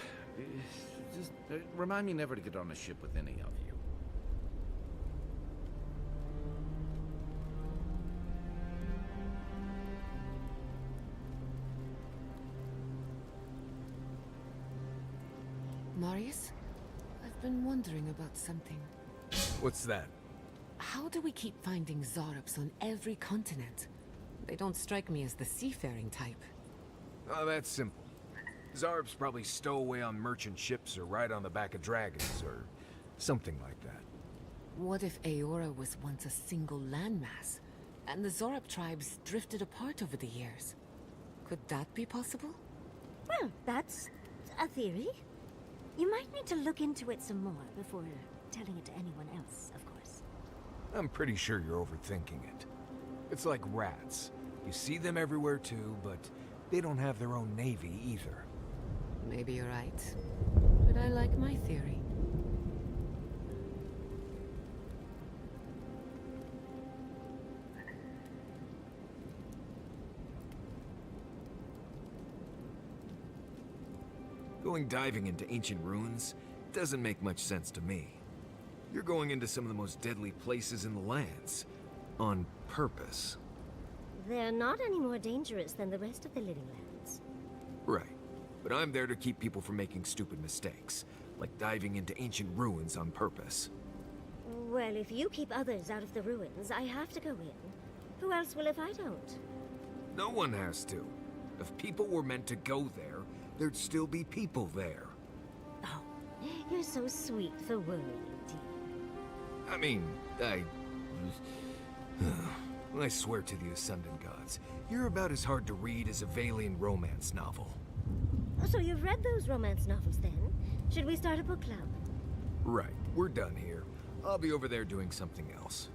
Just remind me never to get on a ship with any of you. Marius, I've been wondering about something. What's that? How do we keep finding Zorops on every continent? They don't strike me as the seafaring type. Oh, that's simple. Zarbs probably stow away on merchant ships or ride on the back of dragons, or something like that. What if Aora was once a single landmass, and the Zorop tribes drifted apart over the years? Could that be possible? Well, that's a theory. You might need to look into it some more before telling it to anyone else, of course. I'm pretty sure you're overthinking it. It's like rats. You see them everywhere too, but They don't have their own navy either. Maybe you're right. But I like my theory. Going diving into ancient ruins doesn't make much sense to me. You're going into some of the most deadly places in the lands. On purpose. They're not any more dangerous than the rest of the living lands. Right. But I'm there to keep people from making stupid mistakes. Like diving into ancient ruins on purpose. Well, if you keep others out of the ruins, I have to go in. Who else will if I don't? No one has to. If people were meant to go there, there'd still be people there. Oh, you're so sweet for worrying, dear. I mean, I swear to the Ascendant Gods, you're about as hard to read as a Valian romance novel. So you've read those romance novels then? Should we start a book club? Right, we're done here. I'll be over there doing something else.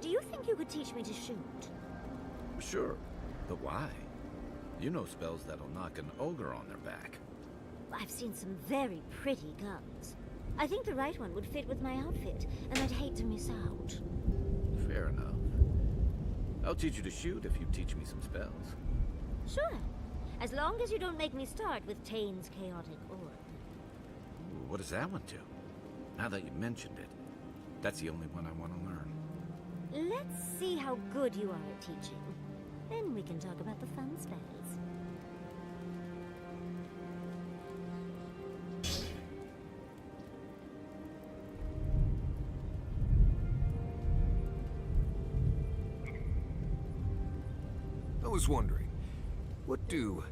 Do you think you could teach me to shoot? Sure, but why? You know spells that'll knock an ogre on their back. I've seen some very pretty guns. I think the right one would fit with my outfit, and I'd hate to miss out. Fair enough. I'll teach you to shoot if you teach me some spells. Sure. As long as you don't make me start with Tane's chaotic orb. Ooh, what does that one do? Now that you mentioned it, that's the only one I want to learn. Let's see how good you are at teaching. Then we can talk about the fun spells. I was wondering, what do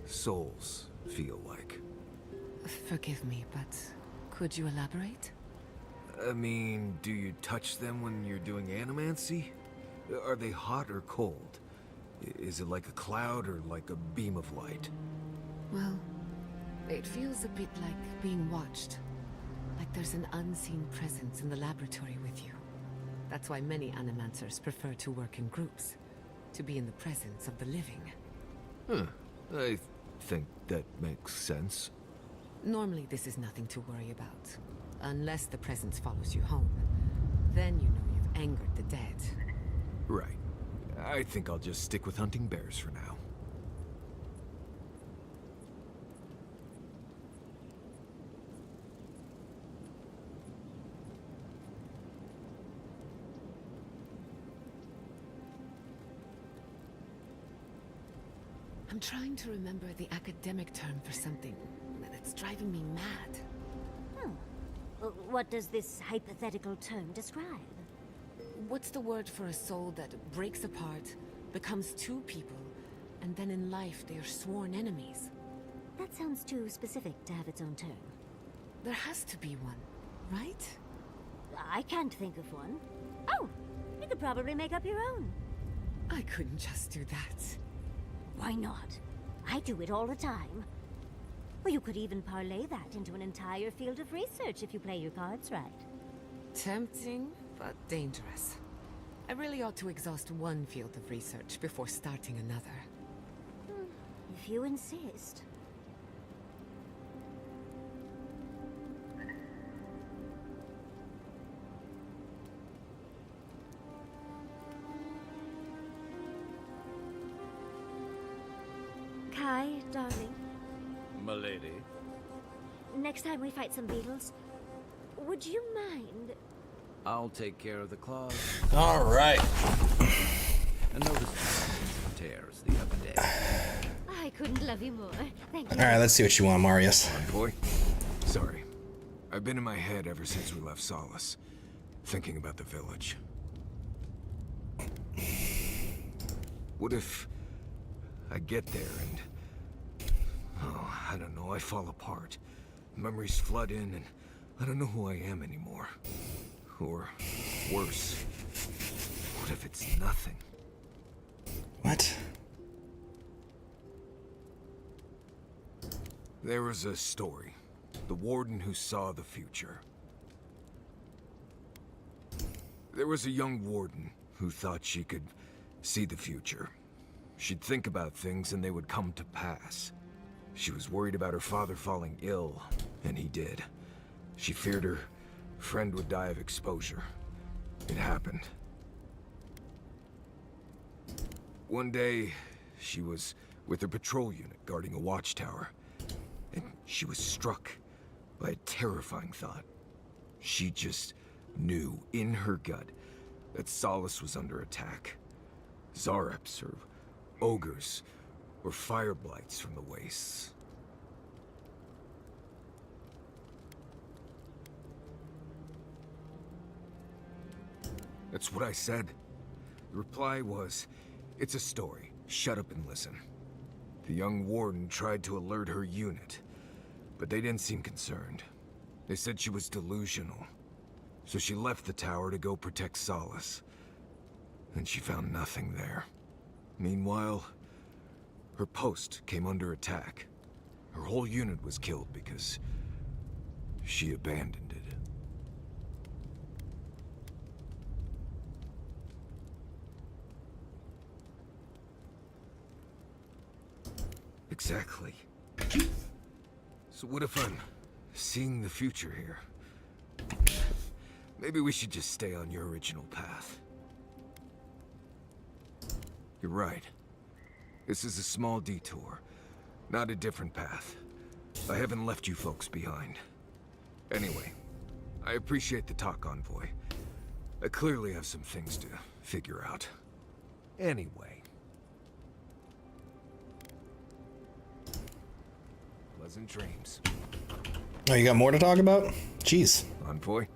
souls feel like? Forgive me, but could you elaborate? I mean, do you touch them when you're doing animancy? Are they hot or cold? Is it like a cloud or like a beam of light? Well, it feels a bit like being watched. Like there's an unseen presence in the laboratory with you. That's why many animancers prefer to work in groups. To be in the presence of the living. Huh. I think that makes sense. Normally this is nothing to worry about. Unless the presence follows you home. Then you know you've angered the dead. Right. I think I'll just stick with hunting bears for now. I'm trying to remember the academic term for something that's driving me mad. What does this hypothetical term describe? What's the word for a soul that breaks apart, becomes two people, and then in life they are sworn enemies? That sounds too specific to have its own term. There has to be one, right? I can't think of one. Oh, you could probably make up your own. I couldn't just do that. Why not? I do it all the time. Or you could even parlay that into an entire field of research if you play your cards right. Tempting, but dangerous. I really ought to exhaust one field of research before starting another. If you insist. Kai, darling. Milady. Next time we fight some beetles, would you mind? I'll take care of the claws. All right. And notice tears the other day. I couldn't love you more. Thank you. All right, let's see what you want, Marius. Boy, sorry. I've been in my head ever since we left Solace, thinking about the village. What if I get there and... oh, I don't know, I fall apart. Memories flood in and I don't know who I am anymore. Or worse, what if it's nothing? What? There was a story. The warden who saw the future. There was a young warden who thought she could see the future. She'd think about things and they would come to pass. She was worried about her father falling ill, and he did. She feared her friend would die of exposure. It happened. One day, she was with her patrol unit guarding a watchtower, and she was struck by a terrifying thought. She just knew in her gut that Solace was under attack. Zareps, or ogres, or fire blights from the wastes. That's what I said. The reply was, "It's a story. Shut up and listen." The young warden tried to alert her unit, but they didn't seem concerned. They said she was delusional. So she left the tower to go protect Solace. And she found nothing there. Meanwhile, her post came under attack. Her whole unit was killed because she abandoned it. Exactly. So what if I'm seeing the future here? Maybe we should just stay on your original path. You're right. This is a small detour, not a different path. I haven't left you folks behind. Anyway, I appreciate the talk, Envoy. I clearly have some things to figure out. Anyway. Pleasant dreams. Oh, you got more to talk about? Jeez. Envoy,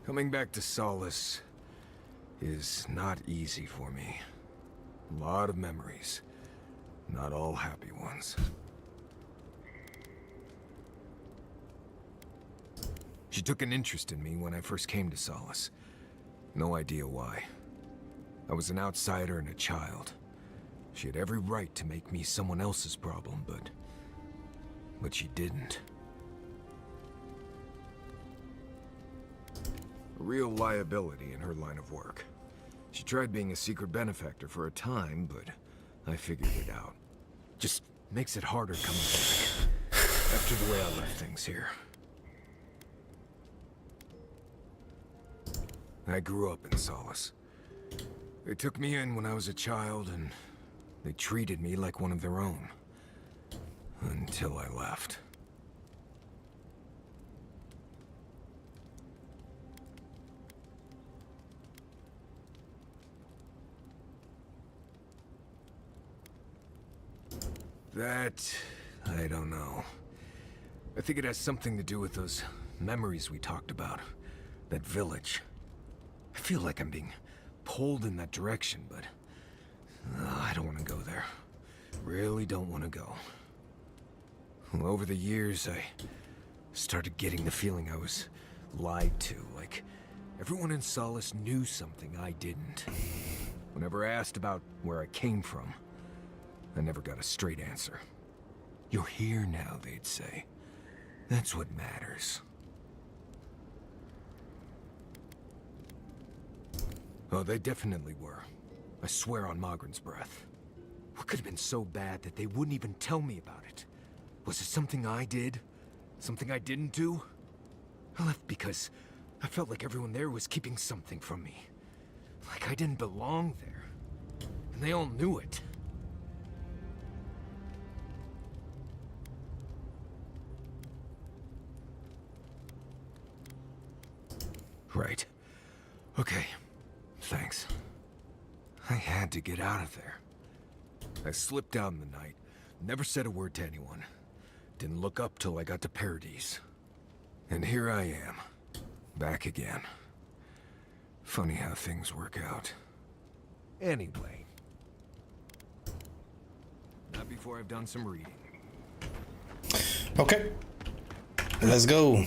coming back to Solace is not easy for me. A lot of memories. Not all happy ones. She took an interest in me when I first came to Solace. No idea why. I was an outsider and a child. She had every right to make me someone else's problem, but she didn't. A real liability in her line of work. She tried being a secret benefactor for a time, but I figured it out. Just makes it harder coming back after the way I left things here. I grew up in Solace. They took me in when I was a child, and they treated me like one of their own. Until I left. That, I don't know. I think it has something to do with those memories we talked about. That village. I feel like I'm being pulled in that direction, but I don't want to go there. Really don't want to go. Well, over the years, I started getting the feeling I was lied to, like everyone in Solace knew something I didn't. Whenever I asked about where I came from, I never got a straight answer. You're here now, they'd say. That's what matters. Oh, they definitely were. I swear on Magrin's breath. What could have been so bad that they wouldn't even tell me about it? Was it something I did? Something I didn't do? I left because I felt like everyone there was keeping something from me. Like I didn't belong there. And they all knew it. Right. Okay. Thanks. I had to get out of there. I slipped out in the night, never said a word to anyone. Didn't look up till I got to Paradise. And here I am, back again. Funny how things work out. Anyway. Not before I've done some reading. Okay. Let's go.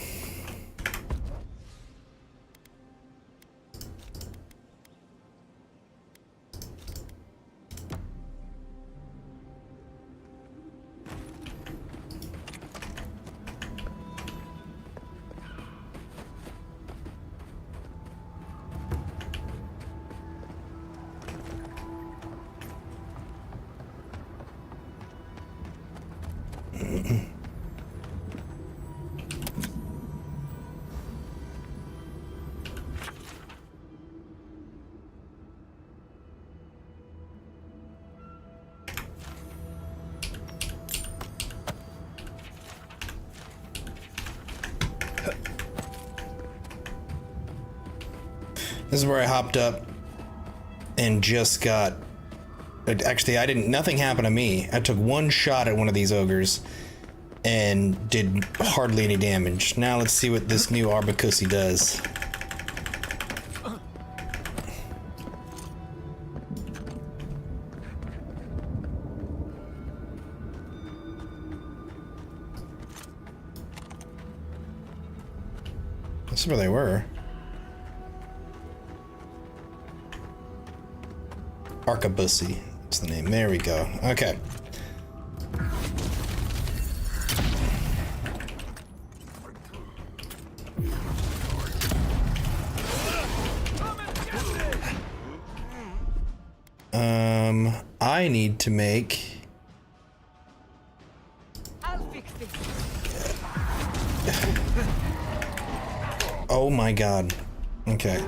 This is where I hopped up and just got... Actually, nothing happened to me. I took one shot at one of these ogres and did hardly any damage. Now let's see what this new Arbacussi does. This is where they were. Arbacussi. That's the name. There we go. Okay. I need to make... I'll fix this. Oh my god. Okay.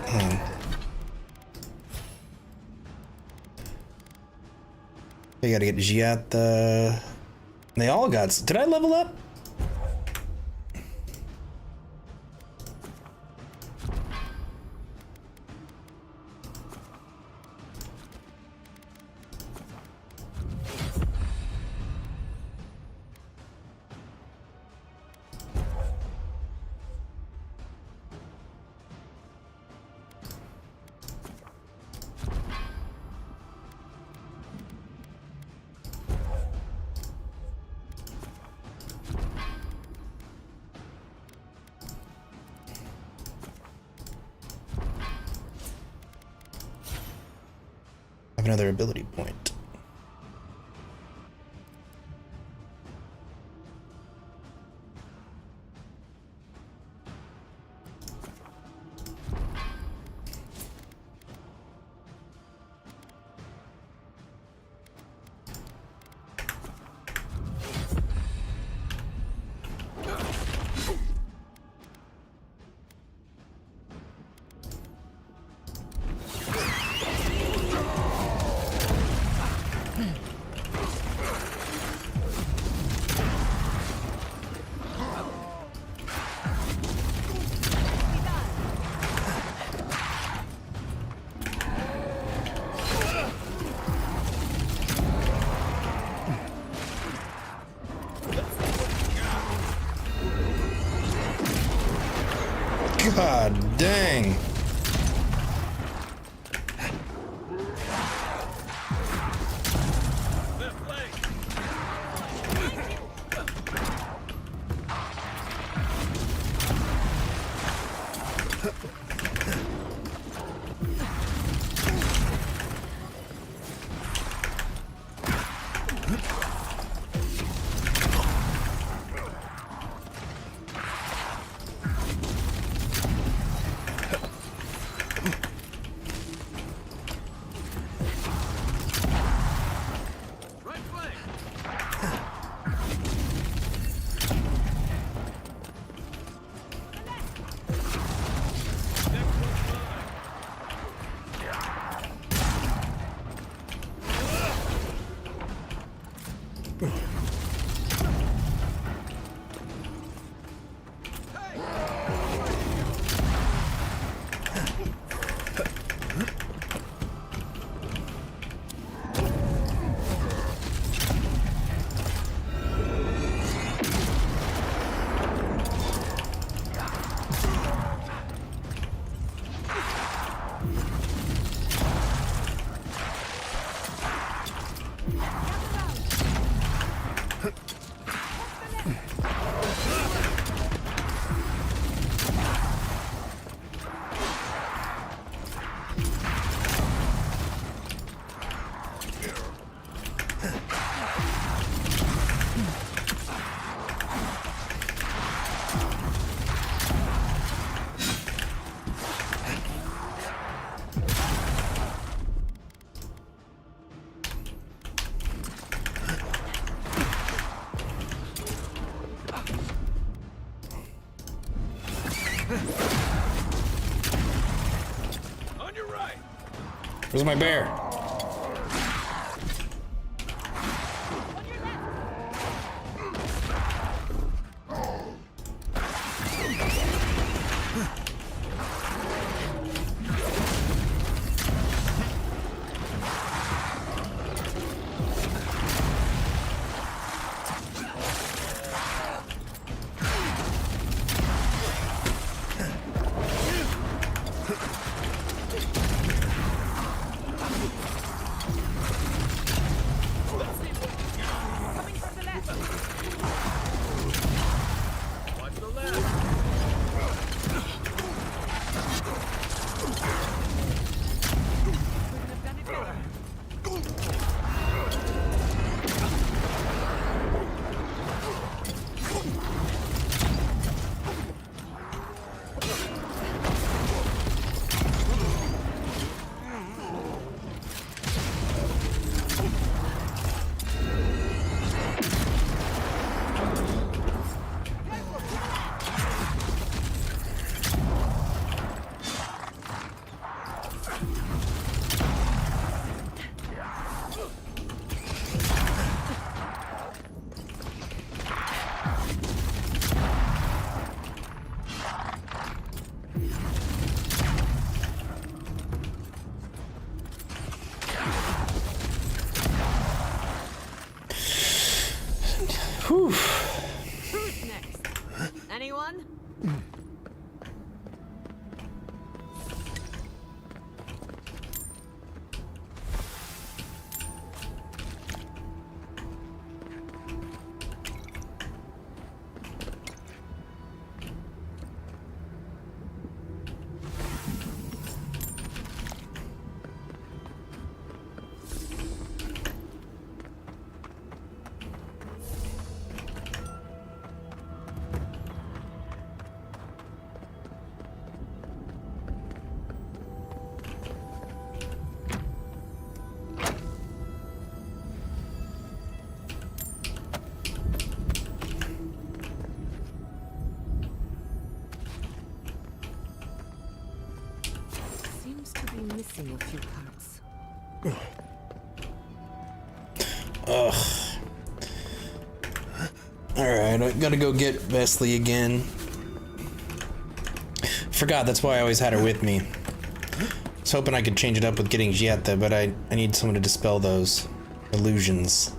Hang on. I gotta get Giata. They all got... Did I level up? Another ability point. God dang. On your right. Where's my bear? I'm missing a few parts. Ugh. Alright, I gotta go get Vesley again. Forgot, that's why I always had her with me. I was hoping I could change it up with getting Gietta, but I need someone to dispel those illusions.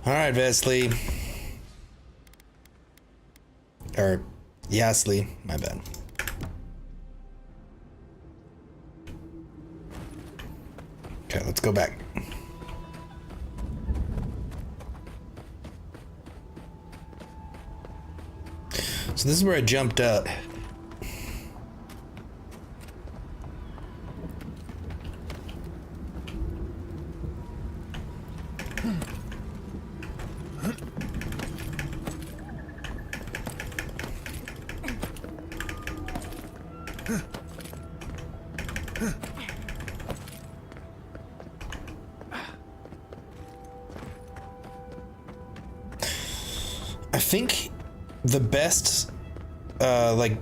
Alright, Vesley. Or, Yasli, my bad. Okay, let's go back. So this is where I jumped up. I think the best, like,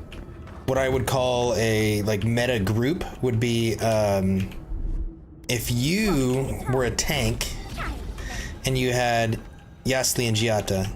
what I would call a, like, meta group would be, if you were a tank and you had Yasli and Giata.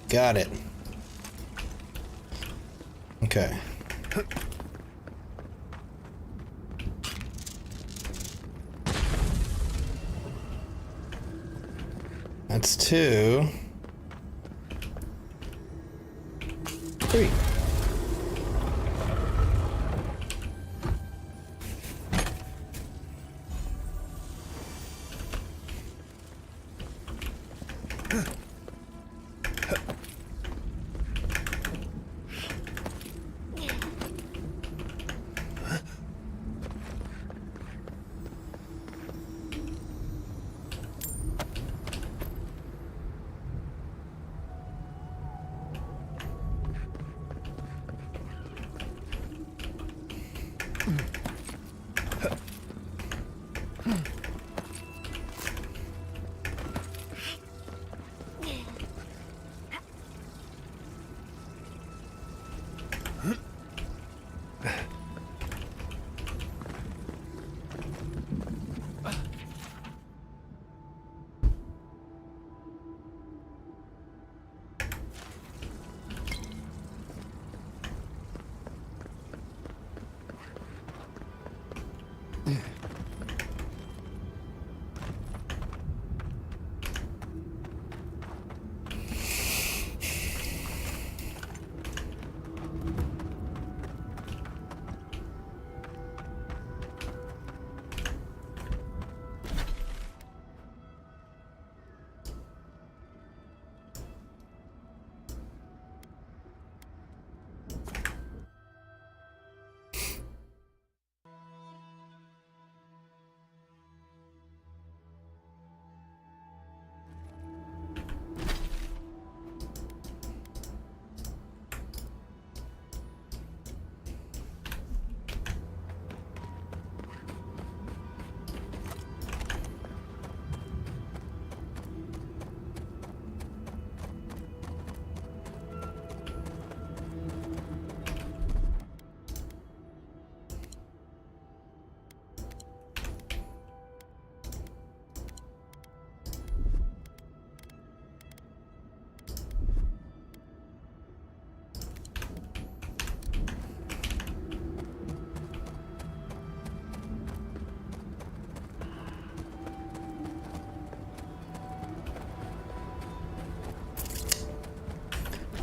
Got it. Okay. That's 2. 3.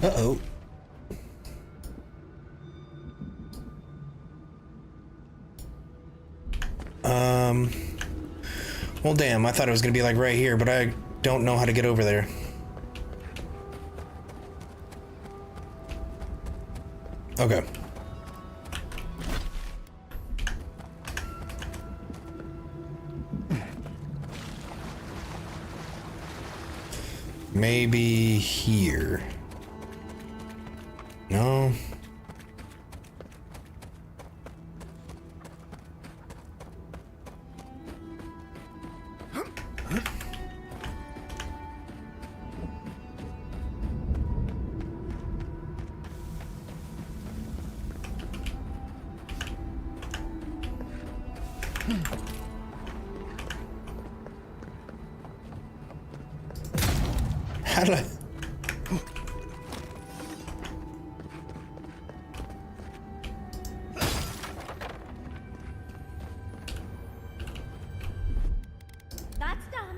Uh-oh. Well, damn, I thought it was gonna be like right here, but I don't know how to get over there. Okay. Maybe here. No. How did I... That's done.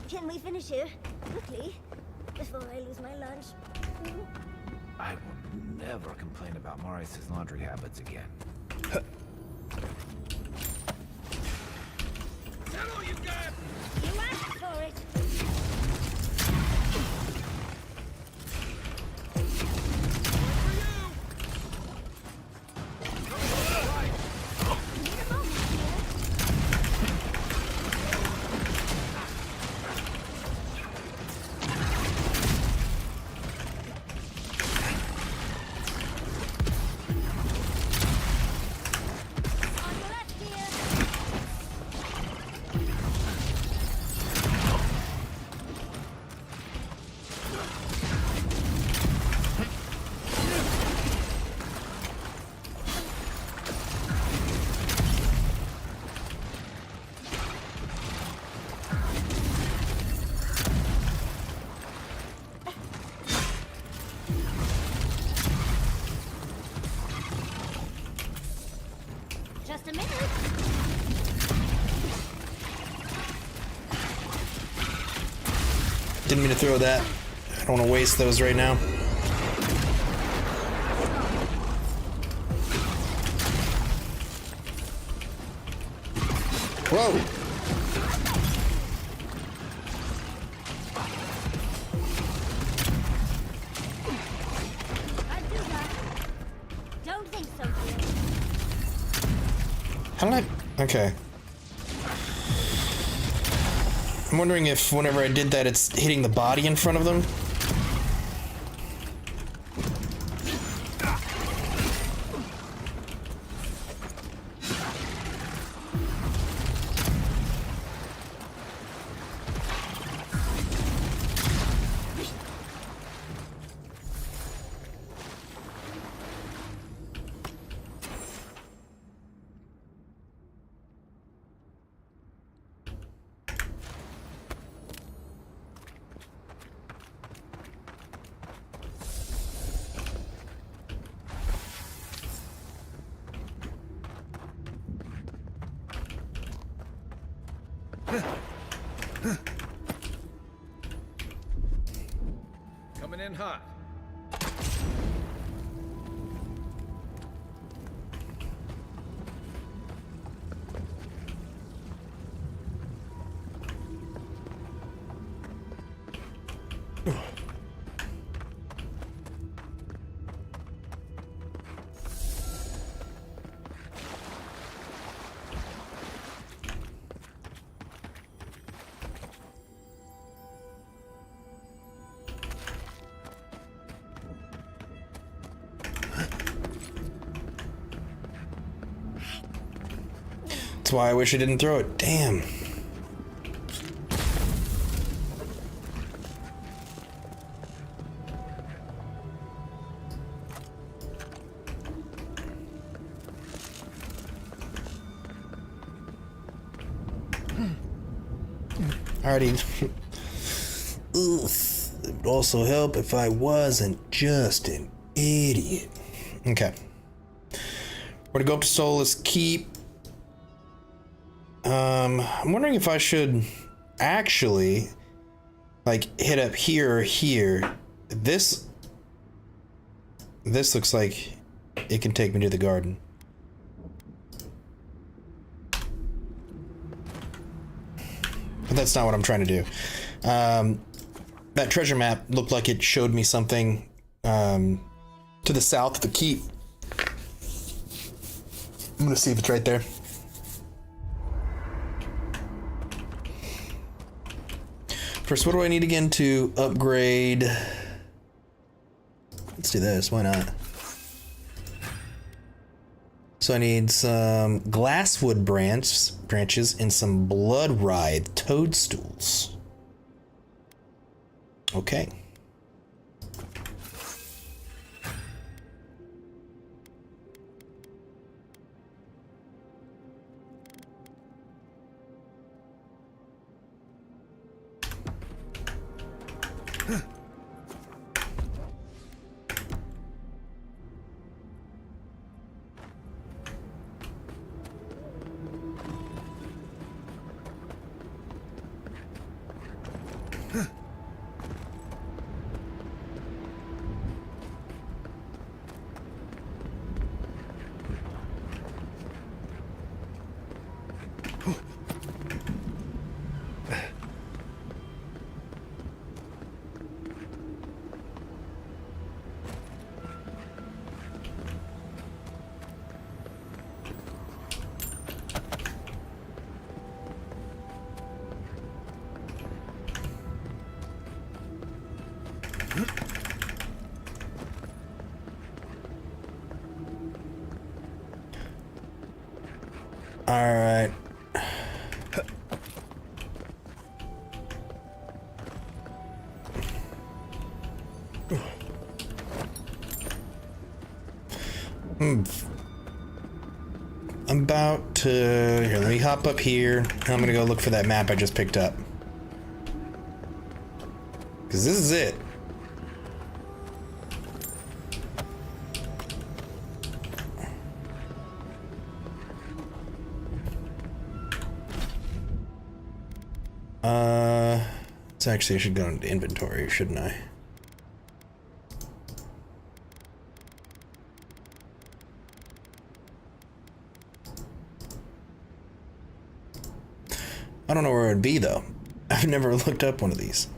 Can we finish here? Quickly, before I lose my lunch. I will never complain about Maurice's laundry habits again. You asked for it. Just a minute. Didn't mean to throw that. I don't want to waste those right now. Whoa! I'd do that. Don't think so, dear. How did I... Okay. I'm wondering if whenever I did that, it's hitting the body in front of them. Coming in hot. That's why I wish I didn't throw it. Damn. Alrighty. Oof. It would also help if I wasn't just an idiot. Okay. We're gonna go up to Solace Keep. I'm wondering if I should actually like hit up here or here. This looks like it can take me to the garden. But that's not what I'm trying to do. That treasure map looked like it showed me something to the south of the keep. I'm gonna see if it's right there. First, what do I need again to upgrade? Let's do this, why not? So I need some glasswood branches and some blood writhe toadstools. Okay. All right. I'm about to... Here, let me hop up here. I'm gonna go look for that map I just picked up. Because this is it. It's actually, I should go into inventory, shouldn't I? I don't know where it would be, though. I've never looked up one of these.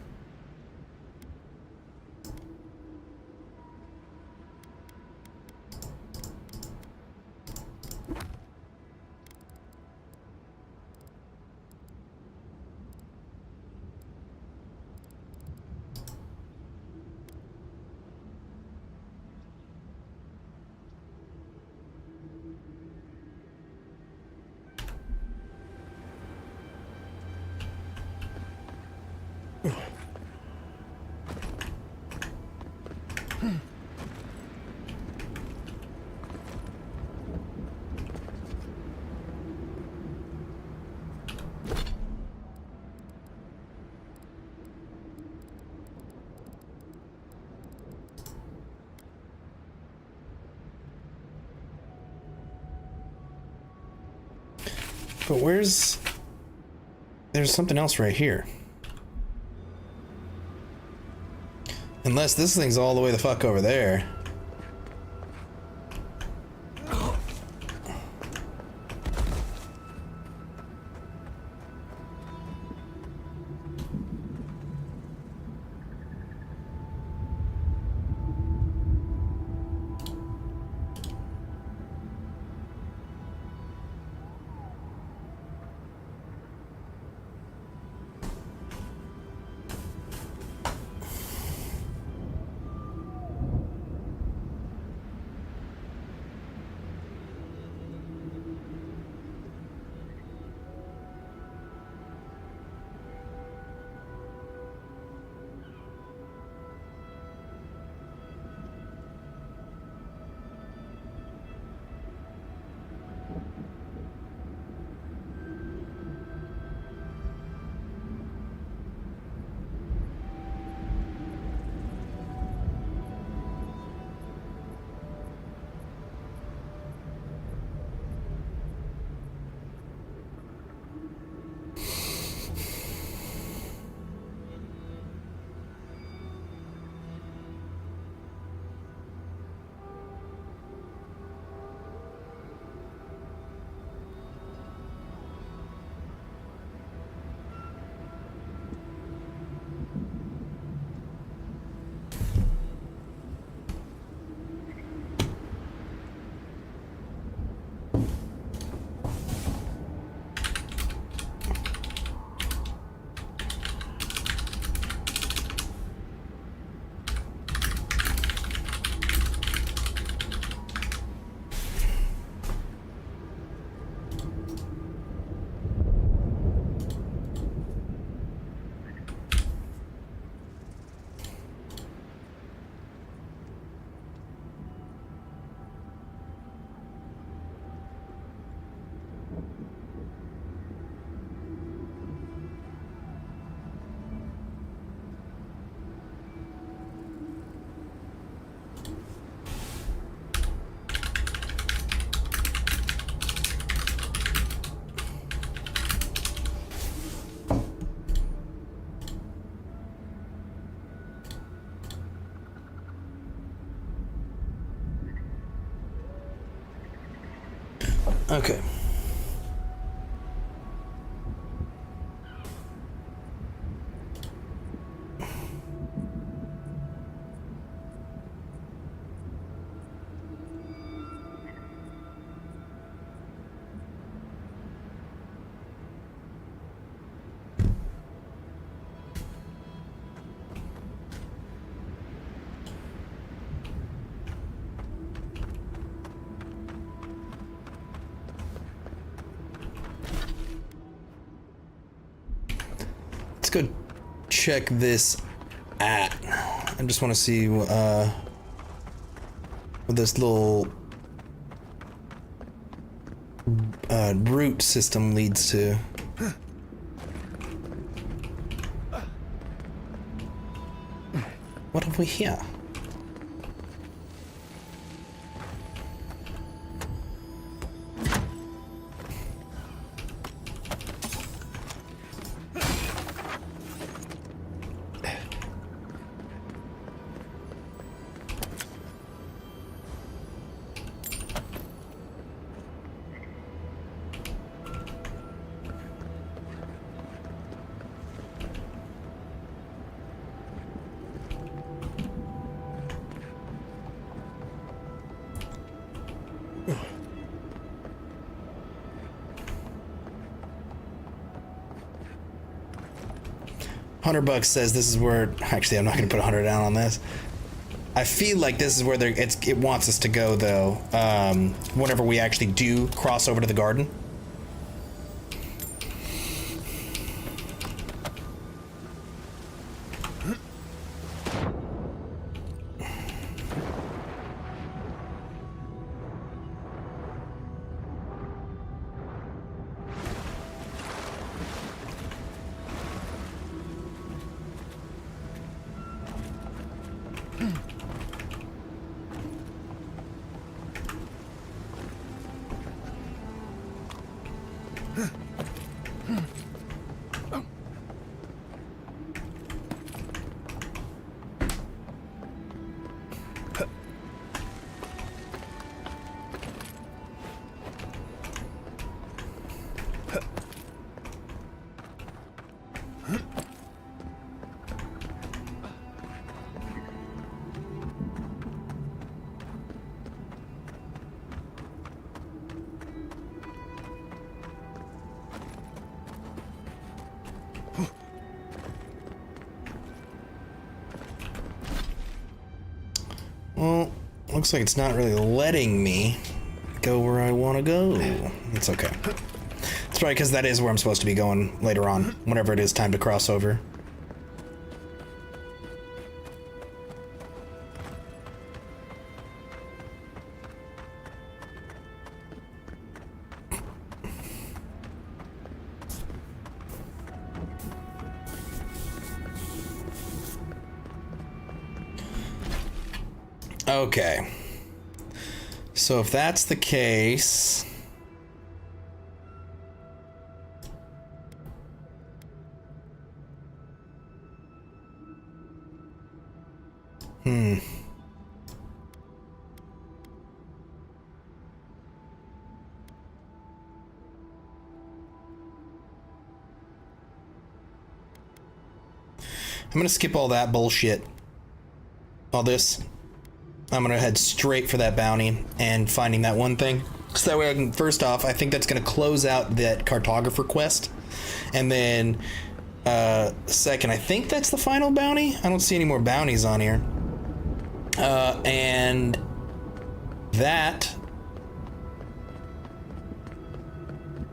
But where's... There's something else right here. Unless this thing's all the way the fuck over there. Okay. Let's go check this at. I just want to see what this little root system leads to. What have we here? $100 says this is where. Actually, I'm not going to put 100 down on this. I feel like this is where it wants us to go, though. Whenever we actually do cross over to the garden. Well, looks like it's not really letting me go where I want to go. It's okay. It's probably because that is where I'm supposed to be going later on, whenever it is time to cross over. Okay. So if that's the case... I'm gonna skip all that bullshit. All this. I'm gonna head straight for that bounty and finding that one thing. So that way I can, first off, I think that's gonna close out that cartographer quest. And then, second, I think that's the final bounty. I don't see any more bounties on here. And that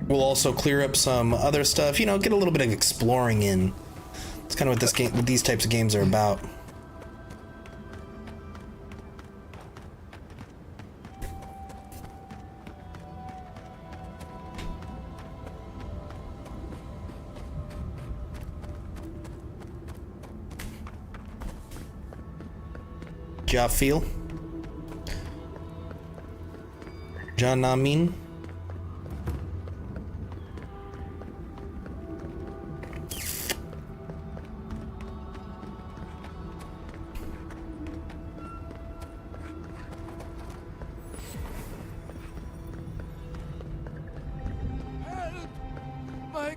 will also clear up some other stuff, you know, get a little bit of exploring in. It's kind of what this game, what these types of games are about. Jafil. Janamin.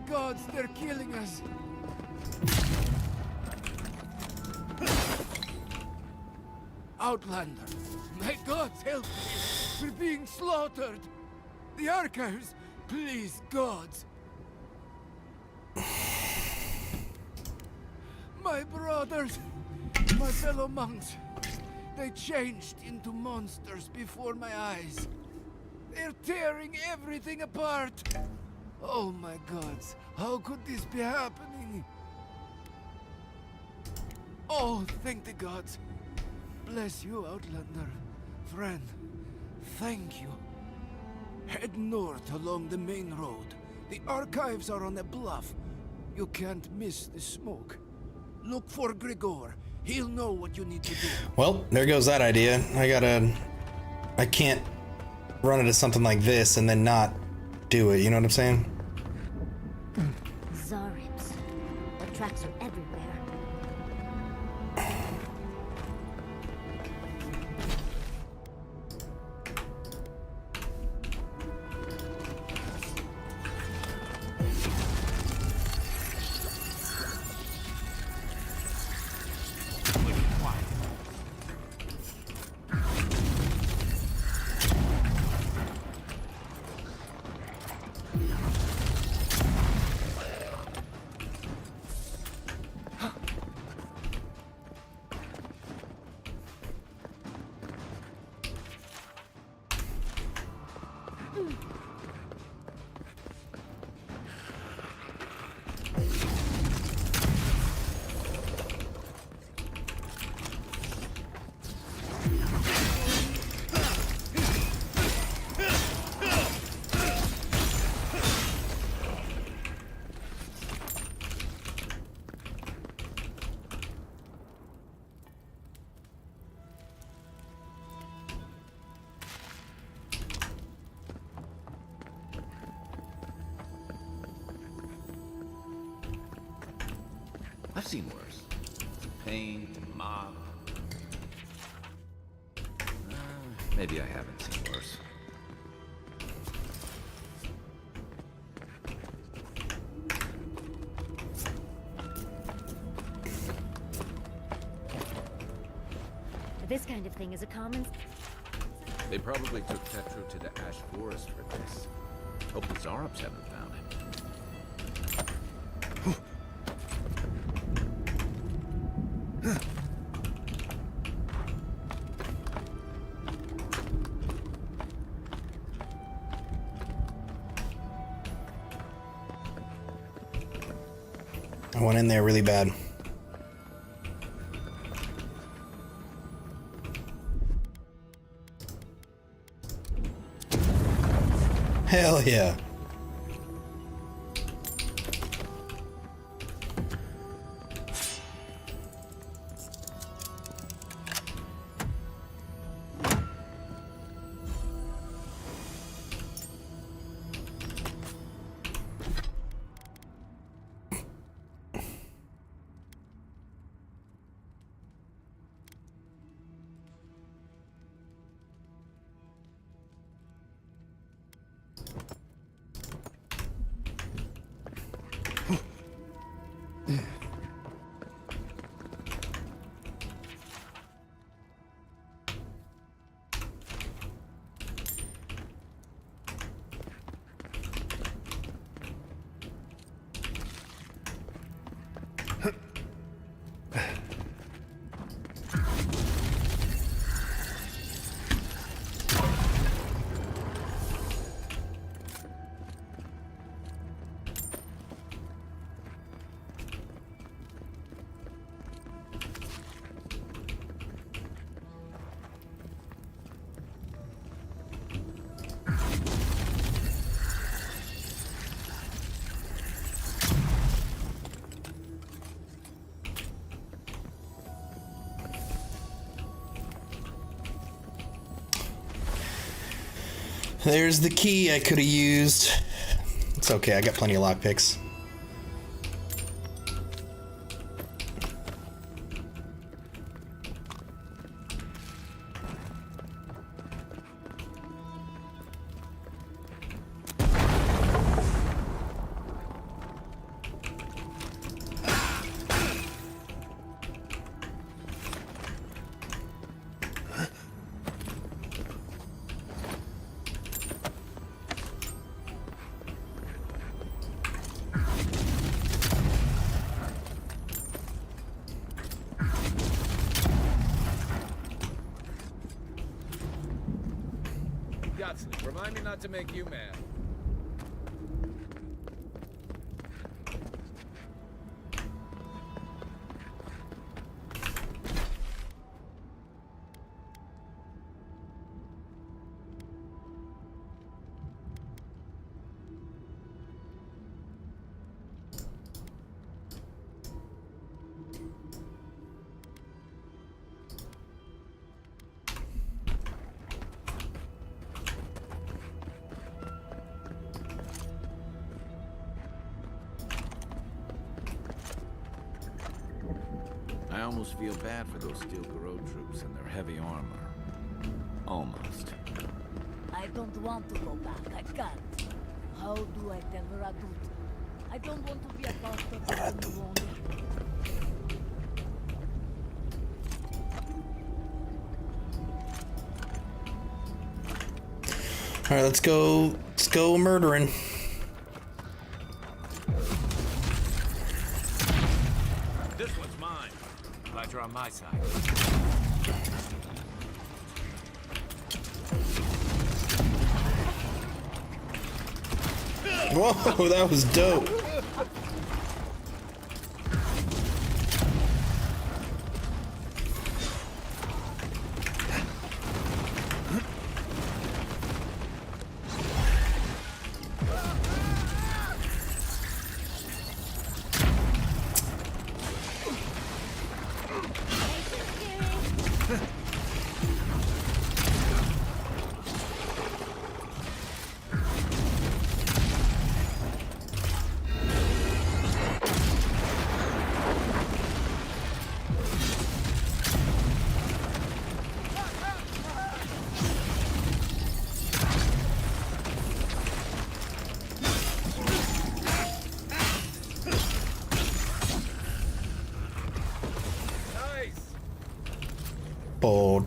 gods, they're killing us! Outlander, my gods, help me! We're being slaughtered! The archives! Please, gods! My brothers! My fellow monks! They changed into monsters before my eyes. They're tearing everything apart! Oh my gods, how could this be happening? Oh, thank the gods. Bless you, Outlander. Friend, thank you. Head north along the main road. The archives are on a bluff. You can't miss the smoke. Look for Grigor. He'll know what you need to do. Well, there goes that idea. I can't run into something like this and then not do it, you know what I'm saying? Zaribs. The tracks are everywhere. I've seen worse. Pain, mob. Maybe I haven't seen worse. This kind of thing is a common... They probably took Petru to the Ash Forest for this. Hope the Zarubs haven't found him. I went in there really bad. Hell yeah. There's the key I could have used. It's okay, I got plenty of lockpicks. Arbacussi, remind me not to make you mad. I almost feel bad for those Steel Garou troops and their heavy armor. Almost. I don't want to go back. I can't. How do I tell Radut? I don't want to be a part of the wrong. All right, let's go. Let's go murdering. This one's mine. Glad you're on my side. Whoa, that was dope.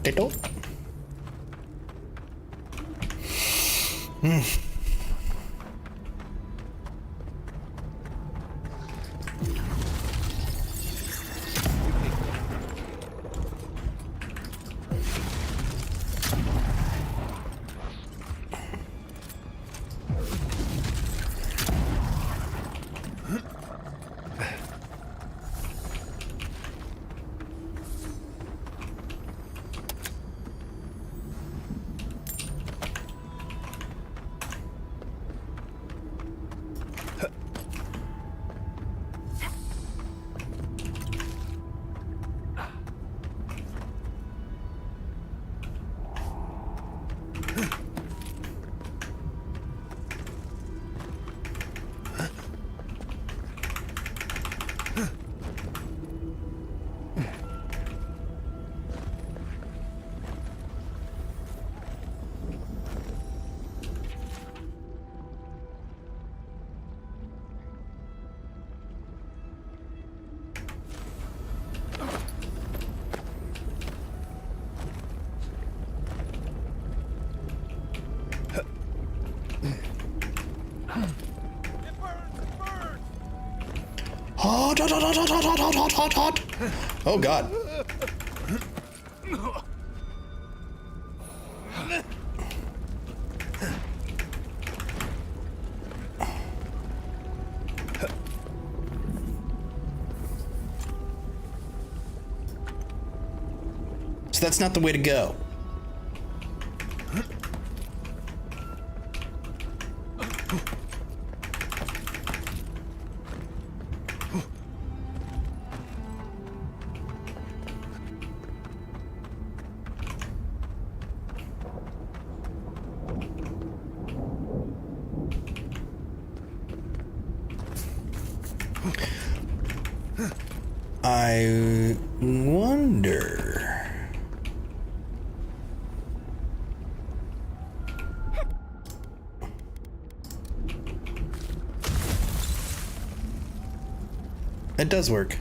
Potato. Hot, hot, hot, hot, hot, hot, hot, hot, hot. Oh God. So that's not the way to go. I wonder. It does work.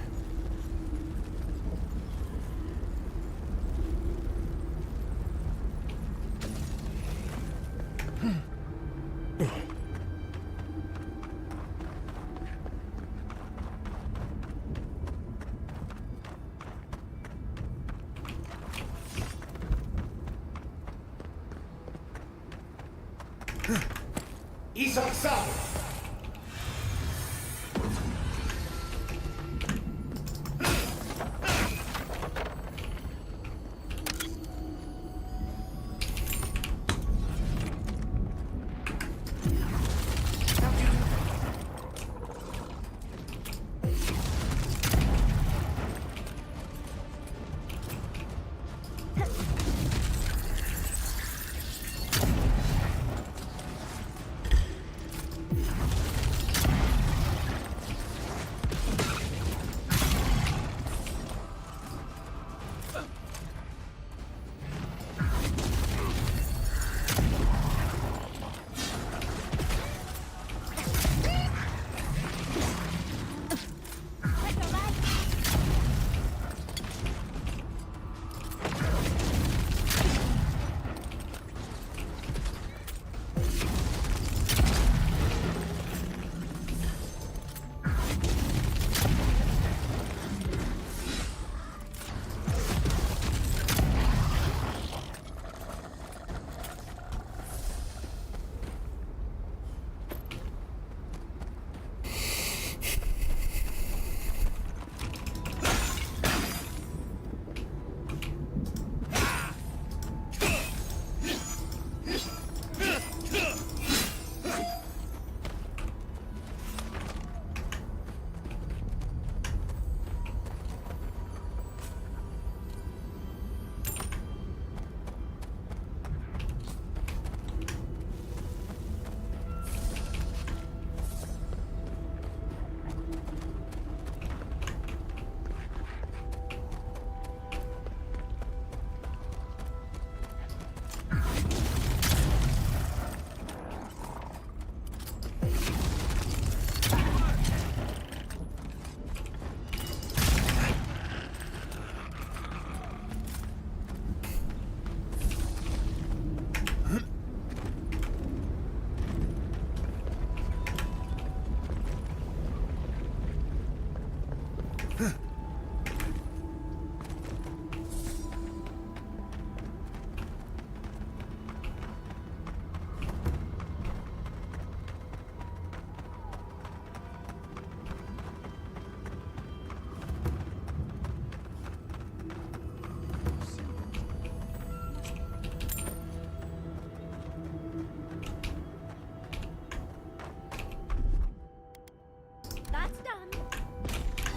That's done.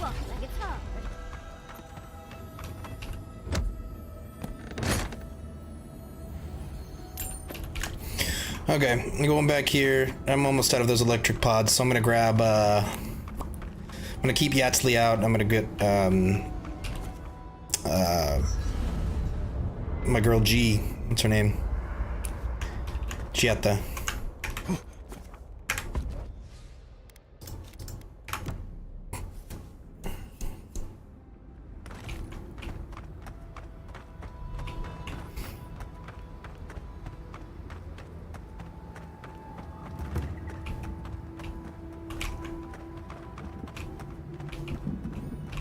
Walk like it's hard. Okay, I'm going back here. I'm almost out of those electric pods, so I'm gonna grab, I'm gonna keep Yatsley out. I'm gonna get, my girl G. What's her name? Gietta.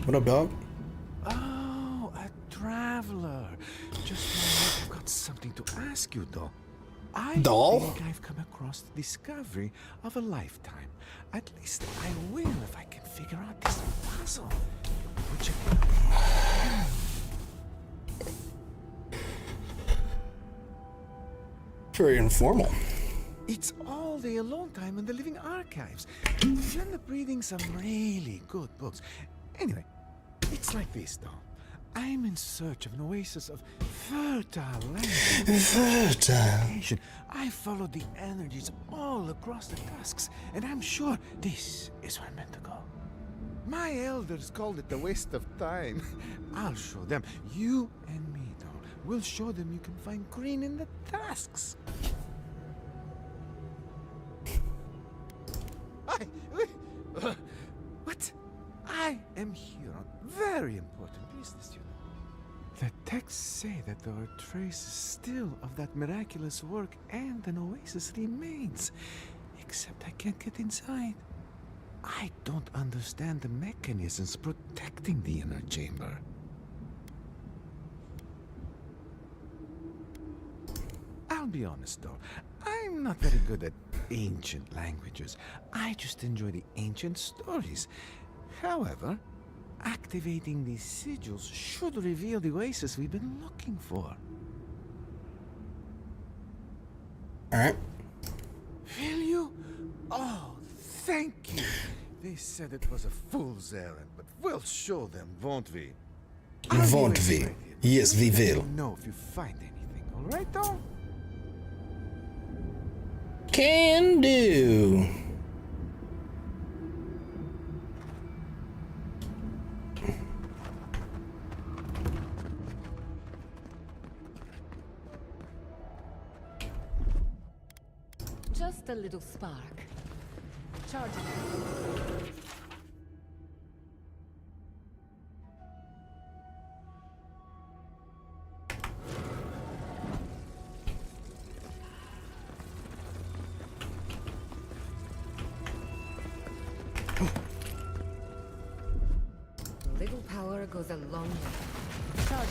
What up, dog? Oh, a traveler. Just I've got something to ask you, though. I think I've come across the discovery of a lifetime. At least I will if I can figure out this puzzle. Would you? Very informal. It's all the alone time in the living archives. You end up reading some really good books. Anyway, it's like this, though. I'm in search of an oasis of fertile land. Fertile. I follow the energies all across the tusks, and I'm sure this is where I'm meant to go. My elders called it the waste of time. I'll show them. You and me, though. We'll show them you can find green in the tusks. What? I am here on very important business, you know. The texts say that there are traces still of that miraculous work and an oasis remains. Except I can't get inside. I don't understand the mechanisms protecting the inner chamber. I'll be honest though, I I'm not very good at ancient languages. I just enjoy the ancient stories. However, activating these sigils should reveal the oasis we've been looking for. Alright. Will you? Oh, thank you. They said it was a fool's errand, but we'll show them, won't we? Won't we? Yes, we will. Let me know if you find anything, alright, though? Can do. Just a little spark. Charging. A little power goes a long way. Charging.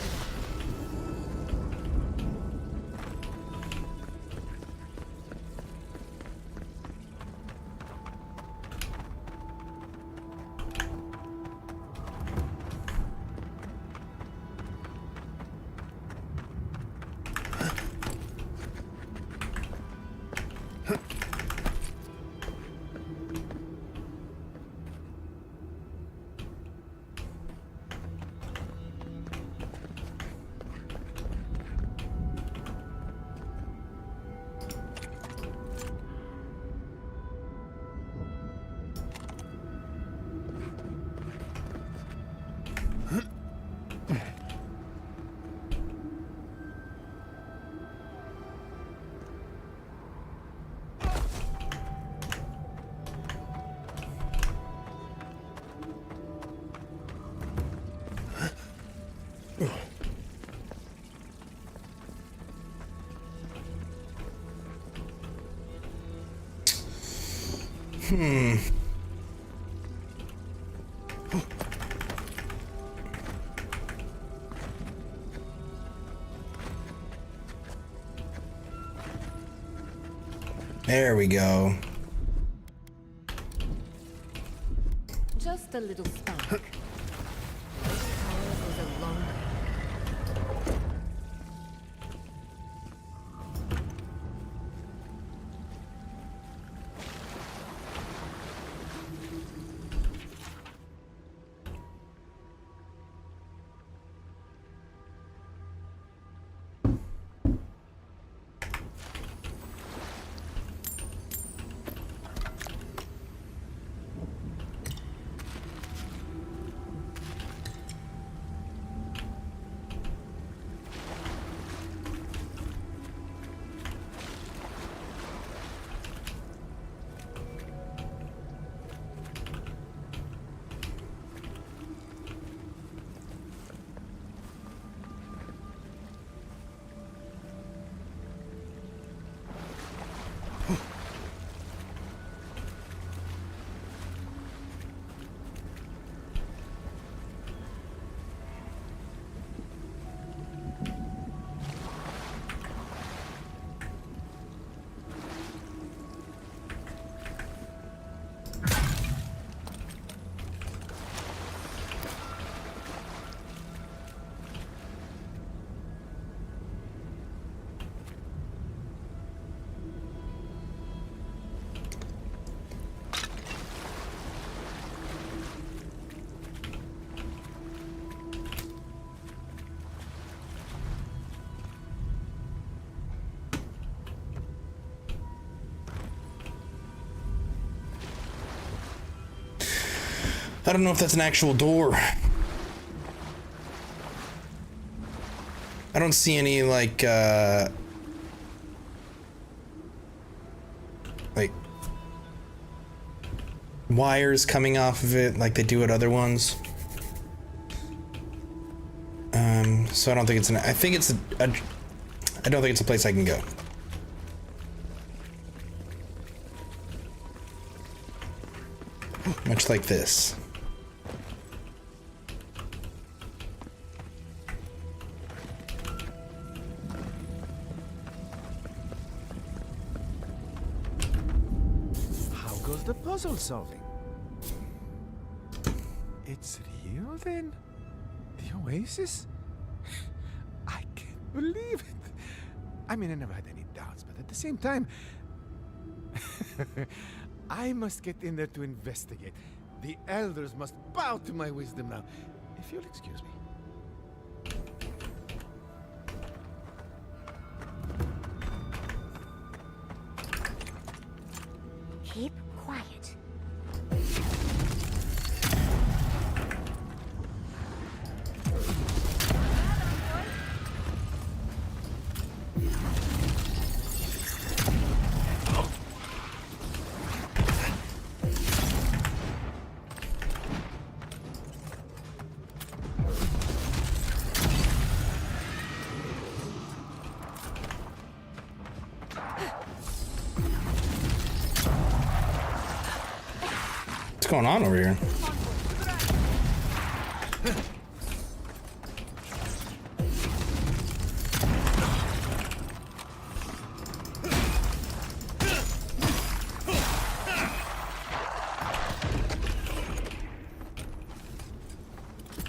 There we go. Just a little spark. Power goes a long way. I don't know if that's an actual door. I don't see any like wires coming off of it like they do at other ones. So I don't think it's I think it's I don't think it's a place I can go. Much like this. the puzzle solving. It's real then? The Oasis? I can't believe it. I mean, I never had any doubts, but at the same time, I must get in there to investigate. The elders must bow to my wisdom now. If you'll excuse me. Keep quiet. What's going on over here?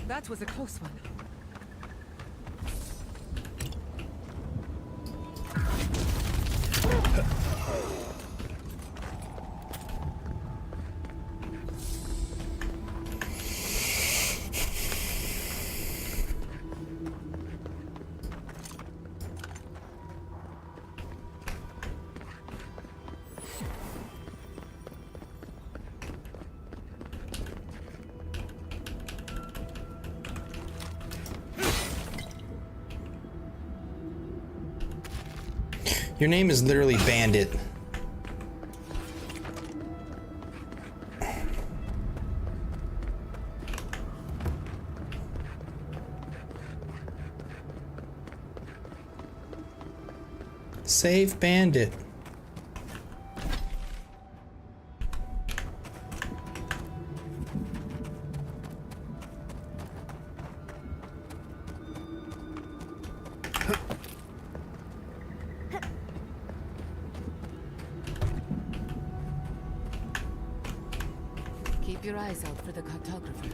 That was a close one. Your name is literally Bandit. Save Bandit. Keep your eyes out for the cartographer.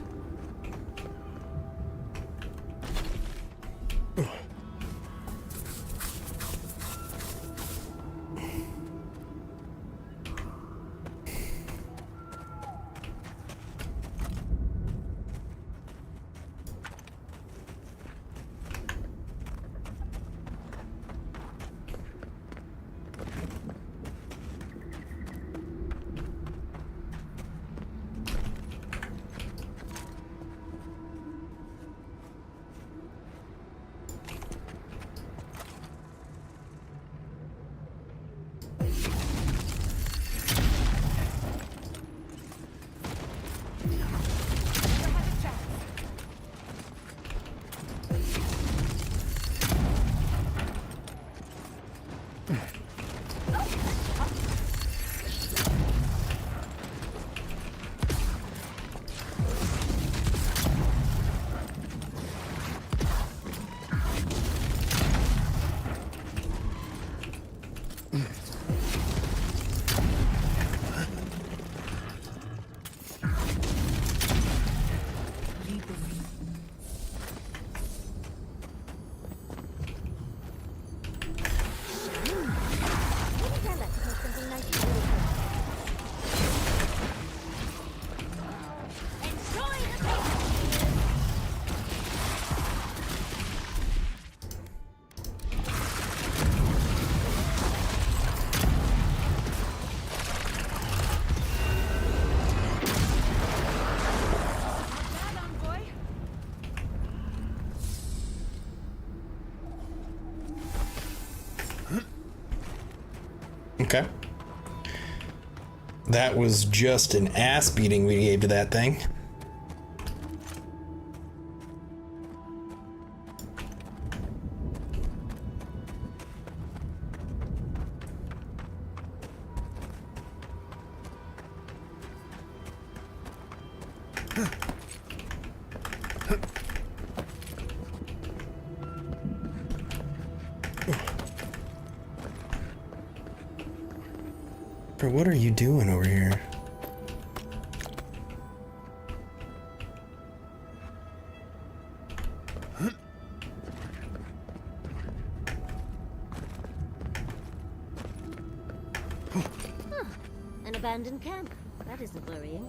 Okay. That was just an ass beating we gave to that thing. Bro, what are you doing over here? Huh. An abandoned camp. That isn't worrying.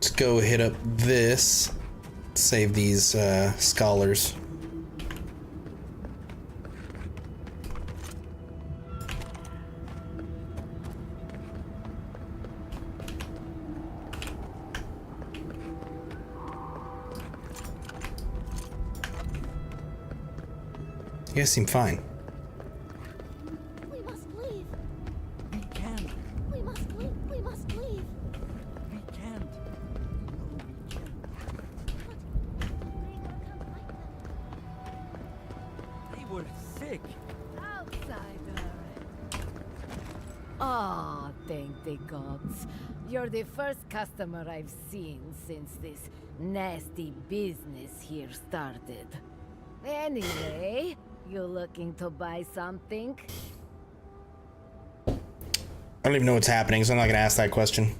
Let's go hit up this. Save these scholars. You guys seem fine. We must leave. We can't. We must leave. We must leave. We can't. They were sick. Outsider. Oh, thank the gods. You're the first customer I've seen since this nasty business here started. Anyway, you looking to buy something? I don't even know what's happening, so I'm not gonna ask that question.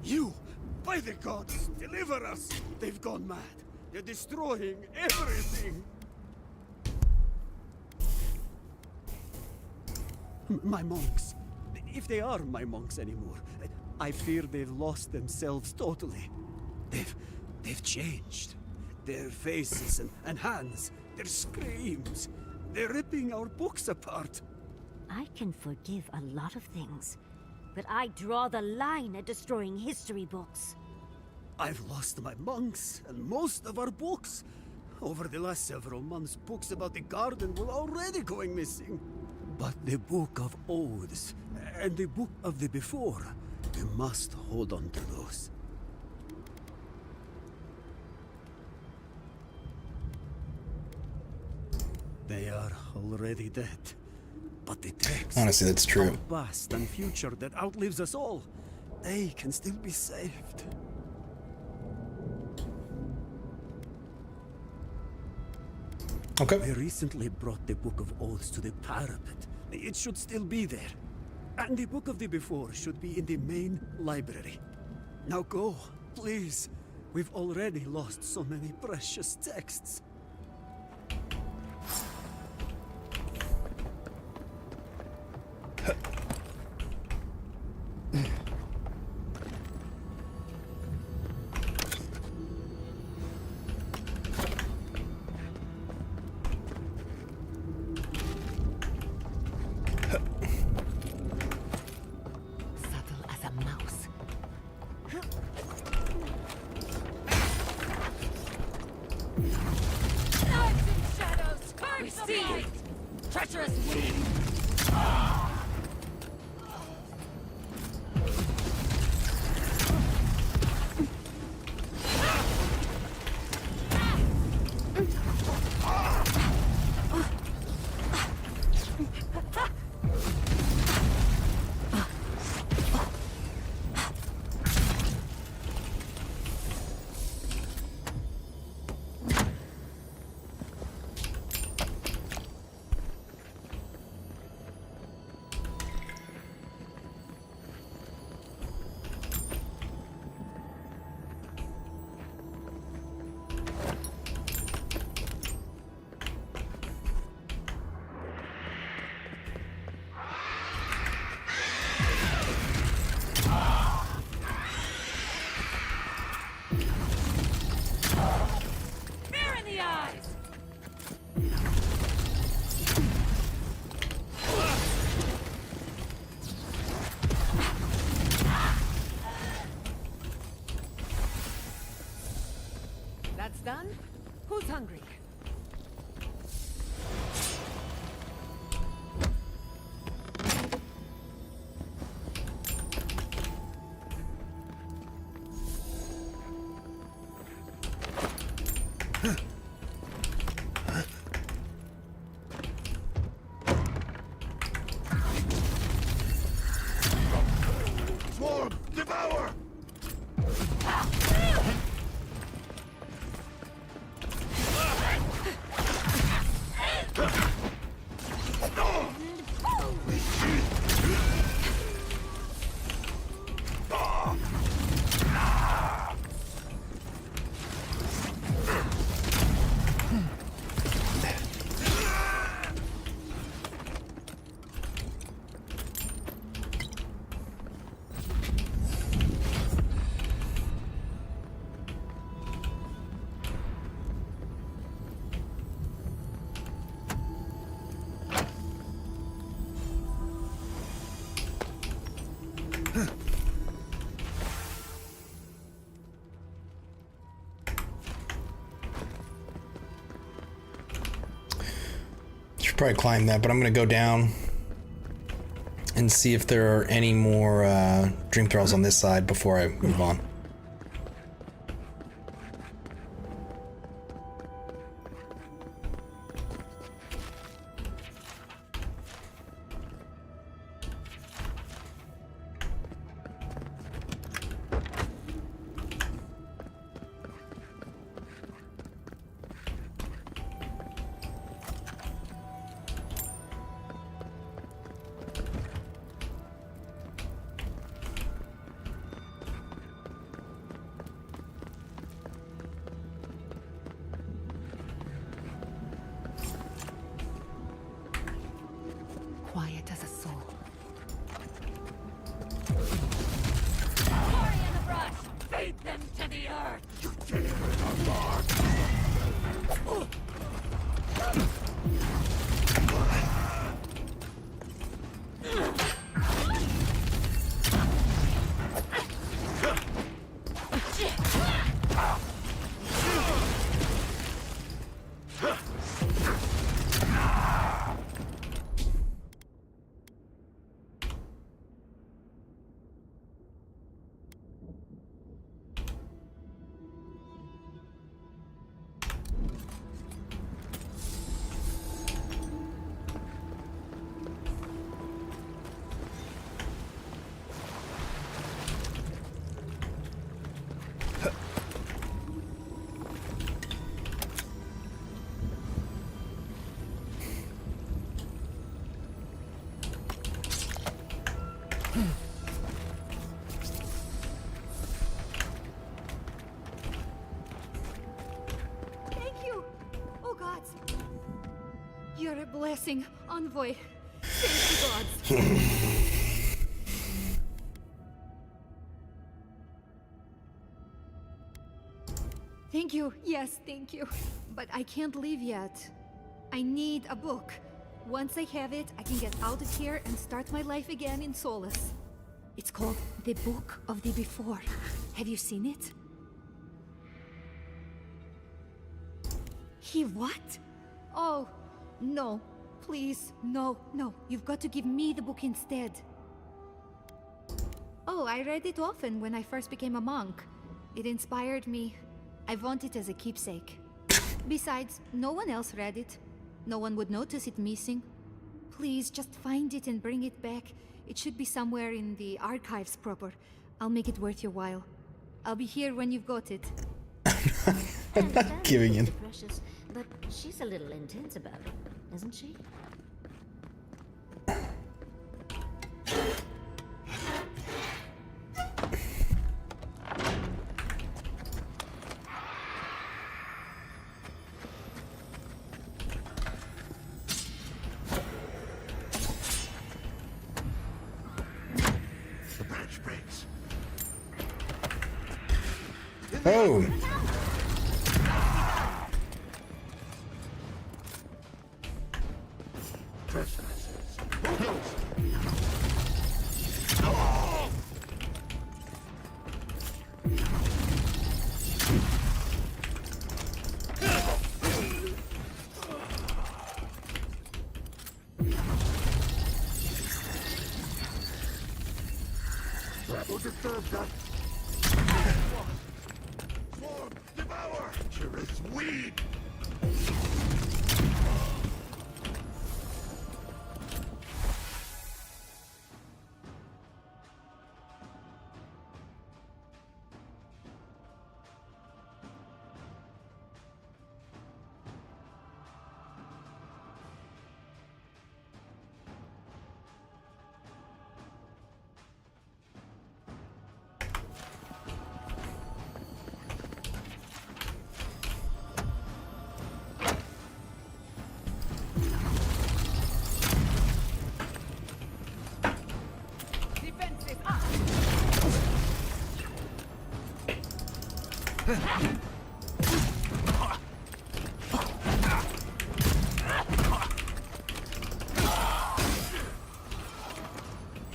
You! By the gods, deliver us! They've gone mad. They're destroying everything! My monks. If they are my monks anymore, I fear they've lost themselves totally. They've changed. Their faces and hands, their screams. They're ripping our books apart. I can forgive a lot of things, but I draw the line at destroying history books. I've lost my monks and most of our books. Over the last several months, books about the garden were already going missing. But the Book of Oaths and the Book of the Before, we must hold on to those. They are already dead. But the text, Honestly, that's true. our past and future that outlives us all, they can still be saved. Okay. We recently brought the Book of Oaths to the parapet. It should still be there. And the Book of the Before should be in the main library. Now go, please. We've already lost so many precious texts. Subtle as a mouse. Knives and shadows! Curse of light! Treacherous wind! Fear in the eyes! That's done? Who's hungry? Swarm! Devour! Should probably climb that, but I'm gonna go down and see if there are any more dream thralls on this side before I move on. Quiet as a soul. Glory in the brush! Feed them to the earth! You dare our mark! Thank you! Oh gods! You're a blessing, Envoy. Thank you, gods. Thank you, yes, thank you. But I can't leave yet. I need a book. Once I have it, I can get out of here and start my life again in Solace. It's called The Book of the Before. Have you seen it? He what? Oh, no. Please, no, no. You've got to give me the book instead. Oh, I read it often when I first became a monk. It inspired me. I want it as a keepsake. Besides, no one else read it. No one would notice it missing. Please, just find it and bring it back. It should be somewhere in the archives proper. I'll make it worth your while. I'll be here when you've got it. I'm not giving in. Precious, but she's a little intense about it, isn't she? The branch breaks. Oh. Who disturbs that? Swarm, devour! Here is weed!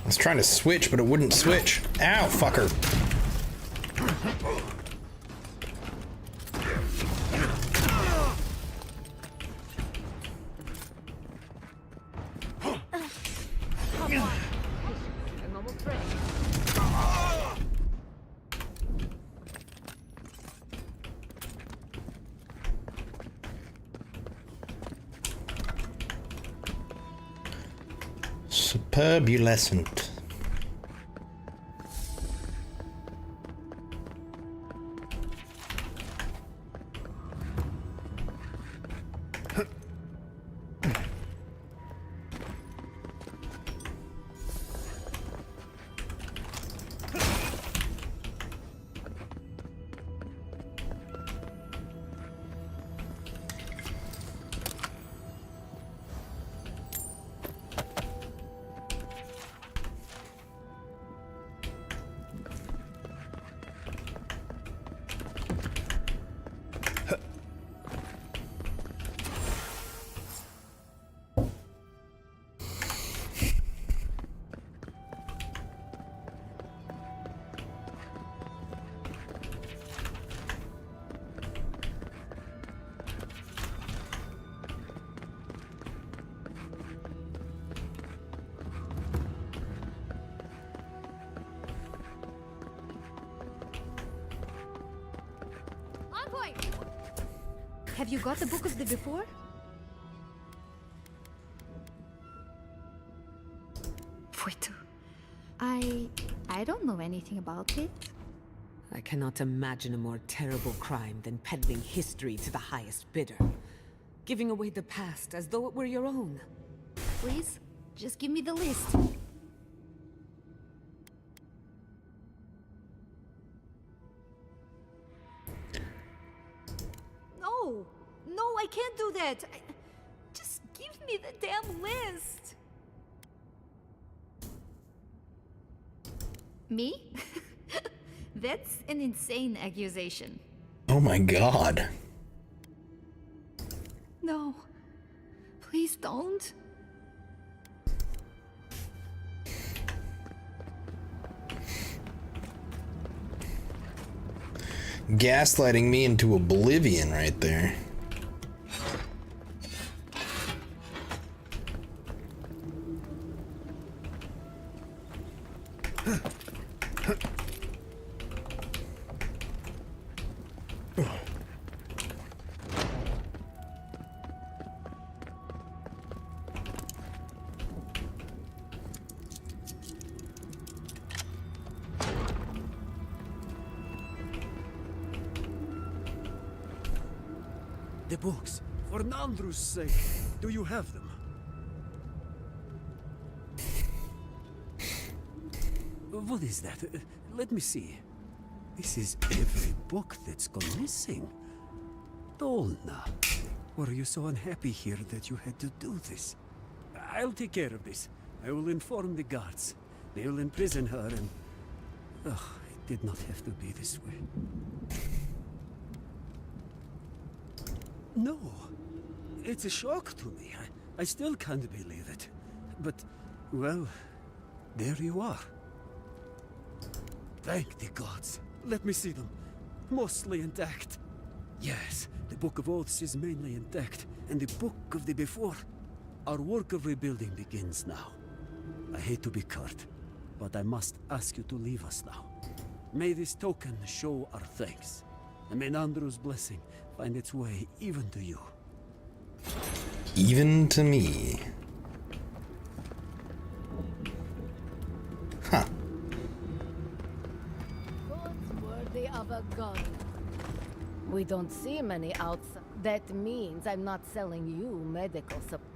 I was trying to switch, but it wouldn't switch. Ow, fucker. Come on. I'm almost ready. Superbulescent. Envoy! Have you got the Book of the Before? Fuito. I don't know anything about it. I cannot imagine a more terrible crime than peddling history to the highest bidder. Giving away the past as though it were your own. Please, just give me the list. can't do that. Just give me the damn list. Me? That's an insane accusation. Oh my god. No. Please don't. Gaslighting me into oblivion right there. The books, for Nandru's sake. Do you have them? What is that? Let me see. This is every book that's gone missing. Dolna, were you so unhappy here that you had to do this? I'll take care of this. I will inform the guards. They will imprison her and... Ugh, it did not have to be this way. No. It's a shock to me. I still can't believe it. But, well, there you are. Thank the gods. Let me see them. Mostly intact. Yes, the Book of Oaths is mainly intact, and the Book of the Before. Our work of rebuilding begins now. I hate to be curt, but I must ask you to leave us now. May this token show our thanks, and may Nandru's blessing find its way even to you. Even to me. Huh. Goods worthy of a god. We don't see many outside. That means I'm not selling you medical supplies.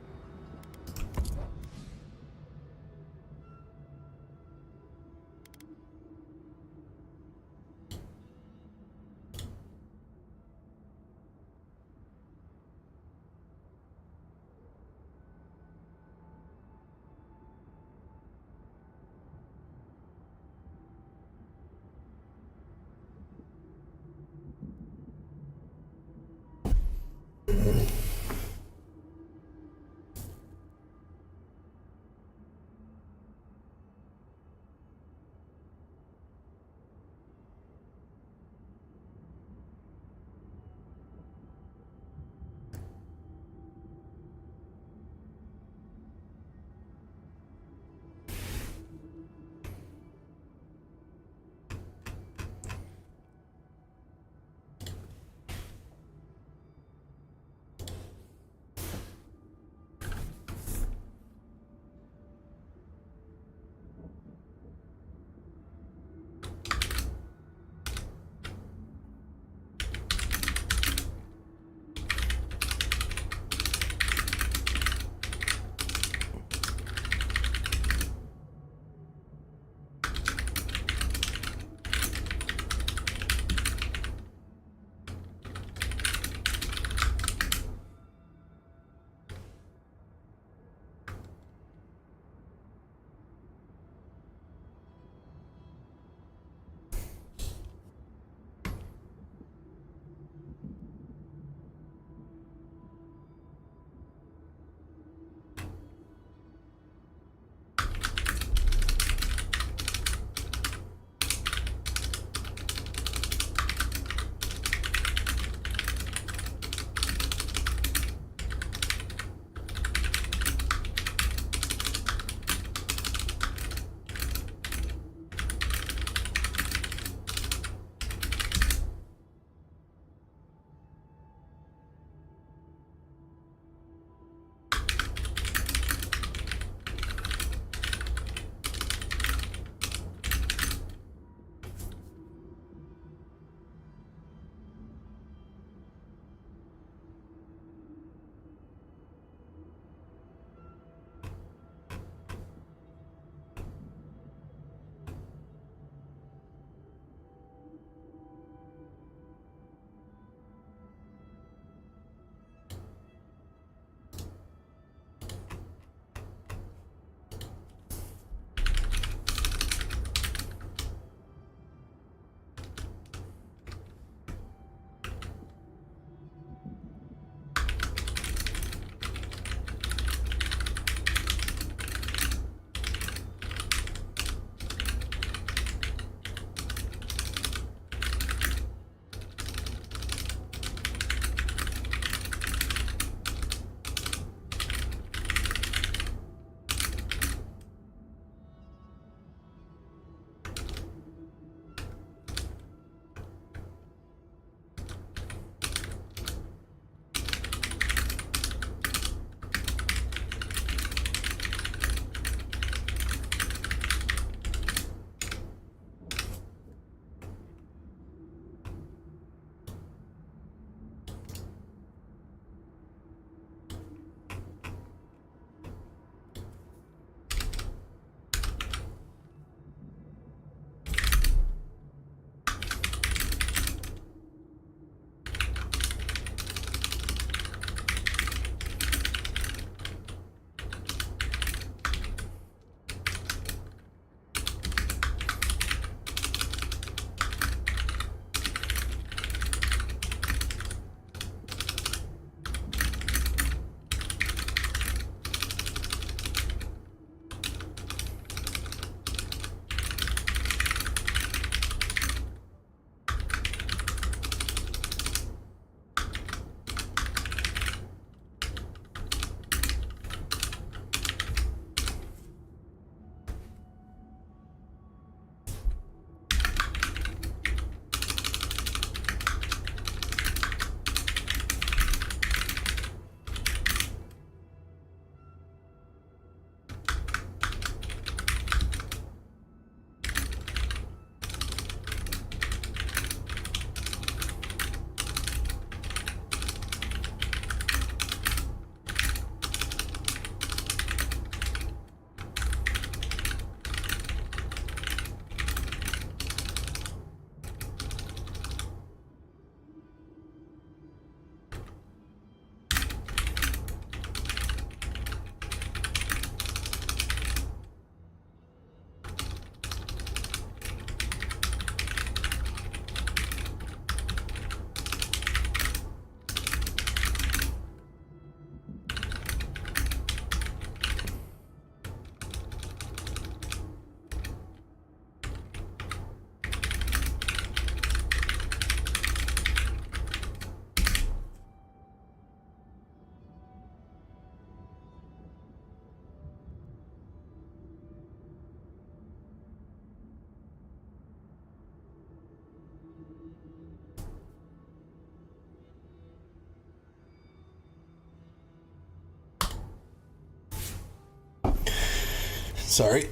Sorry.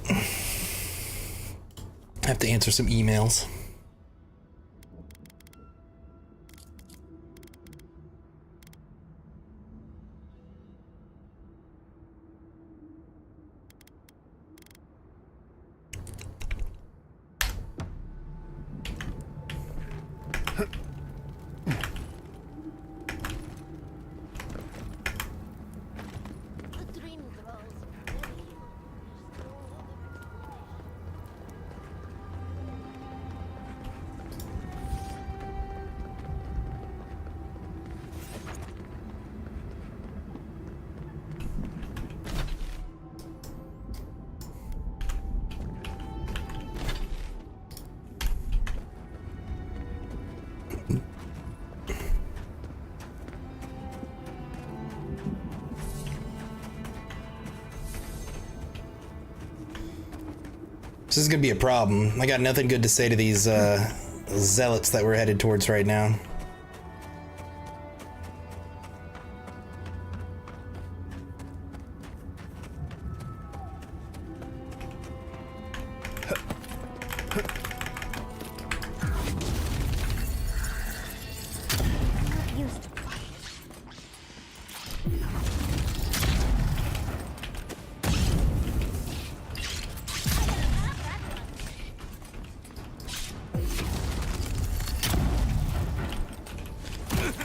I have to answer some emails. This is gonna be a problem. I got nothing good to say to these zealots that we're headed towards right now.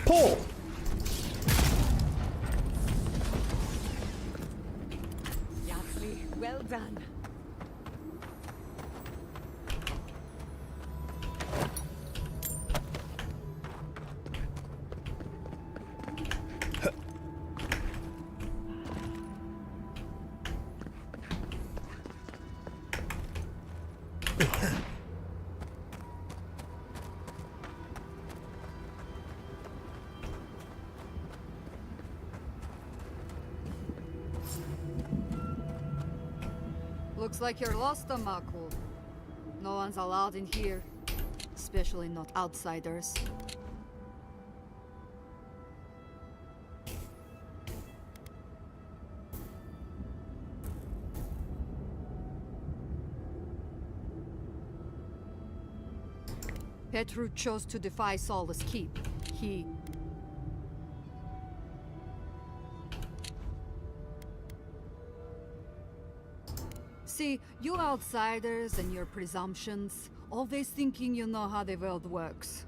Pull! Yaxley, well done. Looks like you're lost, Amaku. No one's allowed in here. Especially not outsiders. Petru chose to defy Solace Keep. He... See, you outsiders and your presumptions, always thinking you know how the world works.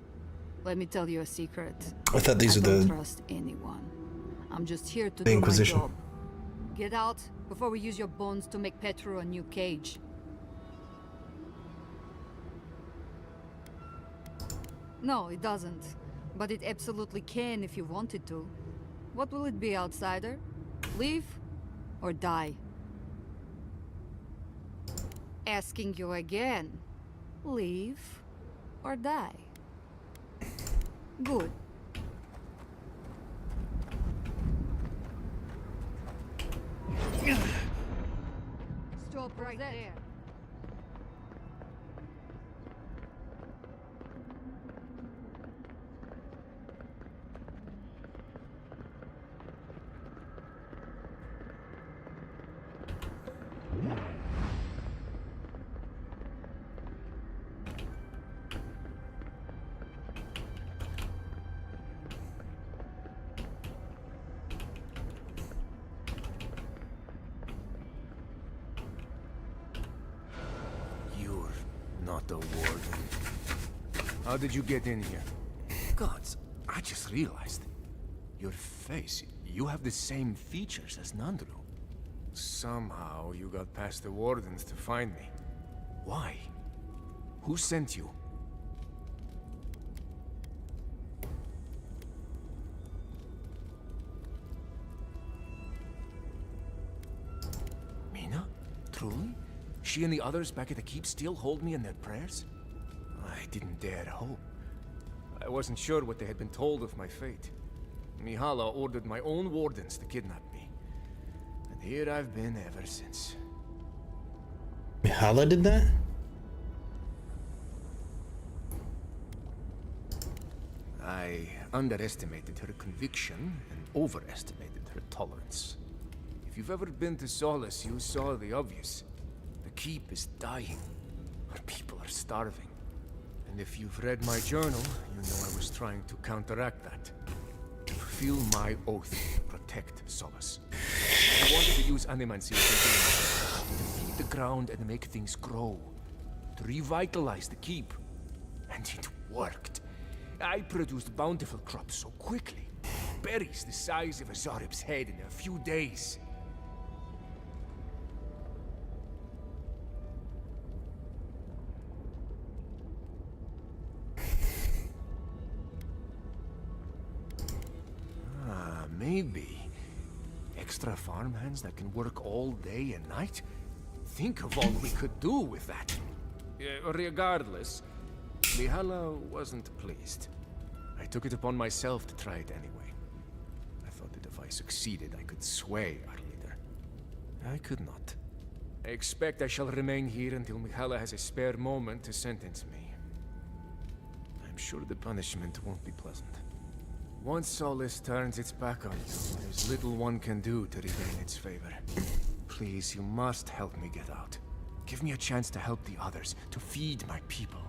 Let me tell you a secret. I thought these I are don't the trust anyone. I'm just here to the do Inquisition. my job. Get out before we use your bones to make Petru a new cage. No, it doesn't. But it absolutely can if you wanted to. What will it be, outsider? Leave or die? Asking you again. Leave or die? Good. Stop right there. Not the warden. How did you get in here? Gods, I just realized. Your face, you have the same features as Nandru. Somehow you got past the wardens to find me. Why? Who sent you? Mina? Truly? She and the others back at the keep still hold me in their prayers? I didn't dare hope. I wasn't sure what they had been told of my fate. Mihala ordered my own wardens to kidnap me. And here I've been ever since. Mihala did that? I underestimated her conviction and overestimated her tolerance. If you've ever been to Solace, you saw the obvious. keep is dying. Our people are starving. And if you've read my journal, you know I was trying to counteract that. To fulfill my oath to protect Solace. I wanted to use animancy as a tool to feed the ground and make things grow. To revitalize the keep. And it worked. I produced bountiful crops so quickly. Berries the size of a Zarib's head in a few days. Maybe. Extra farmhands that can work all day and night? Think of all we could do with that. Regardless, Mihala wasn't pleased. I took it upon myself to try it anyway. I thought that if I succeeded, I could sway our leader. I could not. I expect I shall remain here until Mihala has a spare moment to sentence me. I'm sure the punishment won't be pleasant. Once Solace turns its back on you, there's little one can do to regain its favor. Please, you must help me get out. Give me a chance to help the others, to feed my people.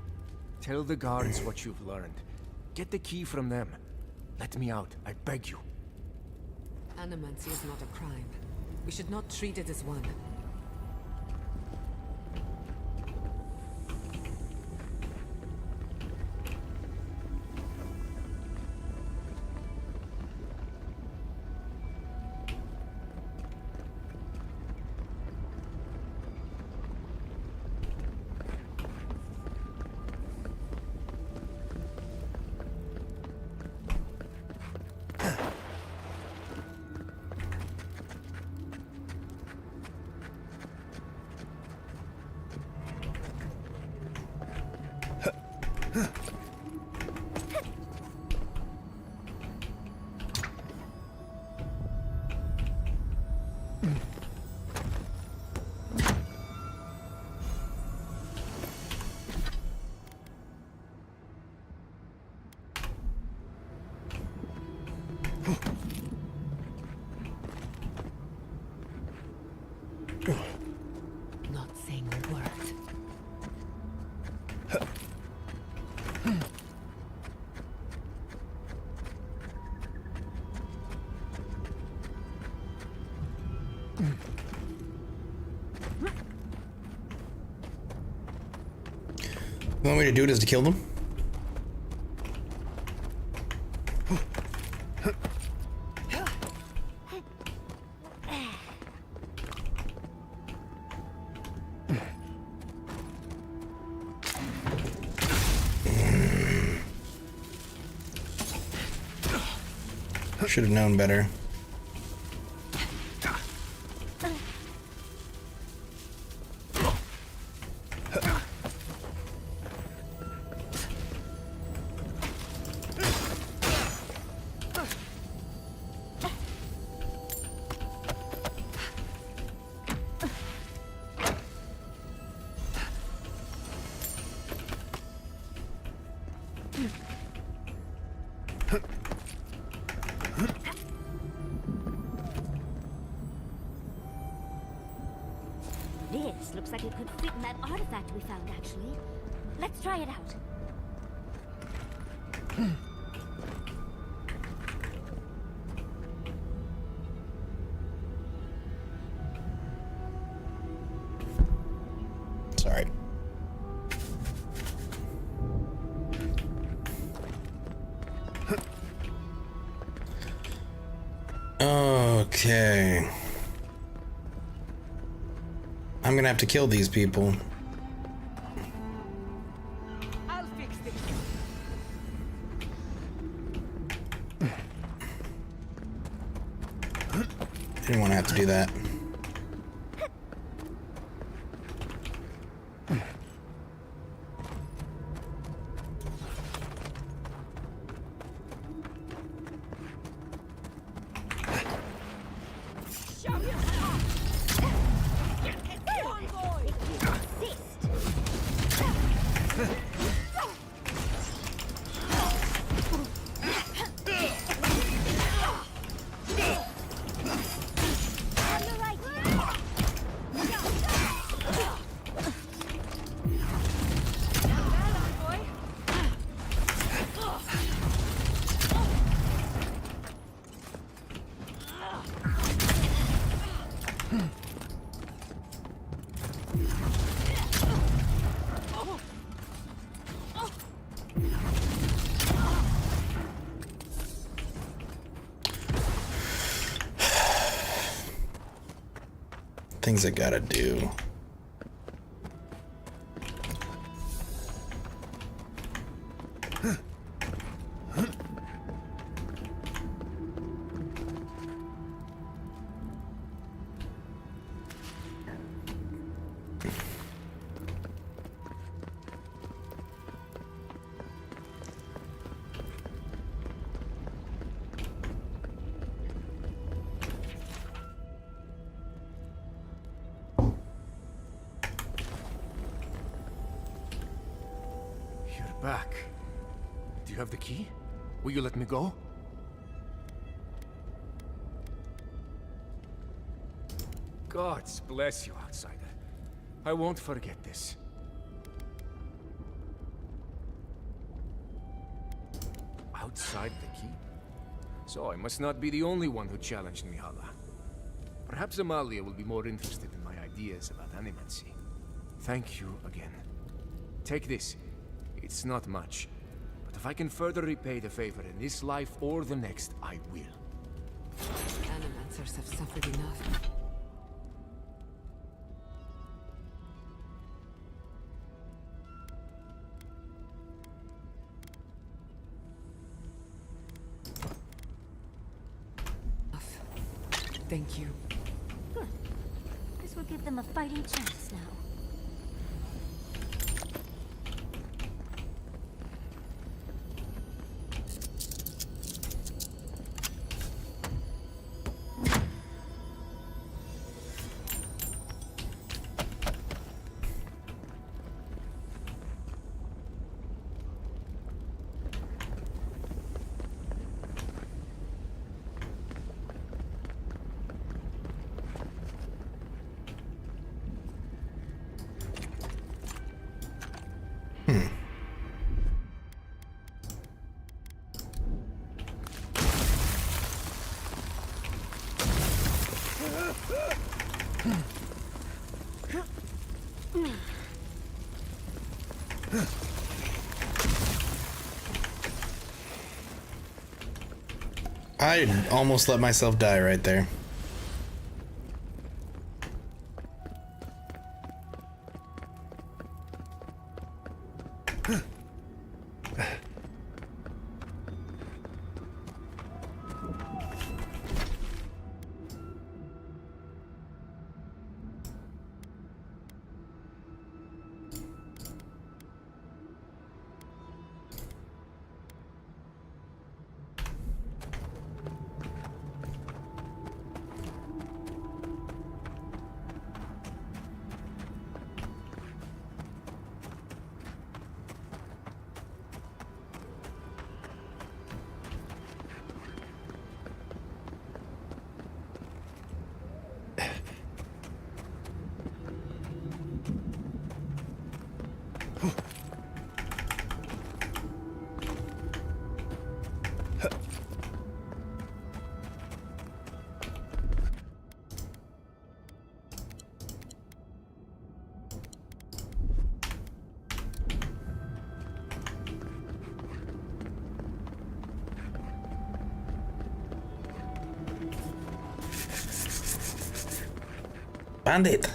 Tell the guards what you've learned. Get the key from them. Let me out, I beg you. Animancy is not a crime. We should not treat it as one. Not saying a word. The only way to do it is to kill them? Should have known better. This looks like it could fit in that artifact we found, actually. Let's try it out. Sorry. Okay. I'm gonna have to kill these people. I'll fix this. Didn't want to have to do that. Things I gotta do. Back. Do you have the key? Will you let me go? Gods bless you, outsider. I won't forget this. Outside the key? So I must not be the only one who challenged Mihala. Perhaps Amalia will be more interested in my ideas about animancy. Thank you again. Take this. It's not much, but if I can further repay the favor in this life or the next, I will. Animancers have suffered enough. Thank you. Good. This will give them a fighting chance now. I almost let myself die right there. Bandit.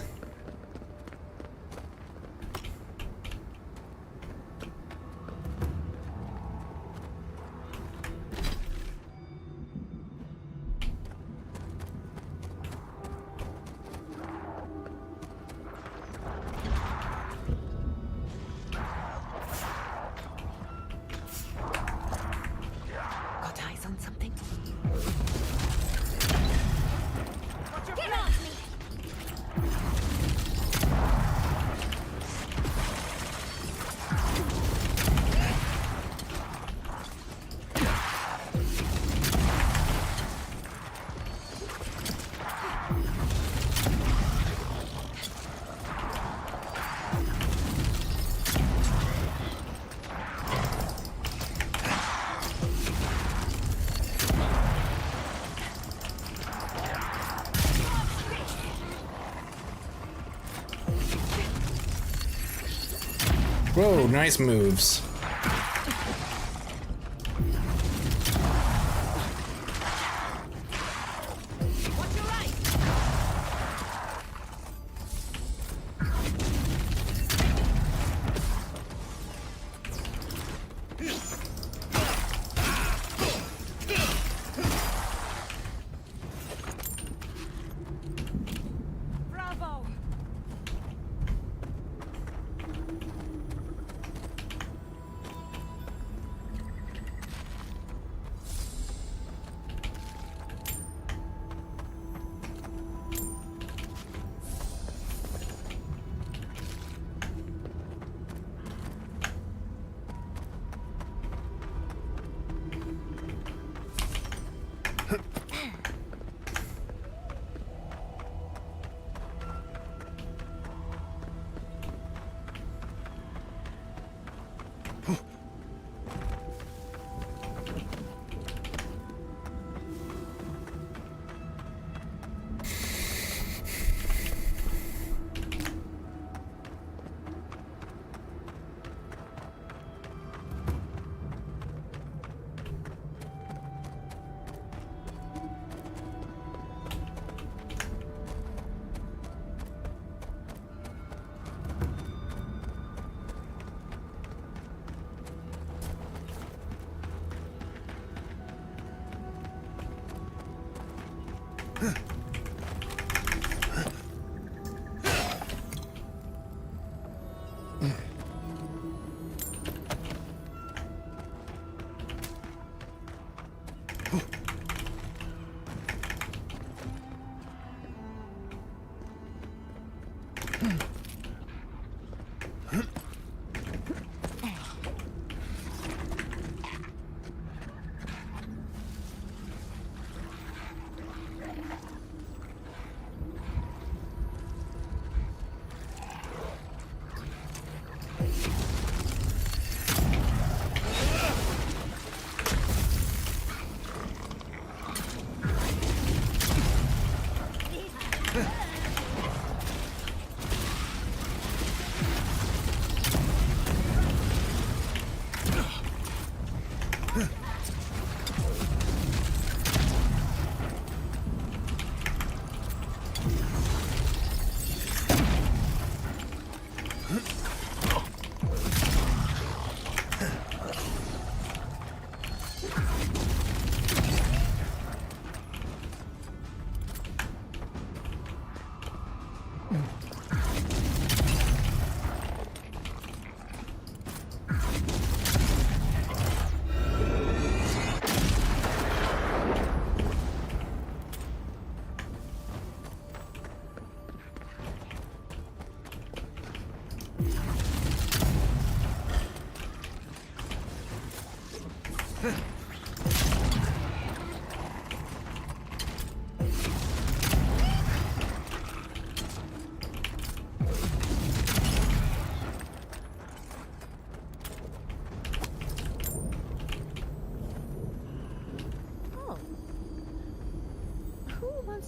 Got eyes on something? Get off me! Whoa, nice moves. Bravo!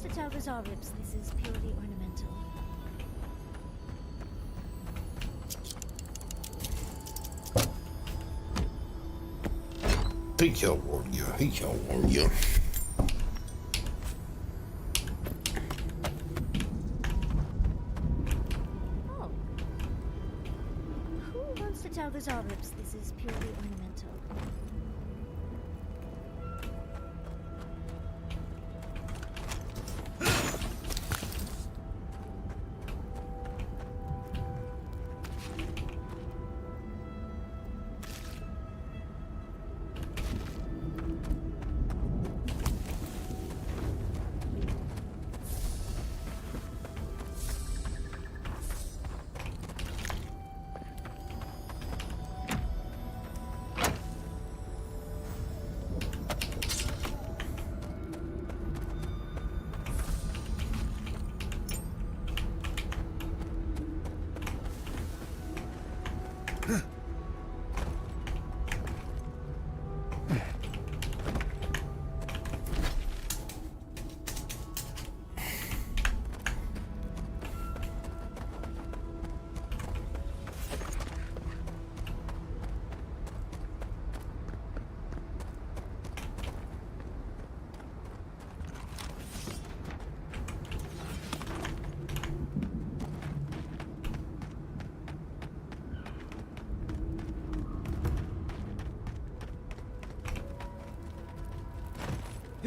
To tell the Zaribs this is purely ornamental. Hey, yo, warrior. Hey, yo, warrior. Oh. Who wants to tell the Zaribs this is purely ornamental?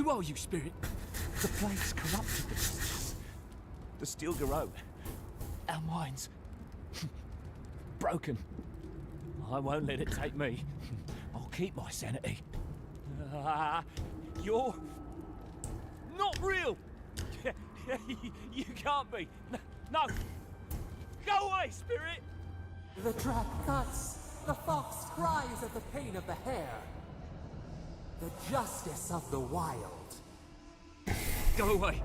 Who are you, Spirit? The plague's corrupted the business. The Steel Garrote. Our minds. Broken. I won't let it take me. I'll keep my sanity. You're... not real! You can't be. No! Go away, Spirit! The track cuts. The fox cries at the pain of the hare. The justice of the wild. Go away!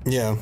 Yeah.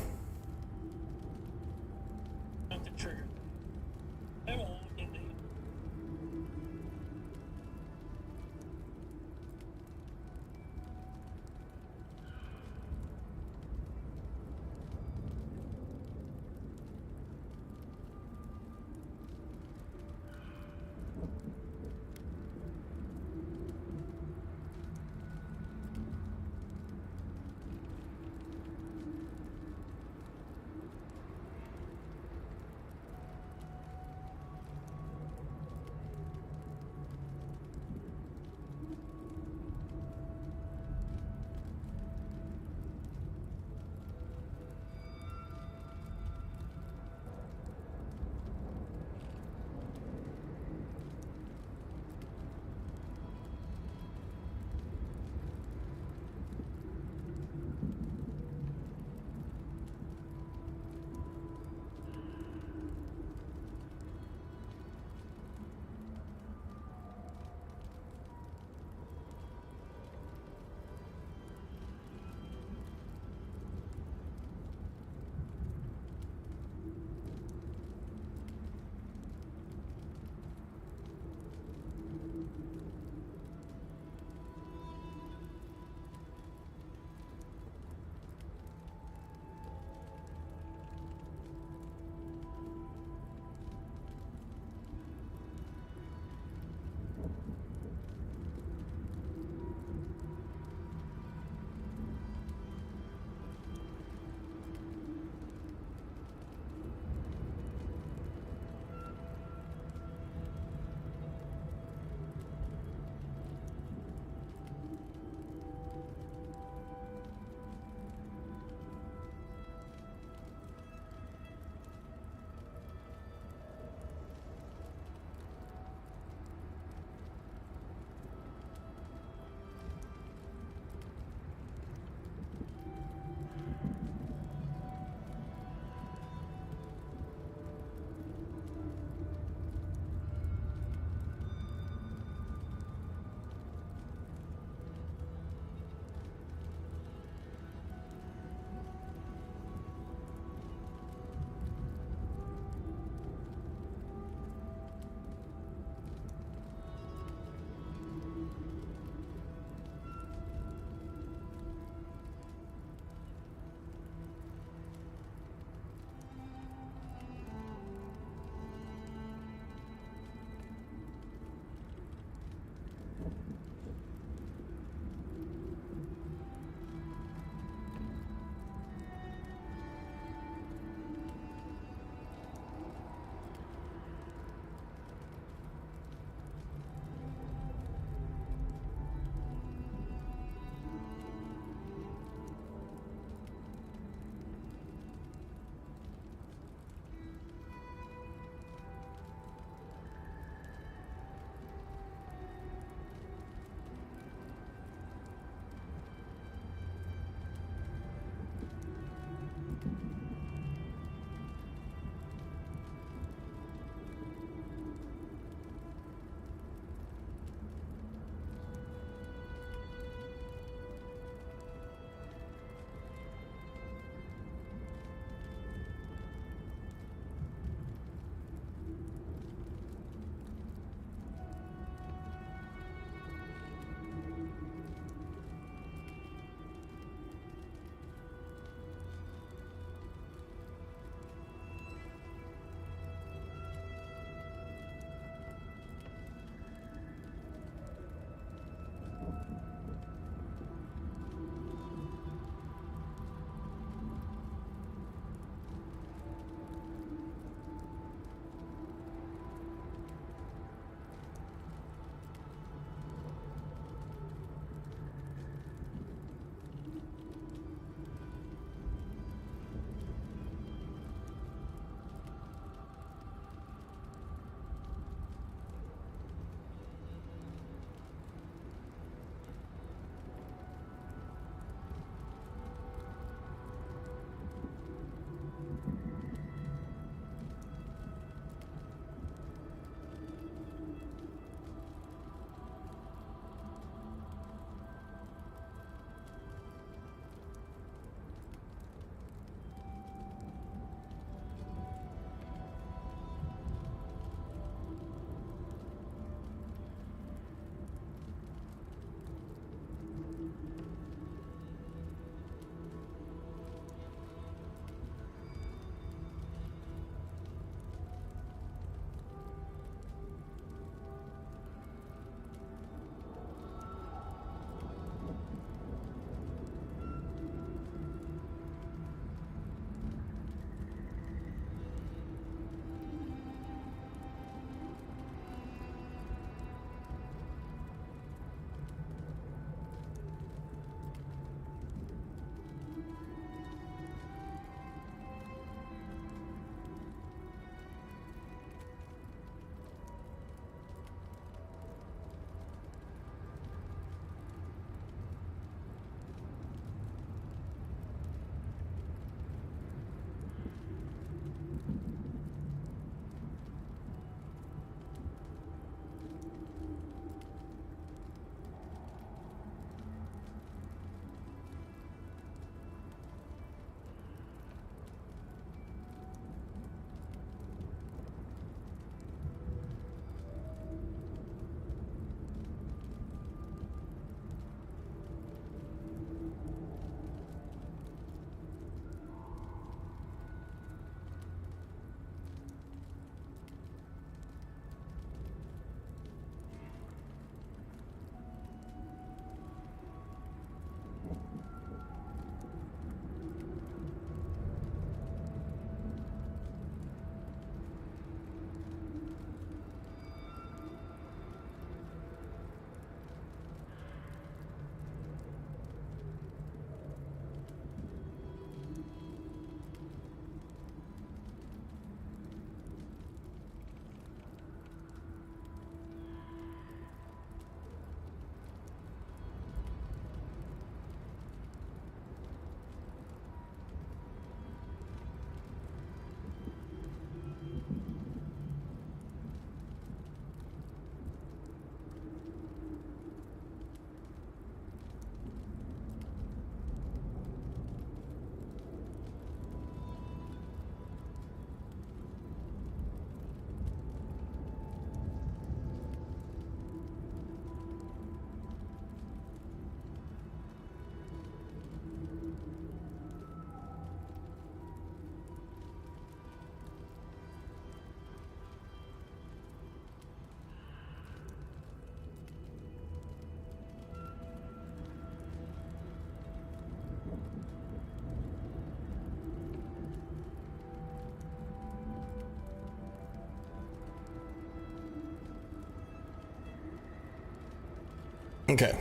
Okay.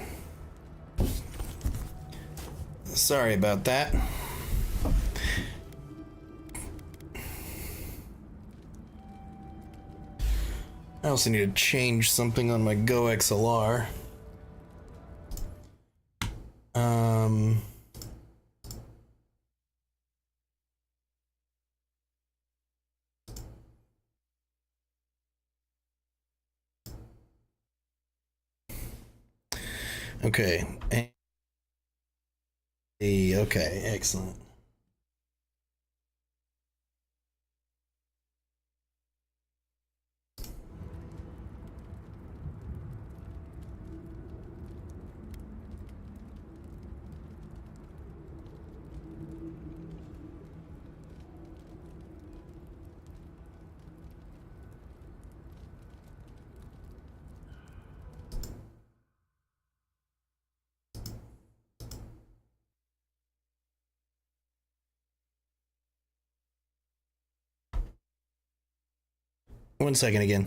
Sorry about that. I also need to change something on my Go XLR. Okay. Okay, excellent. One second again.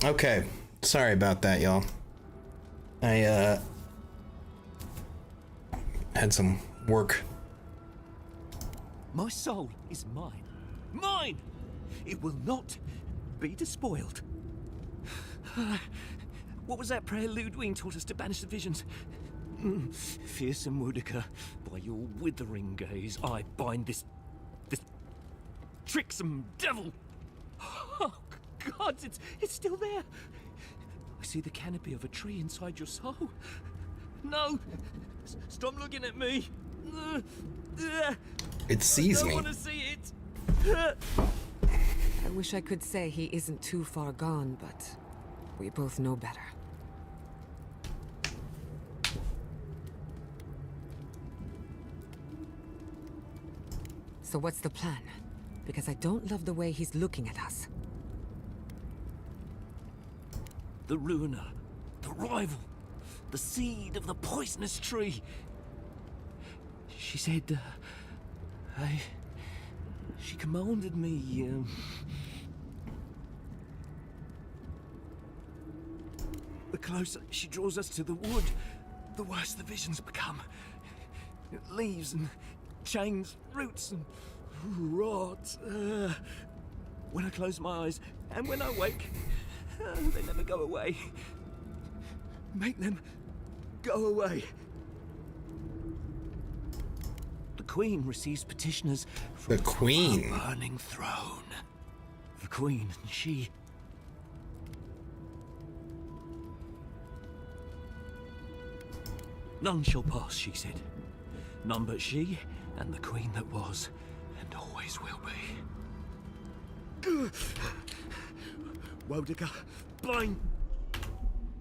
Okay, sorry about that, y'all. I had some work. My soul is mine. Mine! It will not be despoiled. What was that prayer Ludwig taught us to banish the visions? Fearsome Woodiker, by your withering gaze, I bind this tricksome devil. Oh, God, it's still there. I see the canopy of a tree inside your soul. No! Stop looking at me! It sees me. I don't want to see it! I wish I could say he isn't too far gone, but we both know better. So what's the plan? Because I don't love the way he's looking at us. The ruiner, the rival, the seed of the poisonous tree. She said, she commanded me, the closer she draws us to the wood, the worse the visions become. Leaves and chains, roots and rot. When I close my eyes and when I wake, they never go away. Make them go away. The Queen receives petitioners from the Queen. Her burning throne. The Queen, she... None shall pass, she said. None but she and the Queen that was and always will be. Woediger, blind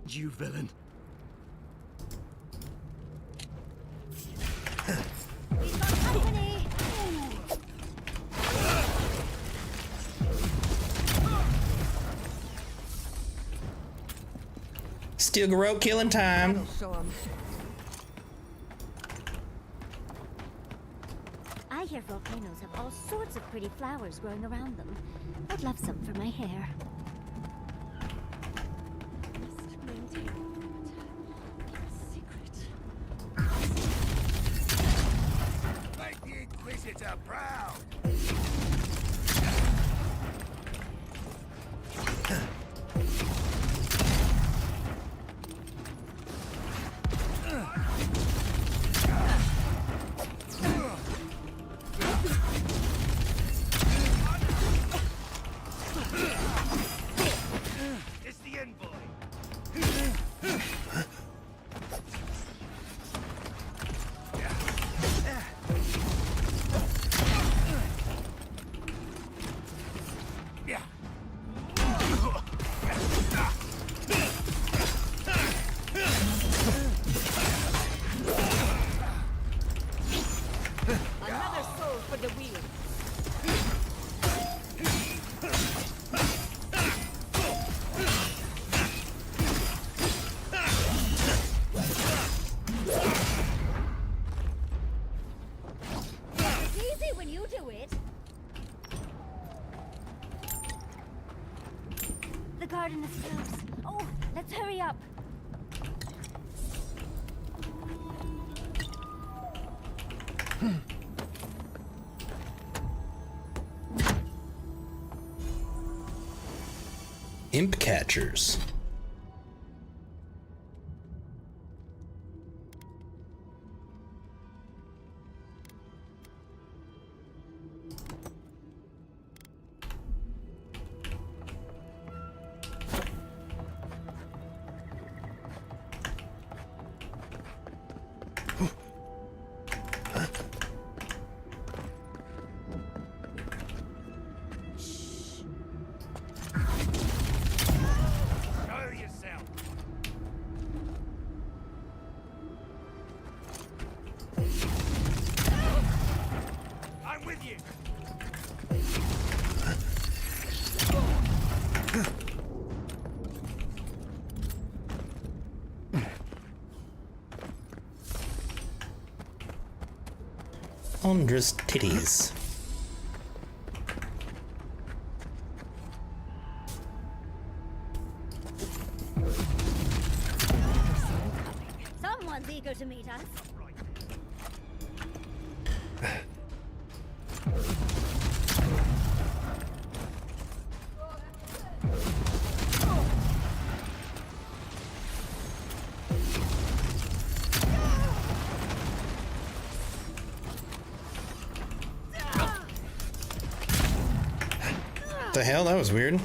you villain. We've got company! Steel Garrote killing time. That'll show 'em. I hear volcanoes have all sorts of pretty flowers growing around them. I'd love some for my hair. Must maintain secret. Make the Inquisitor proud! It's the envoy! Another soul for the wheel. It's easy when you do it. The garden is close. Oh, let's hurry up. Imp catchers. Show yourself! I'm with you! Ondra's titties. The hell? That was weird.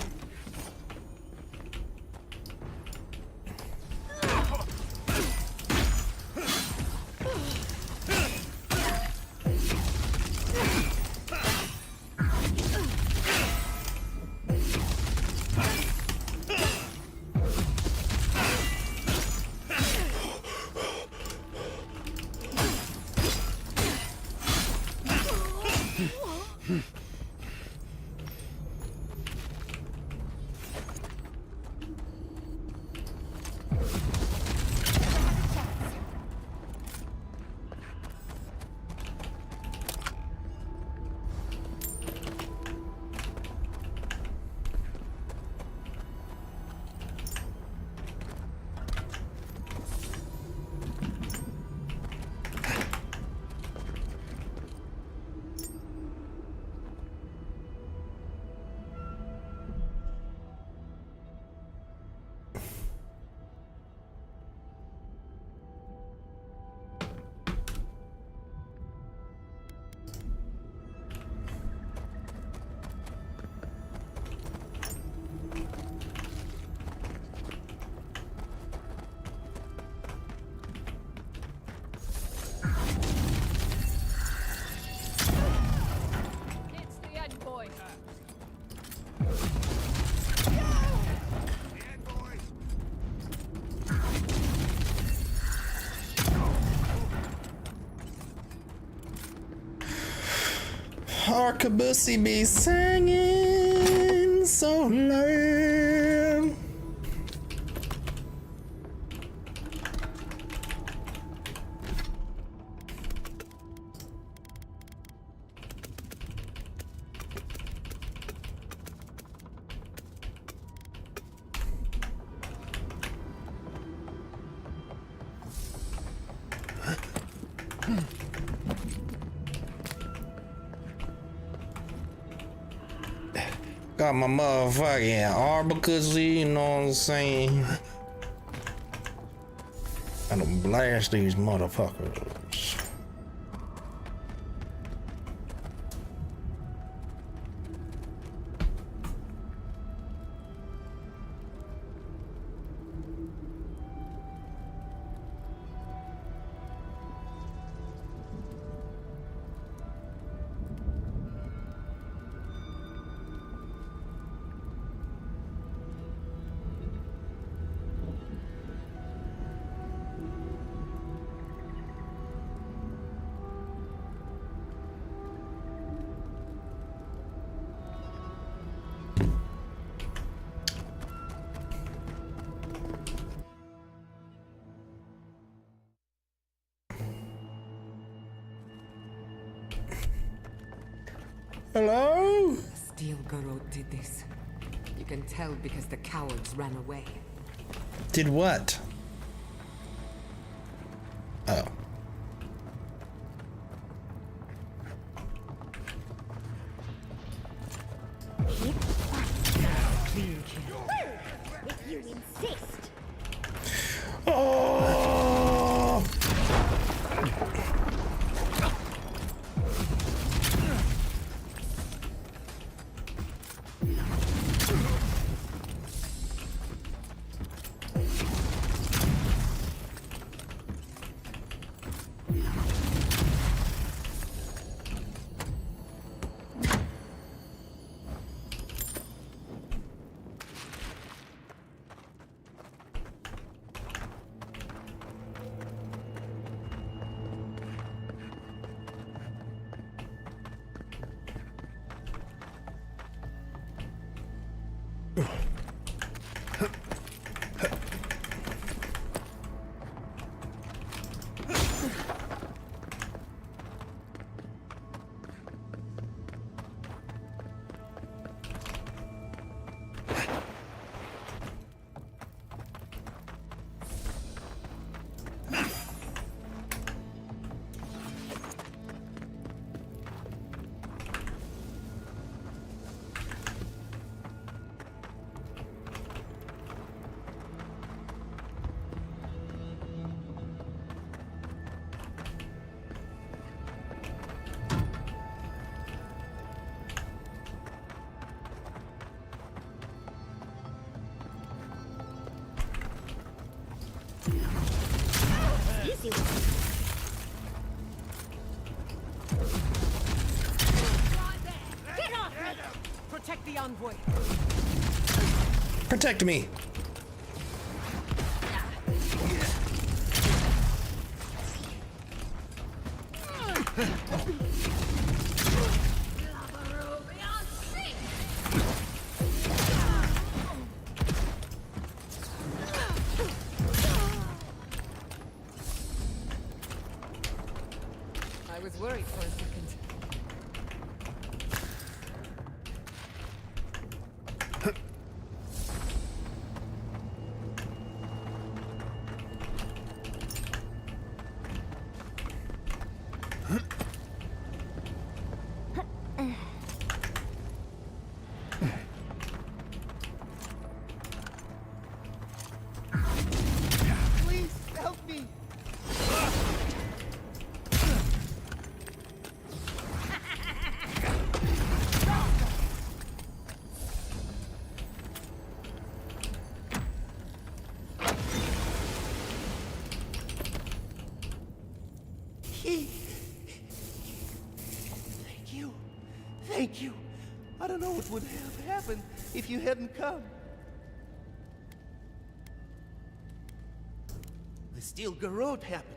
It's the end, boy. Arbacussi be singing so loud. Got my motherfucking Arbacussi, you know what I'm saying? And I'm blast these motherfuckers. Hello? Steel Garrote did this. You can tell because the cowards ran away. Did what? Oh. If you insist. Oh! the envoy. Protect me. I was worried for a second. Please help me. Thank you. Thank you. I don't know what would have happened if you hadn't come. The Steel Garrote happened.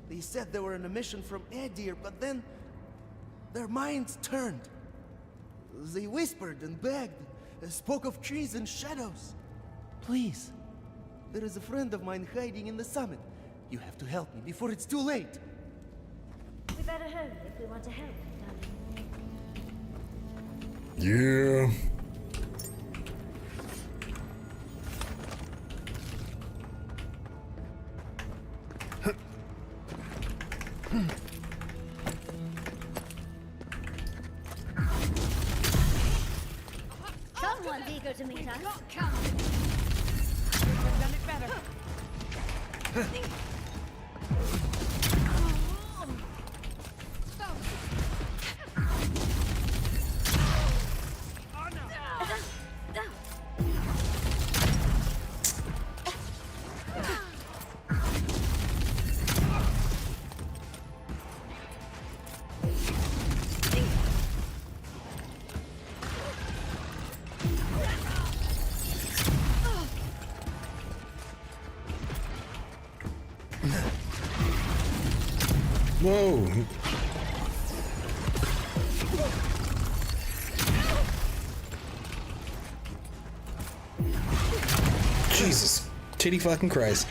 They said they were on a mission from Edir, but then their minds turned. They whispered and begged, spoke of trees and shadows. Please, there is a friend of mine hiding in the summit. You have to help me before it's too late. We better hurry if we want to help, darling. Yeah. Someone's eager to meet us. I've done it better. Whoa. Jesus. Titty fucking Christ.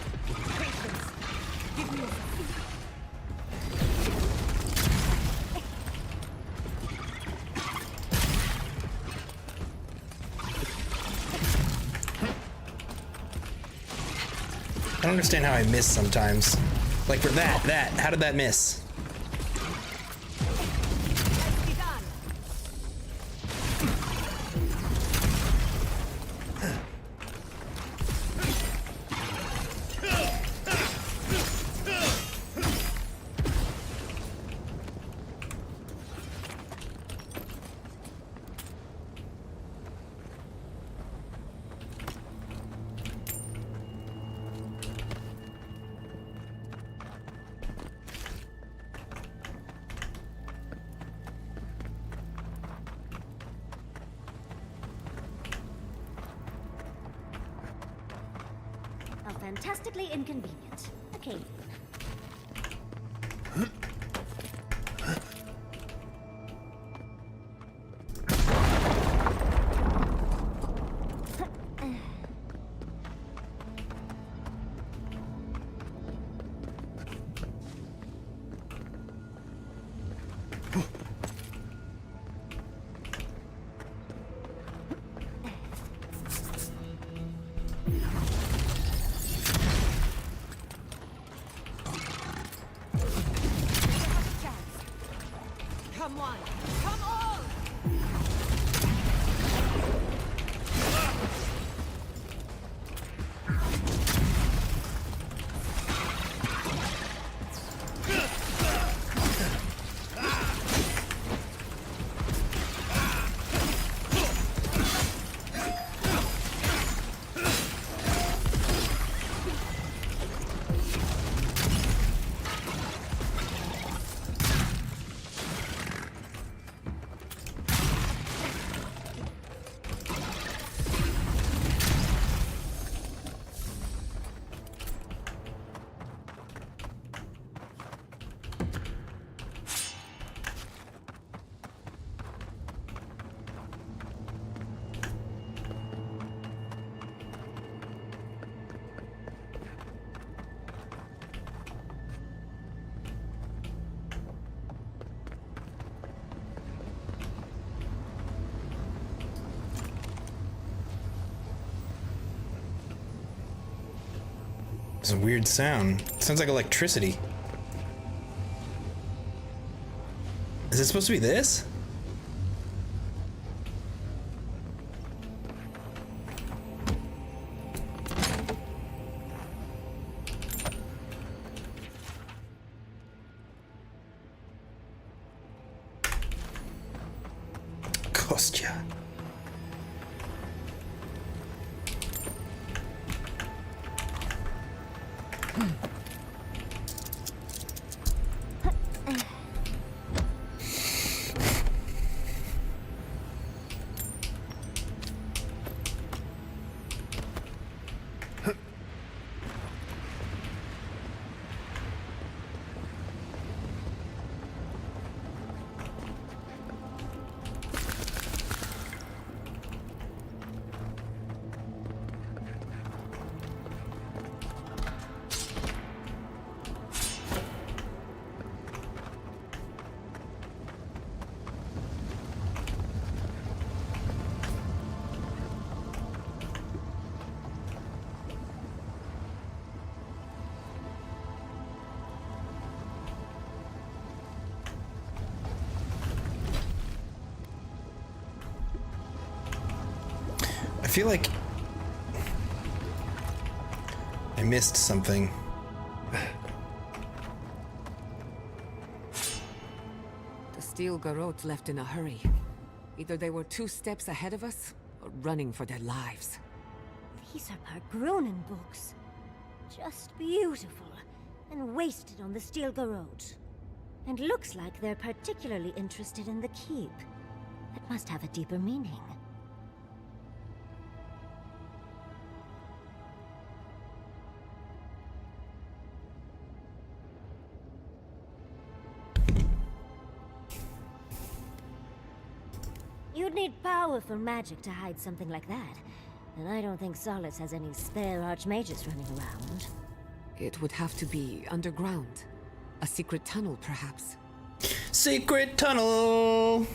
I don't understand how I miss sometimes. Like for that, how did that miss? How fantastically inconvenient. Okay. Come on! Come on! It's a weird sound. It sounds like electricity. Is it supposed to be this? Kostya. I feel like I missed something. The steel garrote left in a hurry. Either they were 2 steps ahead of us, or running for their lives. These are Pargrunen books. Just beautiful, and wasted on the steel garrote. And looks like they're particularly interested in the keep. That must have a deeper meaning. You'd need powerful magic to hide something like that. And I don't think Solace has any spare archmages running around. It would have to be underground. A secret tunnel, perhaps. Secret tunnel!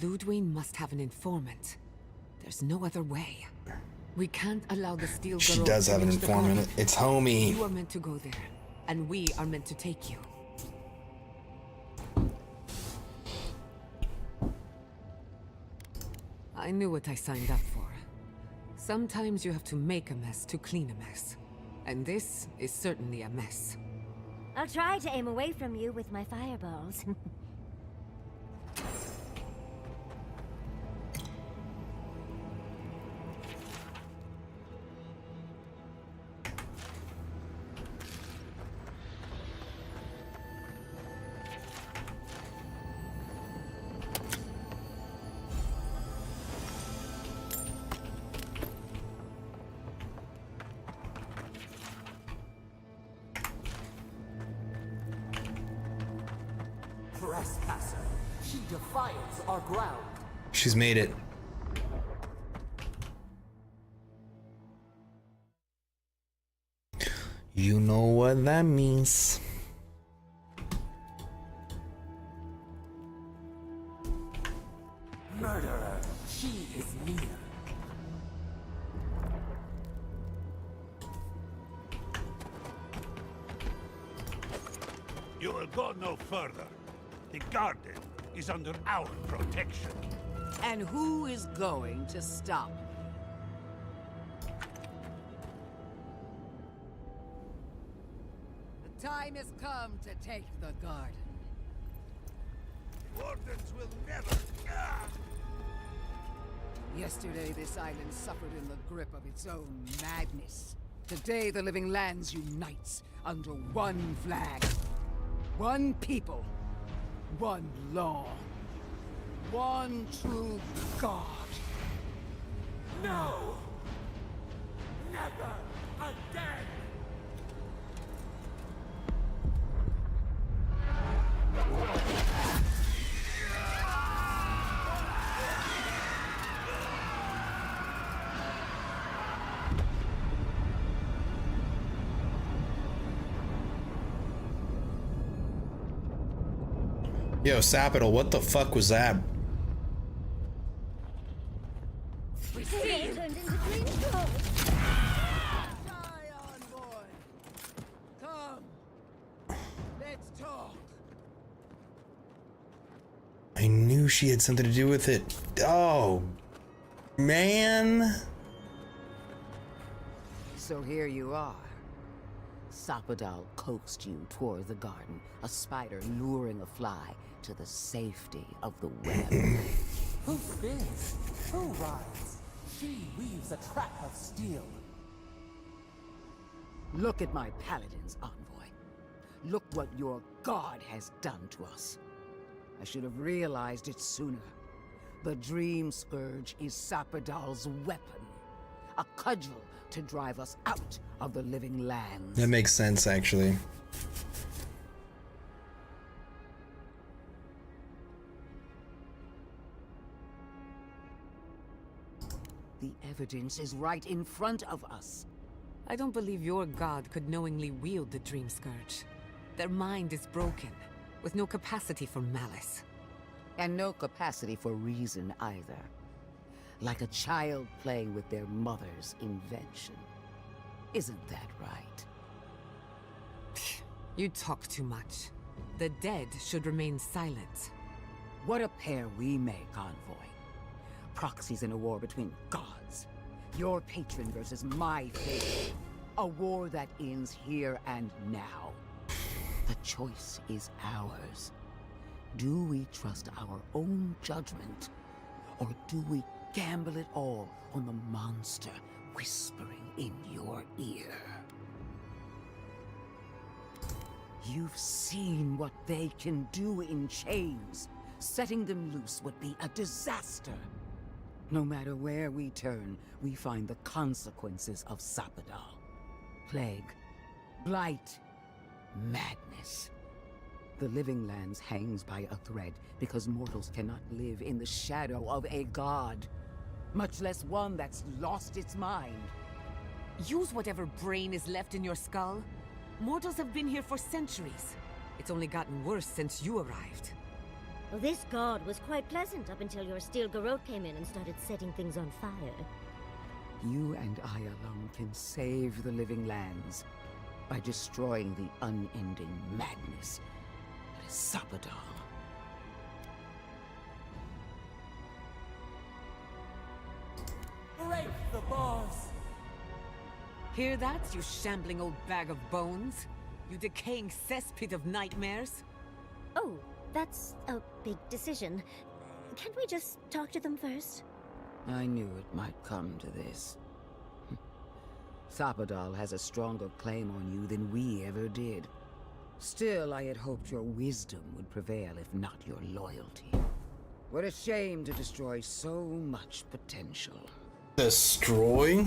Ludwig must have an informant. There's no other way. We can't allow the steel She garrote does to have an reach the informant. garden. It's homie. You are meant to go there, and we are meant to take you. I knew what I signed up for. Sometimes you have to make a mess to clean a mess. And this is certainly a mess. I'll try to aim away from you with my fireballs. Trespasser, she defiles our ground. She's made it. You know what that means. Murderer, she is near. You will go no further. The garden is under our protection. And who is going to stop? The time has come to take the garden. Wardens will never... Yesterday, this island suffered in the grip of its own madness. Today, the living lands unites under one flag. One people. One law. One true God. No! Never again! Yo, Sapital, what the fuck was that? knew she had something to do with it. Oh, man. So here you are. Sapadal coaxed you toward the garden, a spider luring a fly to the safety of the web. Who spins? Who rides? She weaves a trap of steel. Look at my paladin's envoy. Look what your god has done to us. I should have realized it sooner. The Dream Scourge is Sapadal's weapon. A cudgel to drive us out of the living lands. That makes sense, actually. The evidence is right in front of us. I don't believe your god could knowingly wield the Dream Scourge. Their mind is broken, with no capacity for malice. And no capacity for reason either. Like a child playing with their mother's invention. Isn't that right? You talk too much. The dead should remain silent. What a pair we make, Envoy. Proxies in a war between gods. Your patron versus my faith. A war that ends here and now. The choice is ours. Do we trust our own judgment? Or do we gamble it all on the monster whispering in your ear? You've seen what they can do in chains. Setting them loose would be a disaster. No matter where we turn, we find the consequences of Sapadal. Plague, blight, madness. The Living Lands hangs by a thread because mortals cannot live in the shadow of a god. Much less one that's lost its mind. Use whatever brain is left in your skull. Mortals have been here for centuries. It's only gotten worse since you arrived. Well, this god was quite pleasant up until your steel garrote came in and started setting things on fire. You and I alone can save the Living Lands by destroying the unending madness that is Sapadal. Break the bars! Hear that, you shambling old bag of bones? You decaying cesspit of nightmares? Oh, that's a big decision. Can't we just talk to them first? I knew it might come to this. Sapadal has a stronger claim on you than we ever did. Still, I had hoped your wisdom would prevail, if not your loyalty. What a shame to destroy so much potential. Destroy?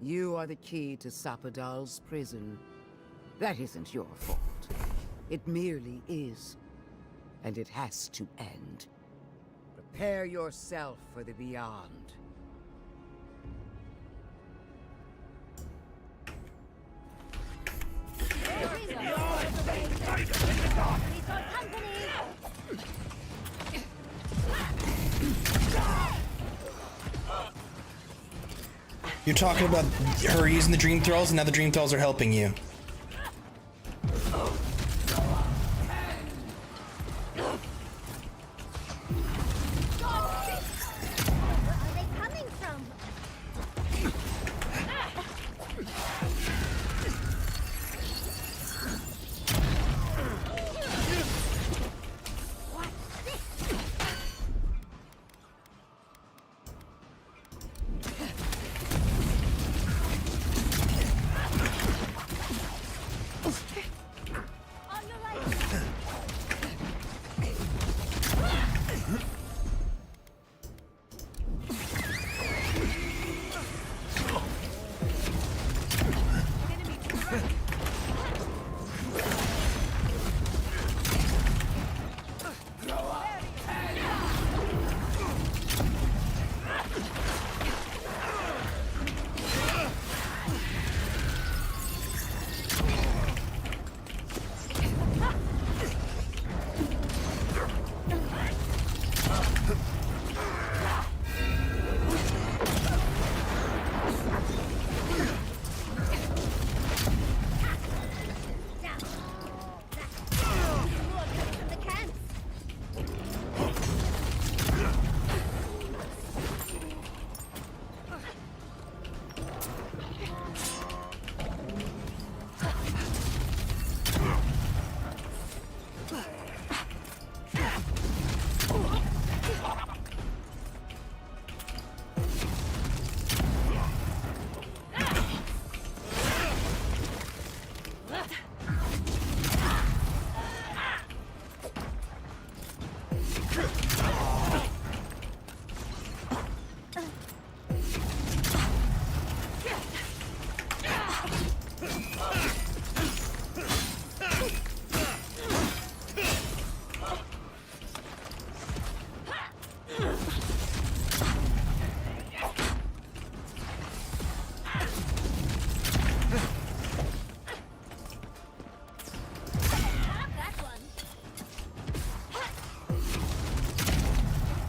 You are the key to Sapadal's prison. That isn't your fault. It merely is. And it has to end. Prepare yourself for the beyond. You're talking about her using the Dream Thralls, and now the Dream Thralls are helping you.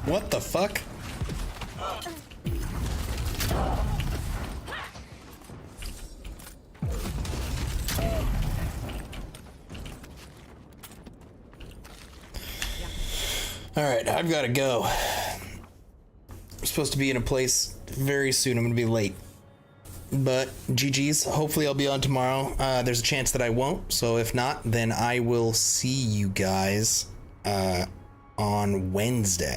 What the fuck? Alright, I've got to go. I'm supposed to be in a place very soon. I'm going to be late. But GG's. Hopefully I'll be on tomorrow. There's a chance that I won't. So if not, then I will see you guys on Wednesday.